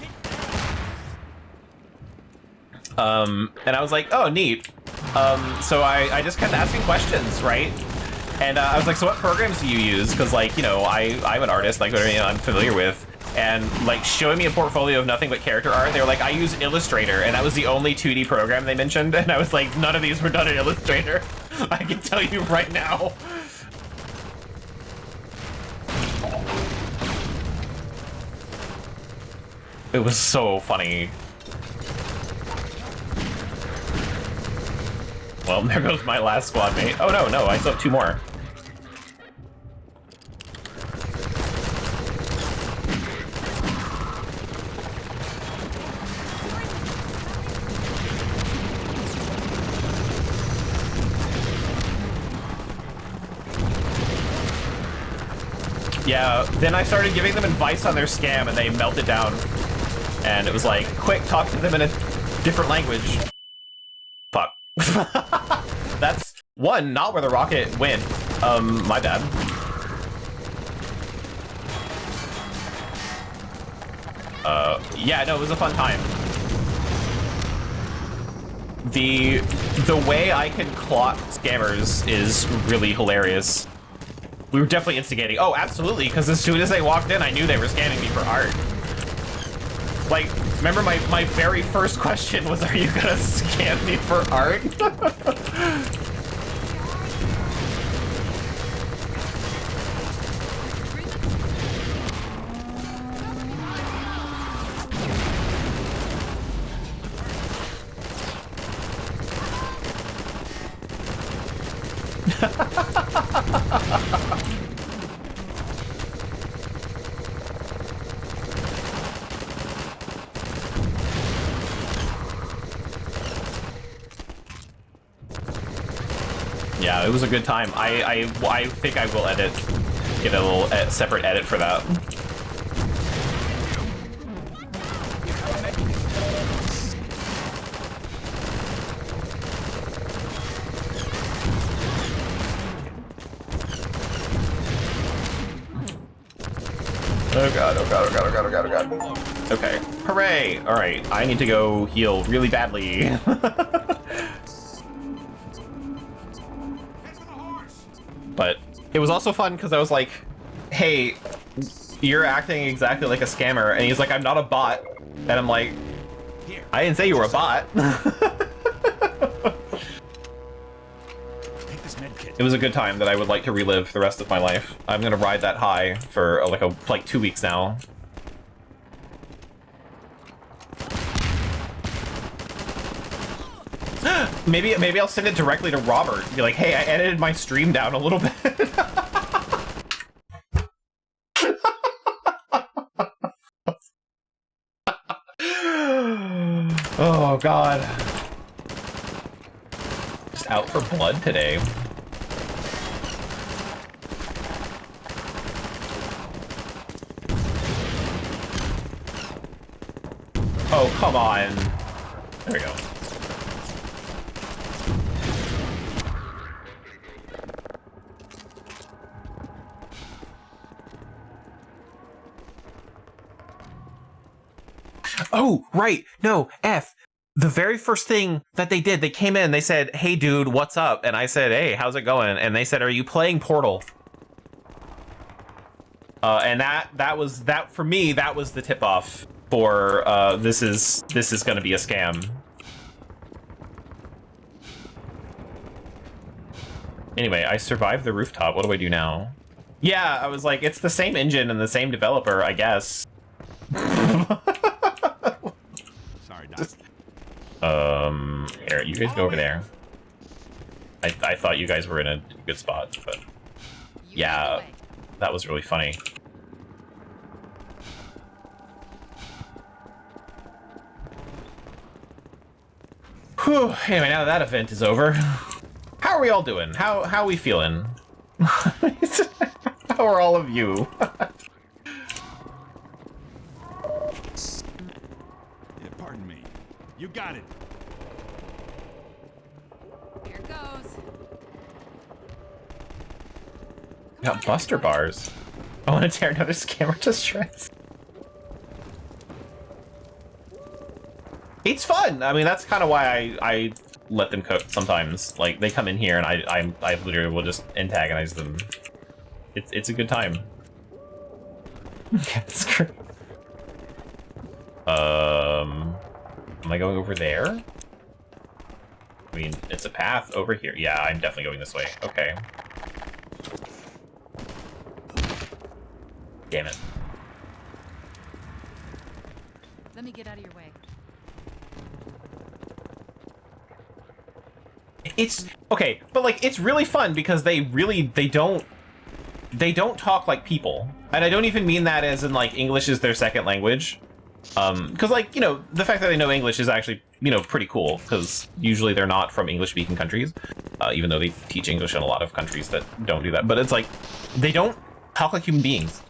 And I was like, oh, neat. So I just kept asking questions, right? And I was like, so what programs do you use? Because like, you know, I'm an artist, like, you know, I'm familiar with. And like showing me a portfolio of nothing but character art, they were like, I use Illustrator, and that was the only 2D program they mentioned. And I was like, none of these were done in Illustrator. I can tell you right now. It was so funny. Well, there goes my last squad mate. Oh no, I still have 2 more. Yeah, then I started giving them advice on their scam and they melted down. And it was like, quick, talk to them in a different language. Fuck. That's, one, not where the rocket went. My bad. Yeah, no, it was a fun time. The way I can clock scammers is really hilarious. We were definitely instigating. Oh, absolutely, because as soon as they walked in, I knew they were scamming me for art. Like, remember my very first question was, are you gonna scam me for art? Yeah, it was a good time. I think I will get a little separate edit for that. Oh god, oh god, oh god, oh god, oh god, oh god. Okay. Hooray! Alright, I need to go heal really badly. But it was also fun because I was like, hey, you're acting exactly like a scammer. And he's like, I'm not a bot. And I'm like, I didn't say you were a bot. It was a good time that I would like to relive the rest of my life. I'm gonna ride that high for like 2 weeks now. Maybe I'll send it directly to Robert. Be like, hey, I edited my stream down a little bit. Oh god. Just out for blood today. Oh, come on. There we go. Oh, right. No, F. The very first thing that they did, they came in, they said, hey, dude, what's up? And I said, hey, how's it going? And they said, are you playing Portal? And that was for me, that was the tip-off for this is going to be a scam. Anyway, I survived the rooftop. What do I do now? Yeah, I was like, it's the same engine and the same developer, I guess. Sorry, Doc. Here, you guys go over there. I thought you guys were in a good spot, but Yeah, that was really funny. Whew, anyway, now that event is over, how are we all doing? How are we feeling? How are all of you? Yeah, pardon me. You got it. Here goes. Got Buster bars. I want to tear another scammer to shreds. It's fun. I mean, that's kind of why I let them cook sometimes. Like, they come in here and I literally will just antagonize them. It's a good time. That's great. Am I going over there? I mean, it's a path over here. Yeah, I'm definitely going this way. Okay. Damn it. Let me get out of your way. It's okay, but like it's really fun because they don't talk like people. And I don't even mean that as in like English is their second language. Because like, you know, the fact that they know English is actually, you know, pretty cool because usually they're not from English speaking countries, even though they teach English in a lot of countries that don't do that. But it's like they don't talk like human beings.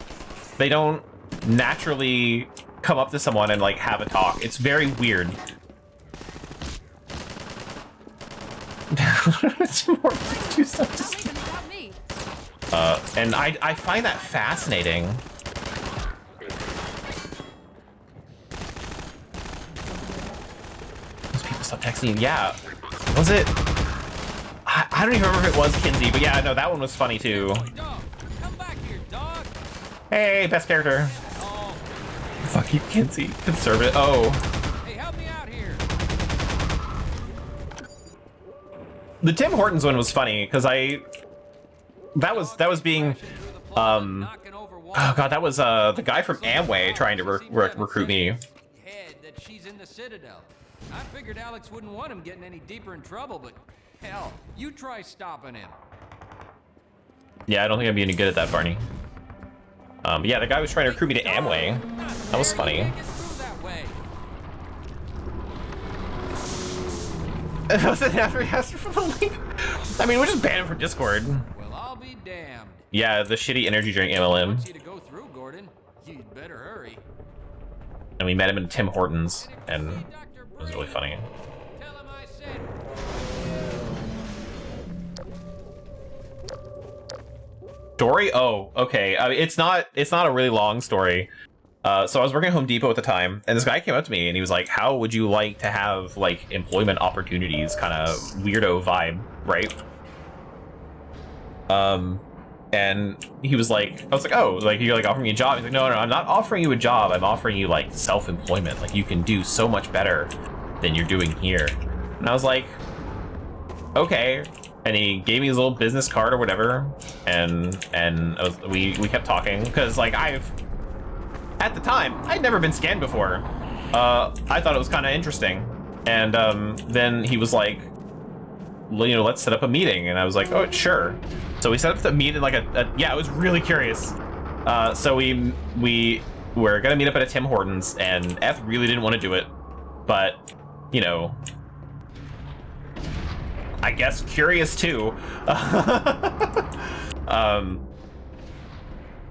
They don't naturally come up to someone and like have a talk. It's very weird. And I find that fascinating. Those people stop texting you. Yeah. Was it? I don't even remember if it was Kinsey, but yeah, no, that one was funny too. Come back here, dog. Hey, best character. Fuck you, Kinsey. Conservative. Oh. Hey, help me out here. The Tim Hortons one was funny because that was being oh god, that was the guy from Amway trying to recruit me. Head that she's in the Citadel. I figured Alex wouldn't want him getting any deeper in trouble, but hell, you try stopping him. Yeah, I don't think I'd be any good at that, Barney. But yeah, the guy was trying to recruit me to Amway. That was funny. Was it after he asked for the link? I mean, we'll just ban him from Discord. Well, I'll be damned. Yeah, the shitty energy drink MLM. Wants you to go through, Gordon. You'd better hurry. And we met him in Tim Hortons, and it was really funny. Tell him I said. Story? Oh, okay. It's not a really long story. So I was working at Home Depot at the time, and this guy came up to me and he was like, how would you like to have like employment opportunities, kind of weirdo vibe, right? And he was like, I was like, oh, like you're like offering me a job. He's like, no, I'm not offering you a job. I'm offering you like self-employment. Like you can do so much better than you're doing here. And I was like, okay. And he gave me his little business card or whatever, and we kept talking because like at the time I'd never been scanned before. I thought it was kind of interesting, and then he was like, well, you know, let's set up a meeting, and I was like, oh sure. So we set up the meeting like yeah, I was really curious. So we were gonna meet up at a Tim Hortons, and Eth really didn't want to do it, but you know, I guess curious too.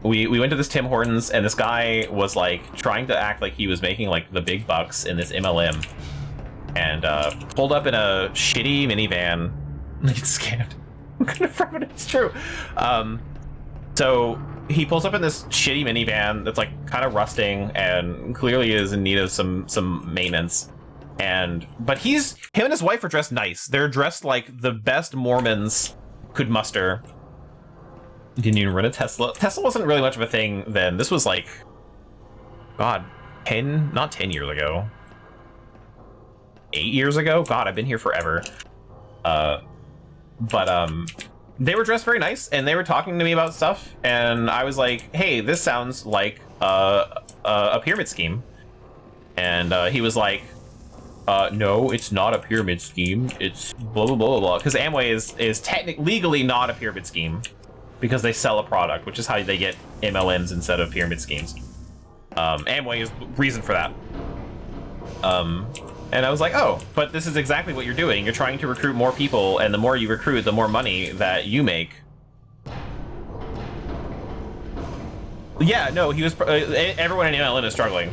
We went to this Tim Hortons, and this guy was like trying to act like he was making like the big bucks in this MLM, and pulled up in a shitty minivan. It's scammed. I'm gonna confirm it, it's true. So he pulls up in this shitty minivan that's like kind of rusting and clearly is in need of some maintenance. But him and his wife are dressed nice. They're dressed like the best Mormons could muster. Didn't even run a Tesla. Tesla wasn't really much of a thing then. This was like, God, not 10 years ago. 8 years ago? God, I've been here forever. They were dressed very nice, and they were talking to me about stuff, and I was like, hey, this sounds like a pyramid scheme. And he was like, no, it's not a pyramid scheme. It's blah, blah, blah, blah. Because Amway is legally not a pyramid scheme. because they sell a product, which is how they get MLMs instead of pyramid schemes. Amway is the reason for that. And I was like, oh, but this is exactly what you're doing. You're trying to recruit more people, and the more you recruit, the more money that you make. Yeah, no, he was. Everyone in MLM is struggling.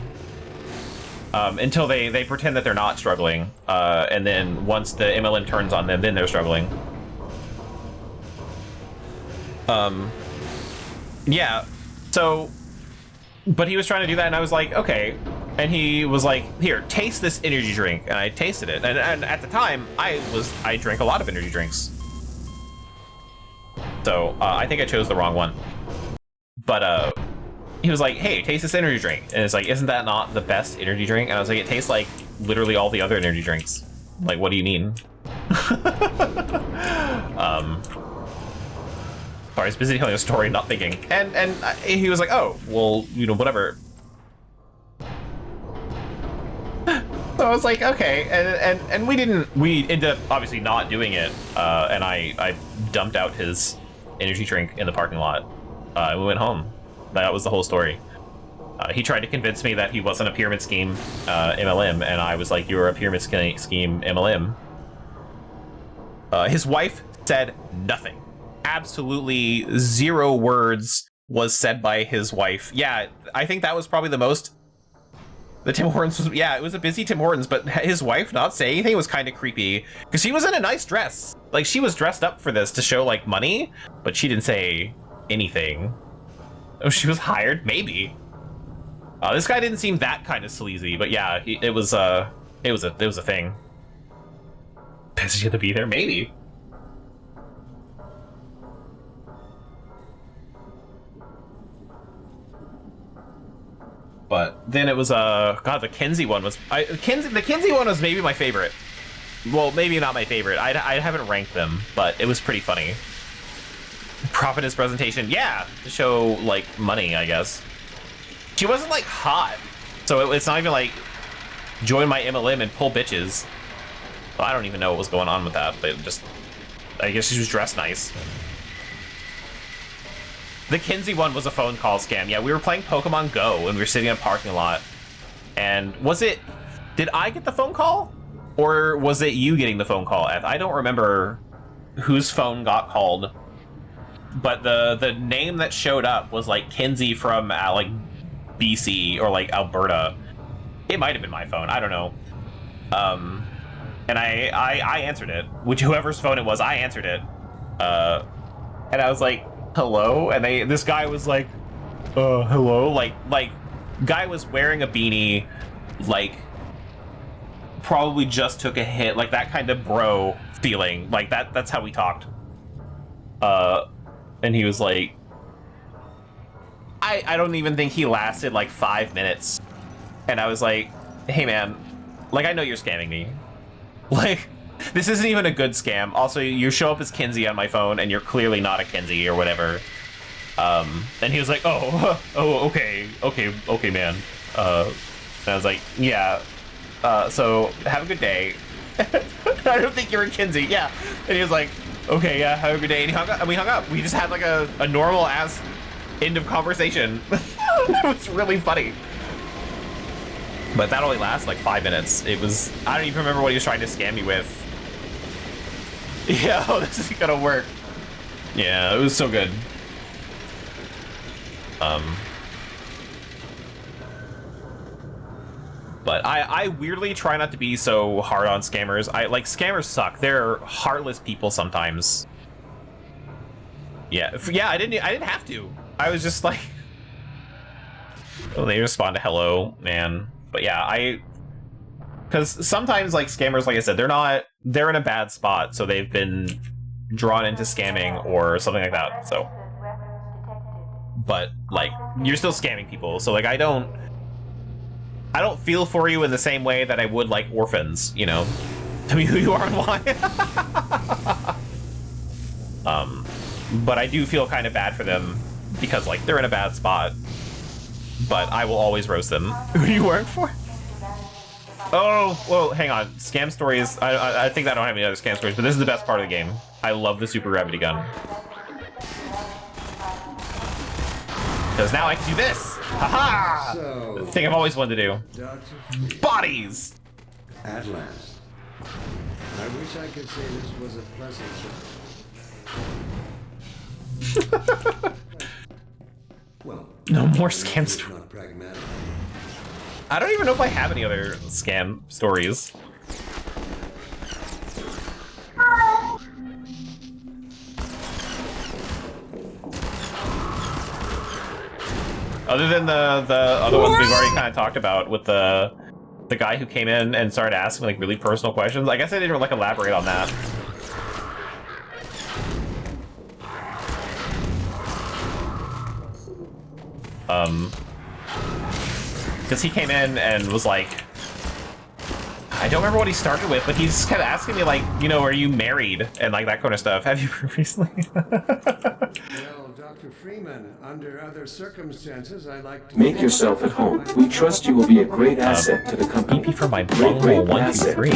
Until they pretend that they're not struggling. And then once the MLM turns on them, then they're struggling. Yeah, so. But he was trying to do that, and I was like, okay. And he was like, here, taste this energy drink. And I tasted it. And at the time, I drank a lot of energy drinks. So I think I chose the wrong one. But he was like, hey, taste this energy drink. And it's like, isn't that not the best energy drink? And I was like, it tastes like literally all the other energy drinks. Like, what do you mean? Sorry, I was busy telling a story, not thinking. And he was like, oh, well, you know, whatever. So I was like, okay, and we ended up obviously not doing it, and I dumped out his energy drink in the parking lot, and we went home. That was the whole story. He tried to convince me that he wasn't a pyramid scheme MLM, and I was like, you're a pyramid scheme MLM. His wife said nothing. Absolutely 0 words was said by his wife. Yeah, I think that was probably the most. The Tim Hortons was, yeah, it was a busy Tim Hortons, but his wife not saying anything was kind of creepy because she was in a nice dress. Like, she was dressed up for this to show like money, but she didn't say anything. Oh, she was hired? Maybe. This guy didn't seem that kind of sleazy, but yeah, it was a thing. Pissed you to be there? Maybe. But then it was God, the Kinsey one was the Kinsey one was maybe my favorite. Well, maybe not my favorite. I haven't ranked them, but it was pretty funny. Prophetess presentation, yeah, to show like money, I guess. She wasn't like hot, so it's not even like join my MLM and pull bitches. Well, I don't even know what was going on with that, but just I guess she was dressed nice. The Kinsey one was a phone call scam. Yeah, we were playing Pokemon Go and we were sitting in a parking lot. And did I get the phone call? Or was it you getting the phone call? I don't remember whose phone got called. But the name that showed up was like Kinsey from like BC or like Alberta. It might have been my phone, I don't know. And I answered it. Whoever's phone it was, I answered it. And I was like, hello? And this guy was like, hello? Like guy was wearing a beanie, like probably just took a hit, like that kind of bro feeling. Like that's how we talked. And he was like, I don't even think he lasted like 5 minutes. And I was like, hey man, like I know you're scamming me. Like, this isn't even a good scam. Also, you show up as Kinsey on my phone, and you're clearly not a Kinsey or whatever. And he was like, okay, man. And I was like, yeah. So have a good day. I don't think you're a Kinsey. Yeah. And he was like, okay, yeah, have a good day. And he hung up, and we hung up. We just had like a normal ass end of conversation. It was really funny. But that only lasts like 5 minutes. I don't even remember what he was trying to scam me with. Yeah, this isn't gonna work. Yeah, it was so good. But I weirdly try not to be so hard on scammers. Scammers suck. They're heartless people sometimes. Yeah, I didn't have to. I was just like, oh, they respond to hello, man. But yeah, because sometimes like scammers, like I said, they're in a bad spot, so they've been drawn into scamming or something like that. So, but like you're still scamming people, so like I don't feel for you in the same way that I would like orphans, you know. Tell me who you are and why. But I do feel kind of bad for them because like they're in a bad spot. But I will always roast them. Who do you work for? Oh, well, hang on. Scam stories. I think I don't have any other scam stories, but this is the best part of the game. I love the super gravity gun. Because now I can do this! Haha! So, The thing I've always wanted to do. Dr. Bodies! At last. I wish I could say this was a pleasant surprise. Well, no more scam stories. Not pragmatic. I don't even know if I have any other scam stories. Other than the other ones we've already kind of talked about with the guy who came in and started asking like really personal questions. I guess I didn't like elaborate on that. Because he came in and was like, I don't remember what he started with, but he's kind of asking me like, you know, are you married and like that kind of stuff. Have you recently? Well, Dr. Freeman, under other circumstances, I like to Make yourself at home. We trust you will be a great asset to the company. BP for my Great, bunghole great 1, 2, 3.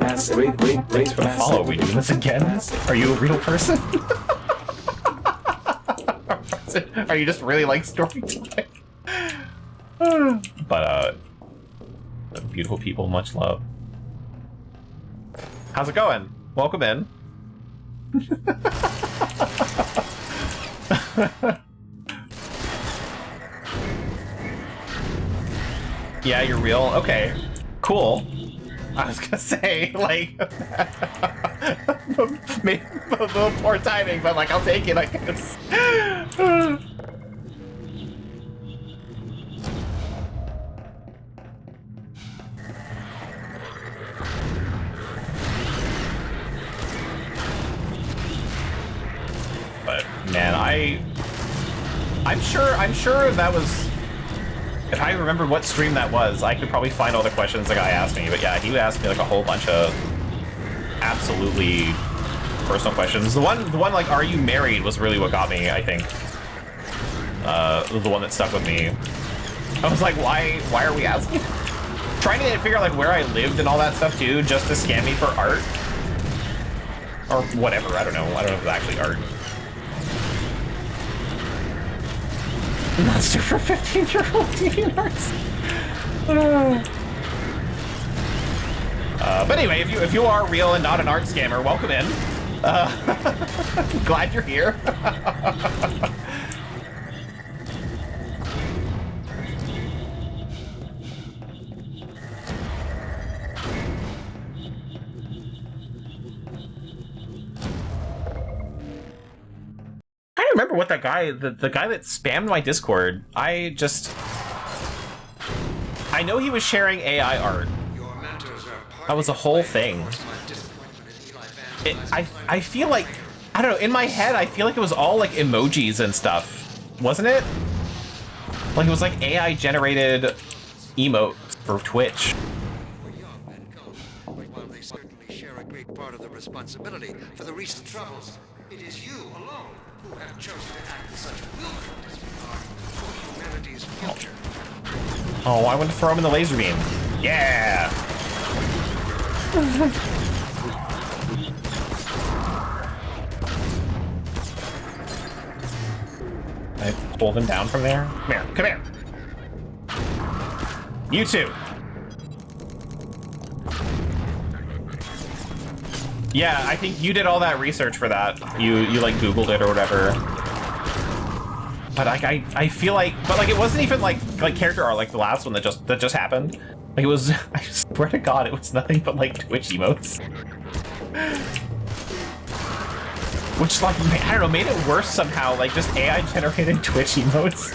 asset. Great, great, Thanks for the follow. Are we doing this again? Are you a real person? Are you just really like storytelling? But beautiful people, much love. How's it going? Welcome in. Yeah, you're real? Okay. Cool. I was gonna say, like, maybe a little poor timing, but like, I'll take it, I guess. But man, I'm sure that was, if I remembered what stream that was, I could probably find all the questions the guy asked me. But yeah, he asked me like a whole bunch of absolutely personal questions. The one like, are you married was really what got me, I think. The one that stuck with me. I was like, why are we asking? Trying to figure out like where I lived and all that stuff too, just to scam me for art. Or whatever, I don't know if it's actually art. Monster for 15-year-old DeviantArts. But anyway, if you are real and not an art scammer, welcome in. Glad you're here. I don't remember what that guy, the guy that spammed my Discord, I know he was sharing AI art. That was a whole thing. I feel like, I don't know, in my head, I feel like it was all like emojis and stuff. Wasn't it? Like it was like AI generated emotes for Twitch. While they certainly share a great part of the responsibility for the recent troubles, it is you alone who have chosen to act with such willful disregard for humanity's future. Oh, I want to throw him in the laser beam. Yeah! I pull them down from there? Come here. You too. Yeah, I think you did all that research for that. You like Googled it or whatever. But I feel like, but like it wasn't even like character art like the last one that just happened. Like it was, I swear to God, it was nothing but like Twitch emotes. Which like, I don't know, made it worse somehow, like just AI generated Twitch emotes.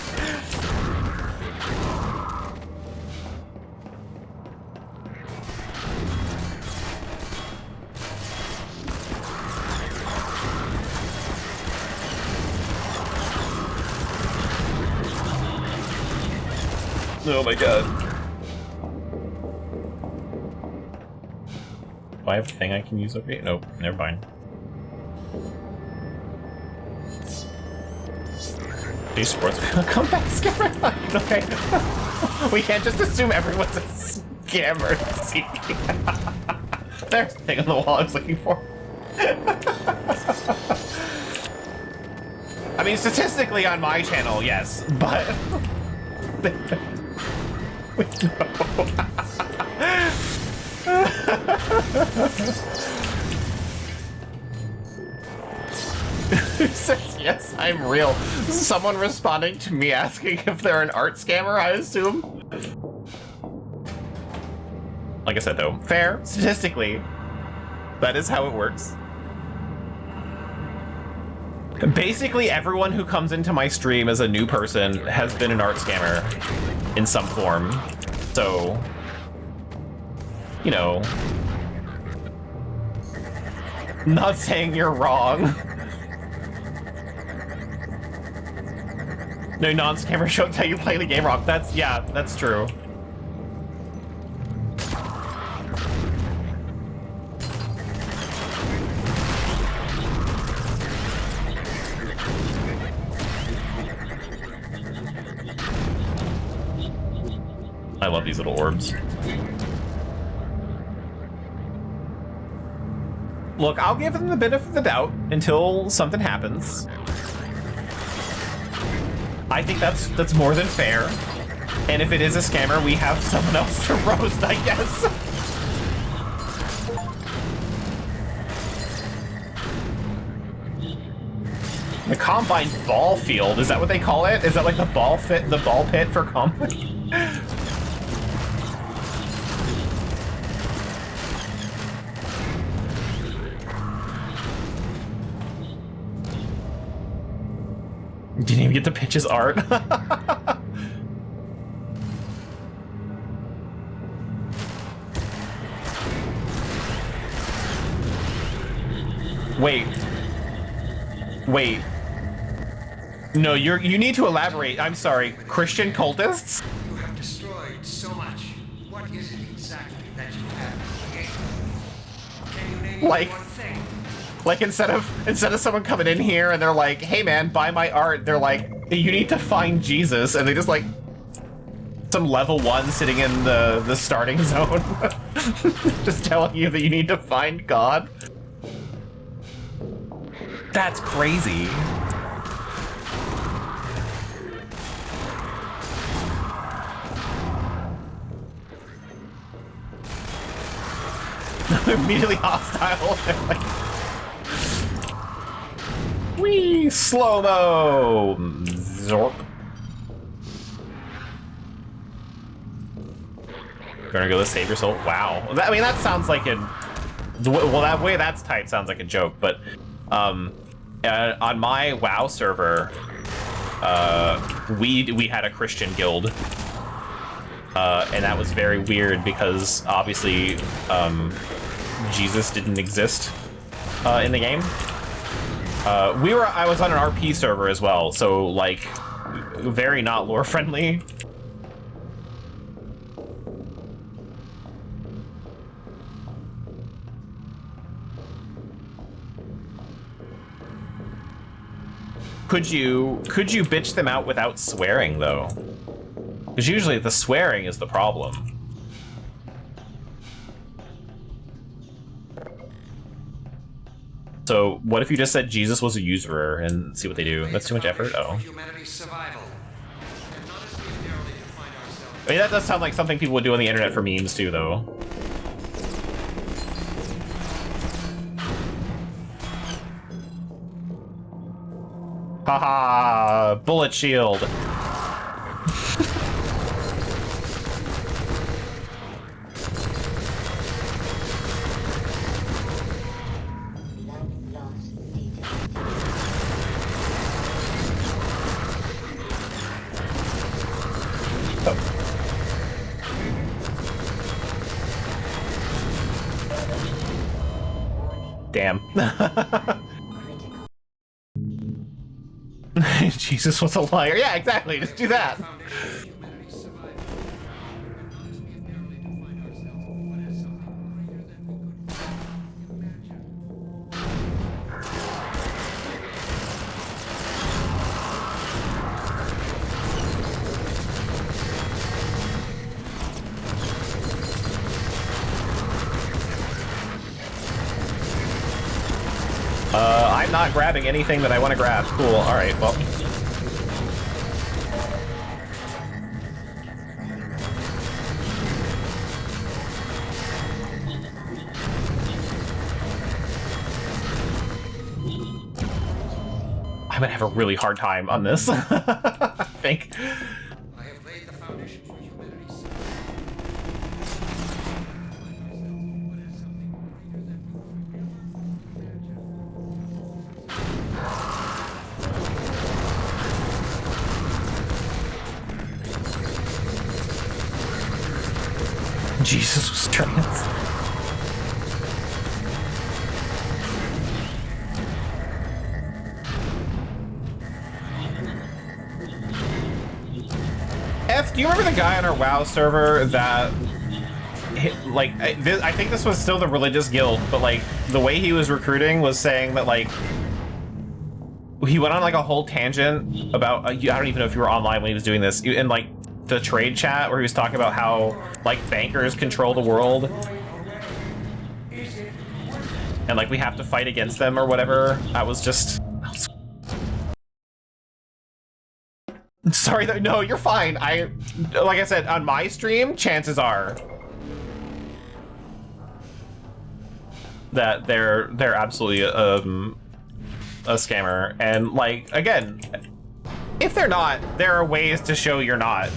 Oh my God. Do I have a thing I can use over here? Nope, never mind. Do sports comeback scammer? Okay. We can't just assume everyone's a scammer. See? There's the thing on the wall I was looking for. I mean, statistically on my channel, yes, but... Who says, yes, I'm real? Someone responding to me asking if they're an art scammer, I assume? Like I said, though, fair, statistically, that is how it works. Basically, everyone who comes into my stream as a new person has been an art scammer in some form. So, you know, not saying you're wrong. No, non-scammer shows how you play the game wrong. That's, yeah, that's true. I love these little orbs. Look, I'll give them the benefit of the doubt until something happens. I think that's more than fair. And if it is a scammer, we have someone else to roast, I guess. The Combine ball field, is that what they call it? Is that like the ball pit for Combine? Didn't even get to pitch his art. Wait. No, you need to elaborate. I'm sorry. Christian cultists? You have destroyed so much. What is it exactly that you have created? Can you name Like, one thing? like instead of someone coming in here and they're like, hey man, buy my art, they're like, you need to find Jesus, and they just like some level 1 sitting in the starting zone. Just telling you that you need to find God. That's crazy. Immediately hostile. Wee! Slow-mo! Zorp. Gonna go to save your soul? Wow. I mean, that sounds like a... Well, that way that's typed sounds like a joke, but... on my WoW server, we had a Christian guild. And that was very weird because, obviously, Jesus didn't exist in the game. I was on an RP server as well, so like very not lore friendly. Could you bitch them out without swearing though? Because usually the swearing is the problem. So what if you just said Jesus was a usurer and see what they do? That's too much effort? Oh. I mean, that does sound like something people would do on the internet for memes too, though. Haha, bullet shield. Damn. Jesus was a liar. Yeah, exactly. Just do that. I'm not grabbing anything that I want to grab. Cool. All right. Well. I'm gonna have a really hard time on this. I think. I have laid the foundation for humanity's. Jesus was trans. F, do you remember the guy on our WoW server that, like, I think this was still the religious guild, but, like, the way he was recruiting was saying that, like, he went on, like, a whole tangent about, I don't even know if you were online when he was doing this, in, like, the trade chat where he was talking about how, like, bankers control the world. And, like, we have to fight against them or whatever. I was just... Sorry, no, you're fine. Like I said, on my stream, chances are that they're absolutely a scammer. And, like, again, if they're not, there are ways to show you're not.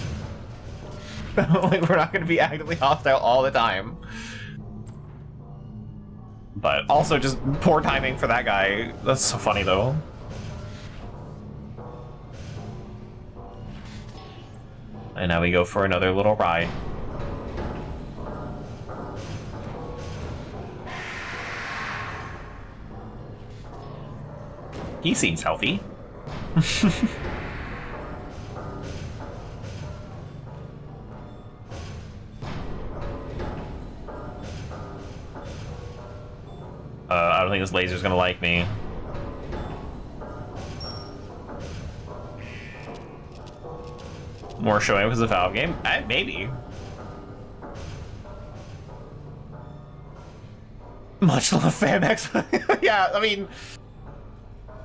Like, we're not going to be actively hostile all the time. But also just poor timing for that guy. That's so funny, though. And now we go for another little ride. He seems healthy. I don't think this laser's gonna like me. More showing up as a Valve game? Maybe. Much love, FamX. Yeah, I mean,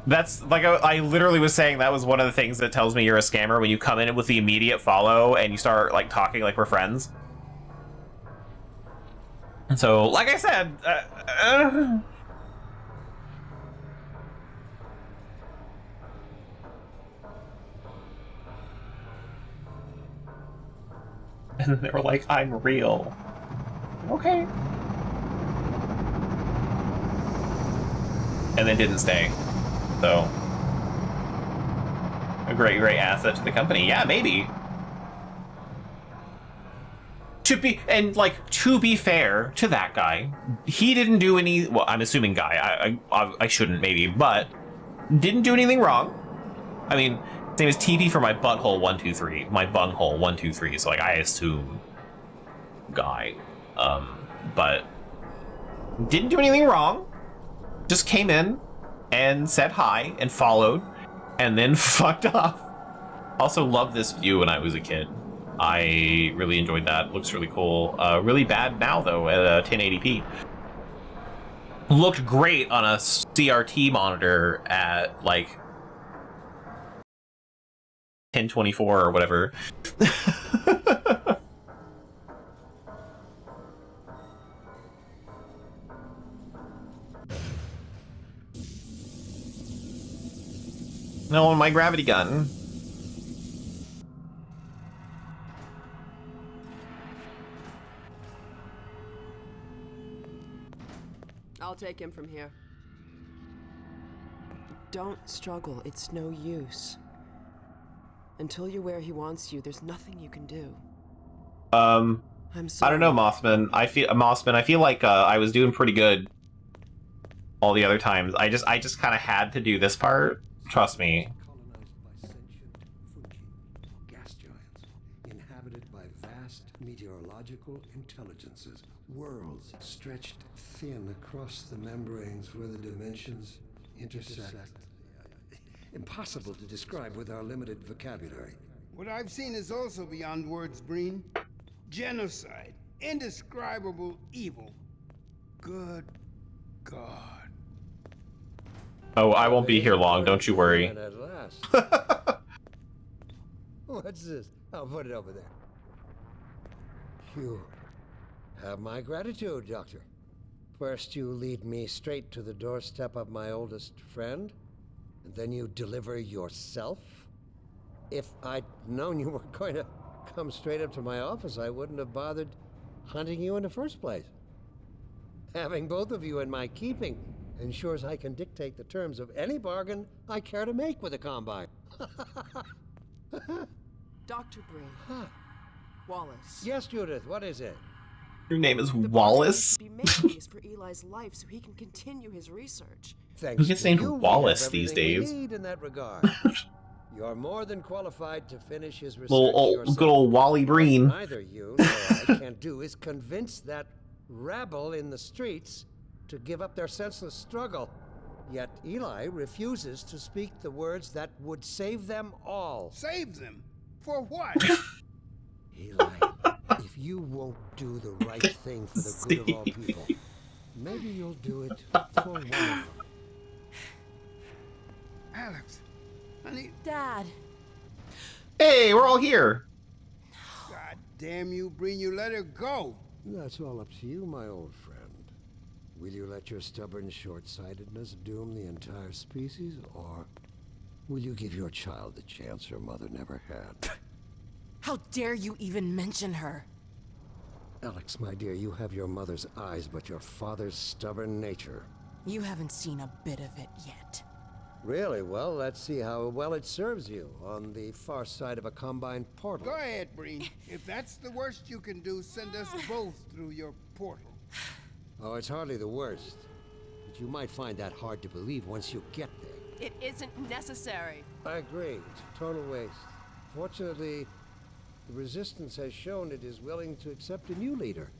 that's like I literally was saying that was one of the things that tells me you're a scammer when you come in with the immediate follow and you start like talking like we're friends. And so, like I said, and then they were like, I'm real. Okay. And then didn't stay. So, a great asset to the company. Yeah, maybe. To be fair to that guy, he didn't do any, well, I'm assuming guy, I shouldn't maybe, but didn't do anything wrong. I mean, his name is TP for my butthole 123, my bunghole 123, so like I assume guy. But didn't do anything wrong. Just came in and said hi and followed and then fucked off. Also loved this view when I was a kid. I really enjoyed that. Looks really cool. Really bad now though at 1080p. Looked great on a CRT monitor at like 1024 or whatever. No, my gravity gun. I'll take him from here. Don't struggle. It's no use. Until you're where he wants you, there's nothing you can do. I'm sorry. I don't know, Mossman. I feel like I was doing pretty good all the other times. I just kind of had to do this part. Trust me. Colonized by sentient gas giants, inhabited by vast meteorological intelligences, worlds stretched thin across the membranes where the dimensions intersect. Impossible to describe with our limited vocabulary. What I've seen is also beyond words, Breen. Genocide, indescribable evil. Good God. Oh, I won't be here long, don't you worry. At last. What's this? I'll put it over there. You have my gratitude, Doctor. First you lead me straight to the doorstep of my oldest friend, and then you deliver yourself? If I'd known you were going to come straight up to my office, I wouldn't have bothered hunting you in the first place. Having both of you in my keeping ensures I can dictate the terms of any bargain I care to make with the Combine. Dr. Breen. Huh. Wallace. Yes, Judith, what is it? Your name is Wallace? The bargain to be made is for Eli's life so he can continue his research. Thanks Who gets to named you, we Wallace have these everything we days? need in that regard. You're more than qualified to finish his research yourself. Good old Wally Breen. Neither you nor I can do is convince that rabble in the streets to give up their senseless struggle. Yet Eli refuses to speak the words that would save them all. Save them? For what? Eli, if you won't do the right thing for the good of all people, maybe you'll do it for one of them. Alex, honey. Dad. Hey, we're all here. God damn you, Breen, you let her go. That's all up to you, my old friend. Will you let your stubborn short-sightedness doom the entire species, or will you give your child the chance her mother never had? How dare you even mention her? Alex, my dear, you have your mother's eyes, but your father's stubborn nature. You haven't seen a bit of it yet. Really? Well, let's see how well it serves you on the far side of a Combine portal. Go ahead, Breen. If that's the worst you can do, send us both through your portal. Oh, it's hardly the worst. But you might find that hard to believe once you get there. It isn't necessary. I agree. It's a total waste. Fortunately, the Resistance has shown it is willing to accept a new leader.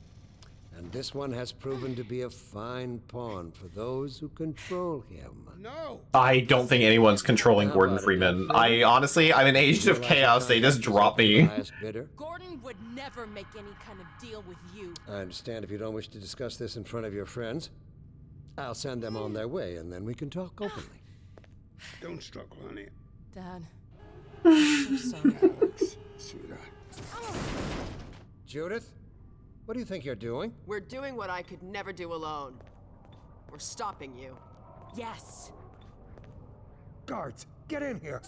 And this one has proven to be a fine pawn for those who control him. No! I don't think anyone's controlling Gordon Freeman. I'm in Agent of Chaos, they just drop me. Gordon would never make any kind of deal with you. I understand if you don't wish to discuss this in front of your friends. I'll send them on their way, and then we can talk openly. Don't struggle, honey. Dad, I'm so sorry. Alex, sweetheart. Judith? What do you think you're doing? We're doing what I could never do alone. We're stopping you. Yes. Guards, get in here.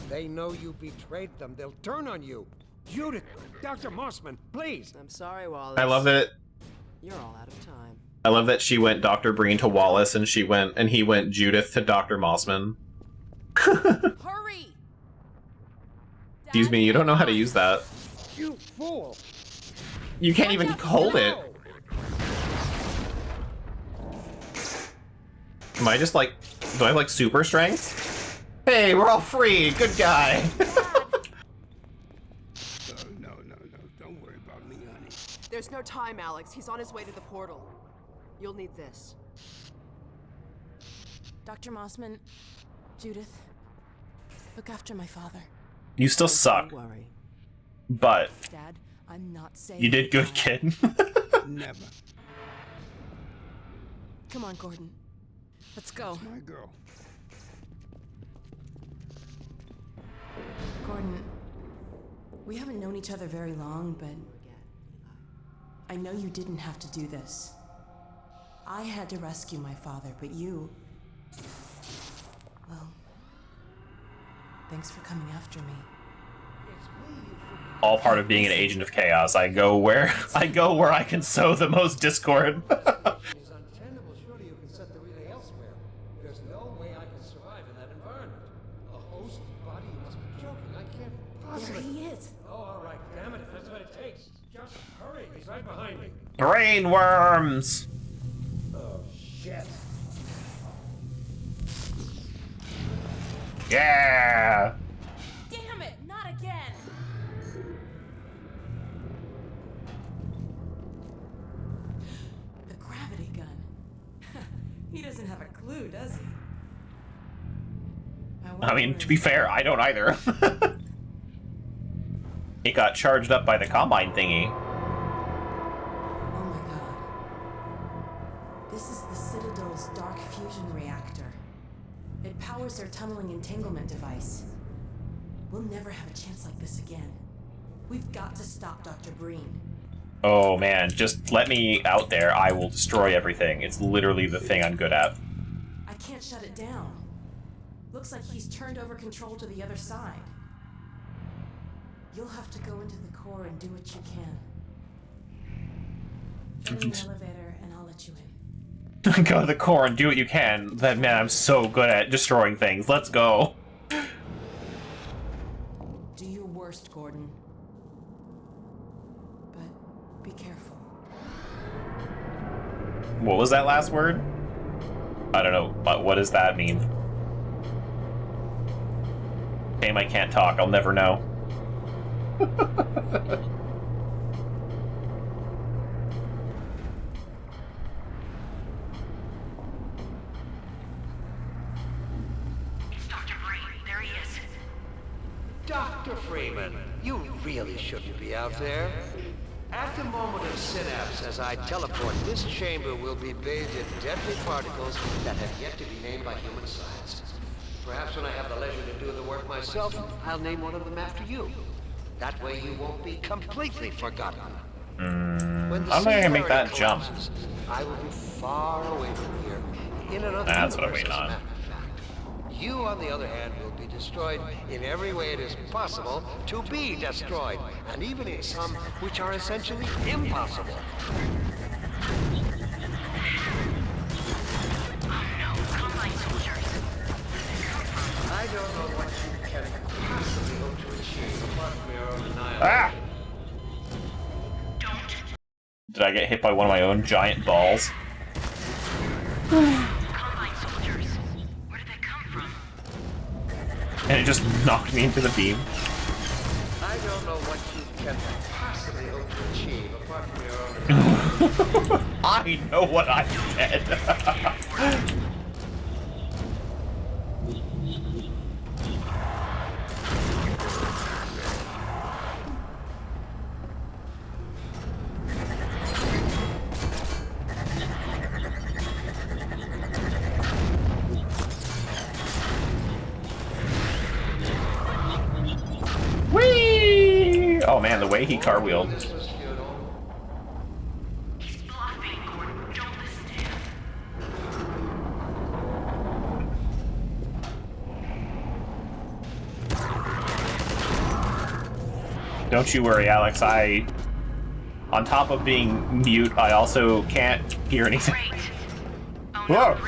They know you betrayed them. They'll turn on you. Judith, Dr. Mossman, please. I'm sorry, Wallace. I love that. You're all out of time. I love that she went Dr. Breen to Wallace, and he went Judith to Dr. Mossman. Hurry! Excuse me, you don't know how to use that. You fool! You can't even hold it. Am I just like, do I have like super strength? Hey, we're all free, good guy. No, don't worry about me, honey. There's no time, Alex. He's on his way to the portal. You'll need this. Dr. Mossman, Judith, look after my father. You still suck. Don't worry. But Dad, I'm not saying you did good, kid. Never. Come on, Gordon. Let's go. That's my girl. Gordon, we haven't known each other very long, but I know you didn't have to do this. I had to rescue my father, but you... Well, thanks for coming after me. All part of being an agent of chaos. I go where I can sow the most discord. It's untenable. Surely you can set the relay elsewhere. There's no way I can survive in that environment. A host body, you must be joking. I can't possibly. There he is. Oh, all right. Damn it, if that's what it takes. Just hurry. He's right behind me. Brain worms. Oh, shit. Yeah. Damn it, not again. The gravity gun. He doesn't have a clue, does he? I mean, to be fair, I don't either. It got charged up by the Combine thingy. Oh my god. This is the Citadel's dark fusion reactor. It powers their tunneling entanglement device. We'll never have a chance like this again. We've got to stop Dr. Breen. Oh man, just let me out there. I will destroy everything. It's literally the thing I'm good at. I can't shut it down. Looks like he's turned over control to the other side. You'll have to go into the core and do what you can. Get in the elevator and I'll let you in. Go to the core and do what you can. That man, I'm so good at destroying things. Let's go. Do your worst, Gordon. But be careful. What was that last word? I don't know. What does that mean? Shame I can't talk. I'll never know. Dr. Freeman, you really shouldn't be out there. At the moment of synapse, as I teleport, this chamber will be bathed in deadly particles that have yet to be named by human science. Perhaps when I have the leisure to do the work myself, I'll name one of them after you. That way you won't be completely forgotten. When the how am I gonna make that jump? I will be far away from here, in another That's what I'm universe, waiting as a on. matter of fact. You, on the other hand, will be destroyed in every way it is possible to be destroyed, and even in some which are essentially impossible. I don't know what you can possibly hope to achieve apart from your own annihilation. Ah! Did I get hit by one of my own giant balls? And it just knocked me into the beam. I don't know what you can possibly hope to achieve apart from your own. I know what I did. Whee! Oh man, the way he cartwheeled. Don't you worry, Alex. On top of being mute, I also can't hear anything. Whoa!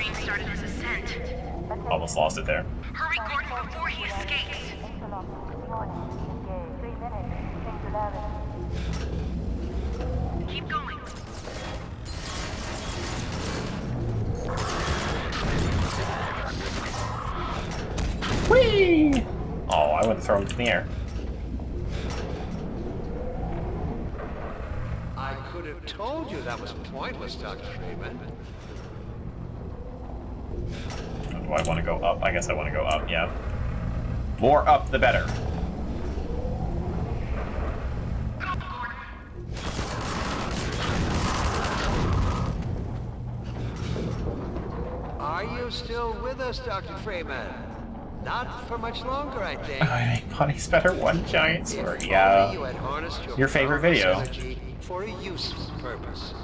Almost lost it there. Hurry, Gordon, before he escapes. Keep going. Whee! Oh, I wouldn't throw him in the air. I could have told you that was pointless, Dr. Freeman. Do I want to go up? I guess I want to go up, yeah. More up, the better. Are you still with us, Dr. Freeman? Not for much longer, I think. I make Bonnie's better one giant sword. If Yeah. only you had harnessed Your favorite boundless video. energy for a useful purpose.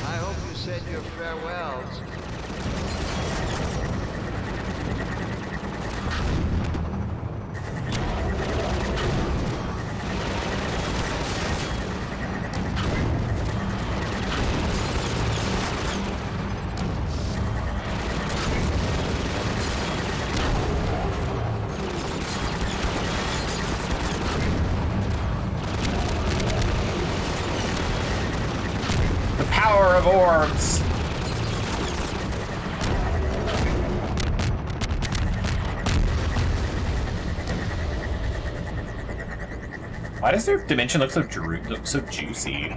I hope you said your farewells. The power of orbs. Why does their dimension look so juicy?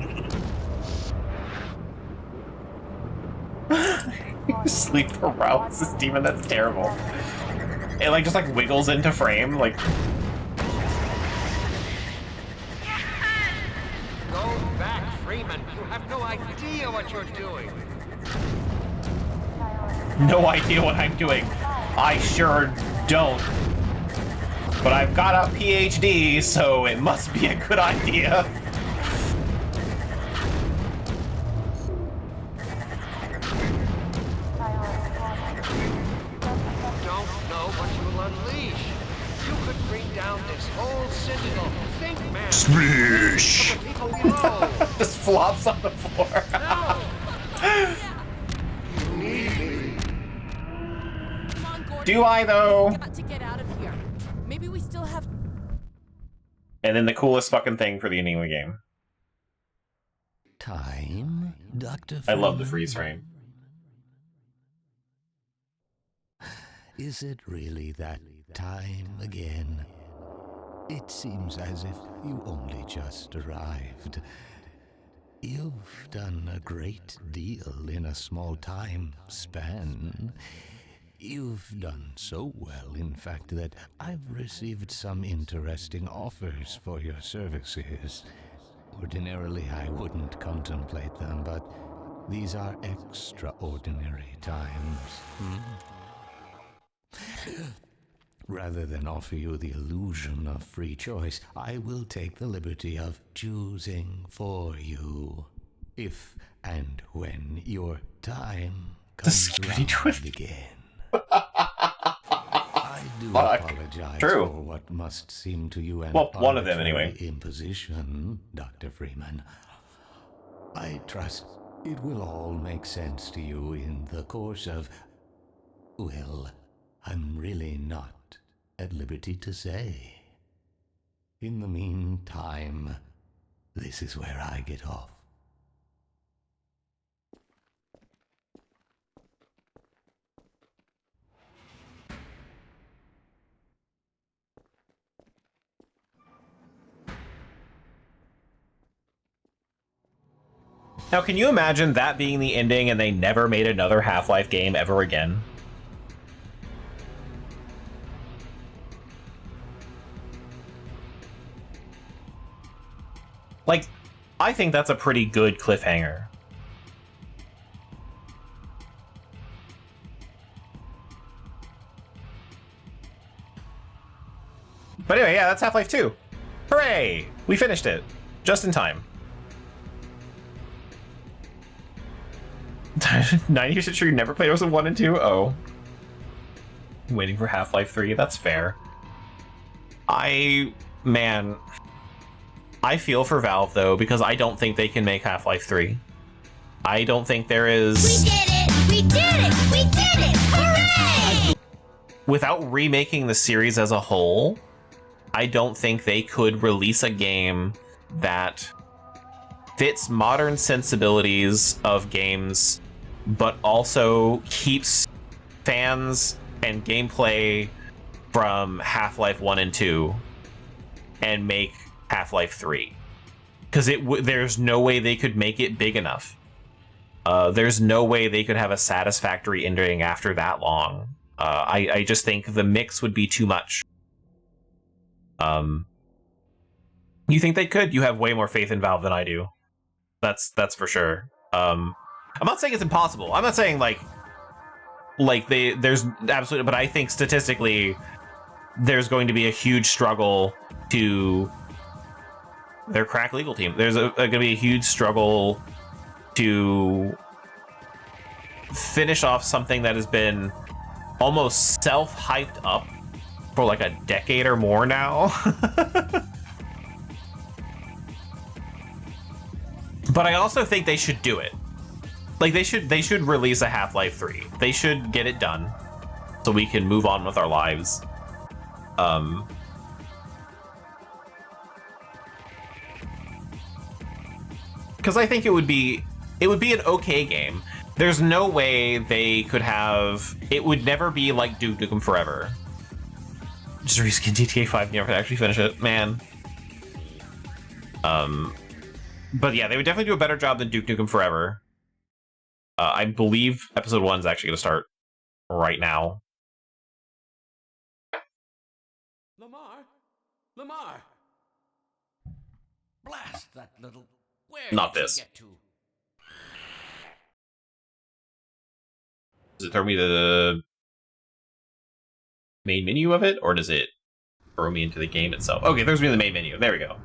Sleep paralysis demon, that's terrible. It like just like wiggles into frame, like. Go back, Freeman. You have no idea what you're doing. No idea what I'm doing. I sure don't. But I've got a PhD, so it must be a good idea. Don't know what you'll unleash. You could bring down this whole citadel. Think, man. Smash! For the people below. Just flops on the floor. No. You need me. Come on, Gordon. Do I though? We've got to get out of here. Maybe we still have. And then the coolest fucking thing for the ending of the game. Time, Dr. I love the freeze frame. Is it really that time again? It seems as if you only just arrived. You've done a great deal in a small time span. You've done so well, in fact, that I've received some interesting offers for your services. Ordinarily, I wouldn't contemplate them, but these are extraordinary times. Rather than offer you the illusion of free choice, I will take the liberty of choosing for you. If and when your time comes round again. I do apologize for what must seem to you an one of them anyway. Imposition, Dr. Freeman. I trust it will all make sense to you in the course of... Well, I'm really not at liberty to say. In the meantime, this is where I get off. Now, can you imagine that being the ending and they never made another Half-Life game ever again? Like, I think that's a pretty good cliffhanger. But anyway, yeah, that's Half-Life 2. Hooray! We finished it. Just in time. 90% sure you never played Ocean 1 and 2? Oh. Waiting for Half-Life 3, that's fair. Man. I feel for Valve, though, because I don't think they can make Half-Life 3. I don't think there is... We did it! We did it! We did it! Hooray! Without remaking the series as a whole, I don't think they could release a game that fits modern sensibilities of games, but also keeps fans and gameplay from Half-Life 1 and 2 and make Half-Life 3. Because there's no way they could make it big enough. There's no way they could have a satisfactory ending after that long. I just think the mix would be too much. You think they could? You have way more faith in Valve than I do. That's for sure. I'm not saying it's impossible. I'm not saying like there's absolutely, but I think statistically there's going to be a huge struggle to their crack legal team. There's going to be a huge struggle to finish off something that has been almost self-hyped up for like a decade or more now. But I also think they should do it. Like they should release a Half-Life 3. They should get it done so we can move on with our lives. Because I think it would be an okay game. There's no way they could have... It would never be like Duke Nukem Forever. Just reskin GTA 5 never actually finish it. Man. But yeah, they would definitely do a better job than Duke Nukem Forever. I believe episode 1 is actually going to start right now. Lamar! Blast that little... Where Not did this. she get to? Does it throw me to the main menu of it, or does it throw me into the game itself? Okay, it throws me to the main menu. There we go.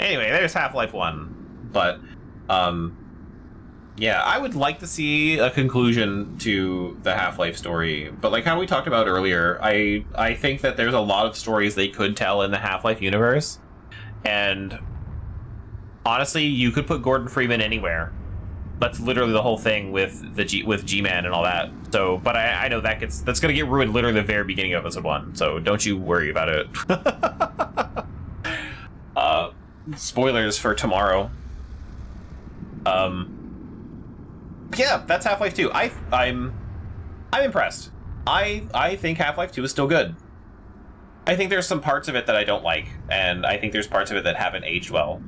Anyway, there's Half-Life 1. But, yeah, I would like to see a conclusion to the Half-Life story. But like how we talked about earlier, I think that there's a lot of stories they could tell in the Half-Life universe. And honestly, you could put Gordon Freeman anywhere. That's literally the whole thing with G-Man and all that. So, but I know that's gonna get ruined literally the very beginning of episode 1. So don't you worry about it. Spoilers for tomorrow. Yeah, that's Half-Life 2. I'm impressed. I think Half-Life 2 is still good. I think there's some parts of it that I don't like, and I think there's parts of it that haven't aged well,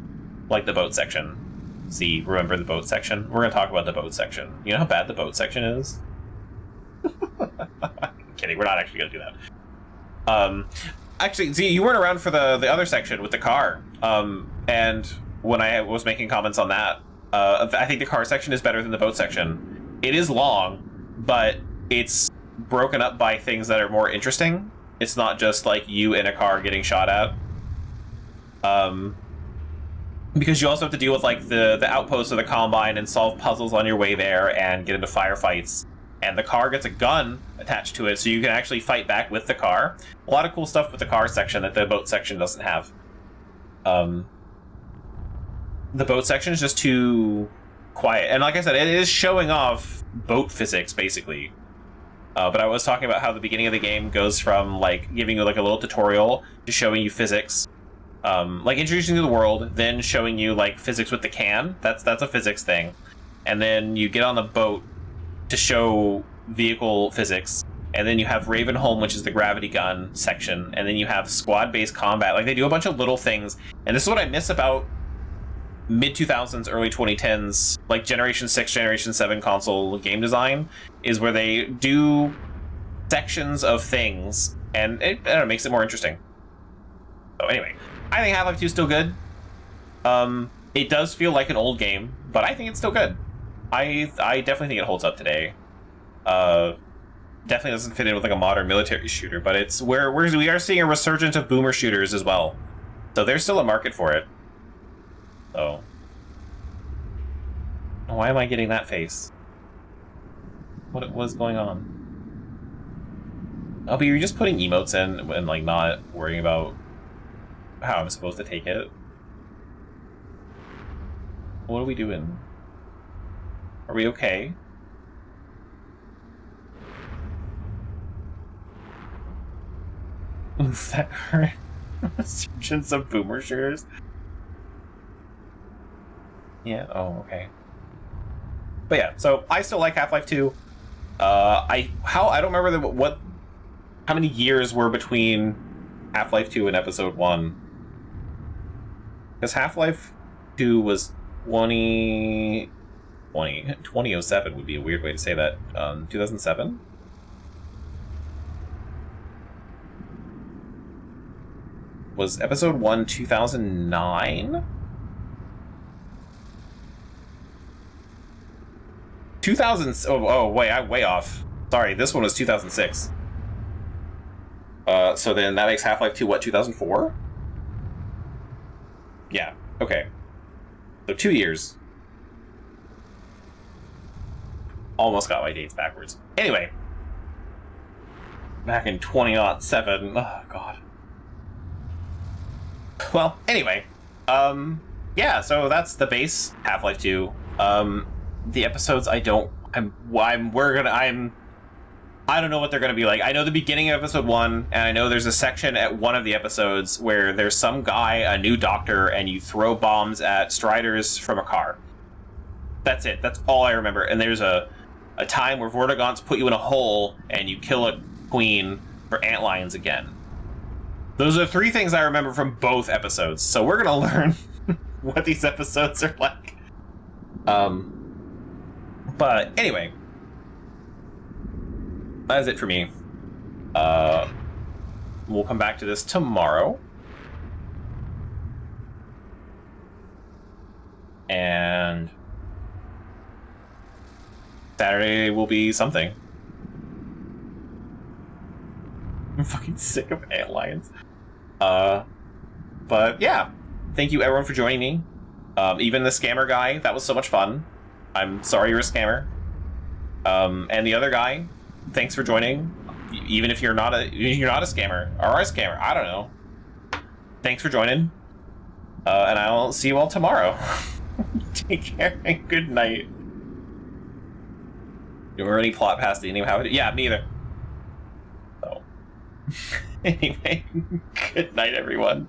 like the boat section. See, remember the boat section? We're gonna talk about the boat section. You know how bad the boat section is? Kidding, we're not actually gonna do that. Actually, Z, you weren't around for the other section with the car. And when I was making comments on that, I think the car section is better than the boat section. It is long, but it's broken up by things that are more interesting. It's not just like you in a car getting shot at. Because you also have to deal with like the outposts of the Combine and solve puzzles on your way there and get into firefights. And the car gets a gun attached to it, so you can actually fight back with the car. A lot of cool stuff with the car section that the boat section doesn't have. The boat section is just too quiet. And like I said, it is showing off boat physics, basically. But I was talking about how the beginning of the game goes from like giving you like a little tutorial to showing you physics. Like introducing you to the world, then showing you like physics with the can. That's a physics thing. And then you get on the boat to show vehicle physics. And then you have Ravenholm, which is the gravity gun section. And then you have squad-based combat. Like they do a bunch of little things. And this is what I miss about mid-2000s, early 2010s, like Generation 6, Generation 7 console game design, is where they do sections of things, and it, I don't know, makes it more interesting. So anyway, I think Half-Life 2 is still good. It does feel like an old game, but I think it's still good. I definitely think it holds up today. Definitely doesn't fit in with like a modern military shooter, but it's we are seeing a resurgence of boomer shooters as well. So there's still a market for it. So why am I getting that face? What was going on? Oh, but you're just putting emotes in and like not worrying about how I'm supposed to take it. What are we doing? Are we okay? Is that her? Resurgence of boomer shooters? Yeah, oh, okay. But yeah, so I still like Half-Life 2. I don't remember how many years were between Half-Life 2 and Episode 1. Because Half-Life 2 was 2007 would be a weird way to say that. 2007? Was Episode 1 2009? 2000. Oh, wait, I'm way off. Sorry, this one was 2006. So then that makes Half-Life 2 what, 2004? Yeah, okay. So 2 years. Almost got my dates backwards. Anyway. Back in 2007. Oh, God. Well, anyway. Yeah, so that's the base Half-Life 2. The episodes I don't know what they're gonna be like. I know the beginning of episode 1, and I know there's a section at one of the episodes where there's some guy, a new doctor, and you throw bombs at striders from a car. That's it. That's all I remember. And there's a time where Vortigaunts put you in a hole and you kill a queen for antlions again. Those are 3 things I remember from both episodes. So we're gonna learn what these episodes are like. But anyway, that is it for me. We'll come back to this tomorrow. And Saturday will be something. I'm fucking sick of ant-lions. But yeah, thank you everyone for joining me. Even the scammer guy, that was so much fun. I'm sorry you're a scammer. And the other guy, thanks for joining. Even if you're not a scammer or are a scammer, I don't know. Thanks for joining. And I'll see you all tomorrow. Take care and good night. You already plot past the ending of how it. Yeah, me either. So anyway, good night, everyone.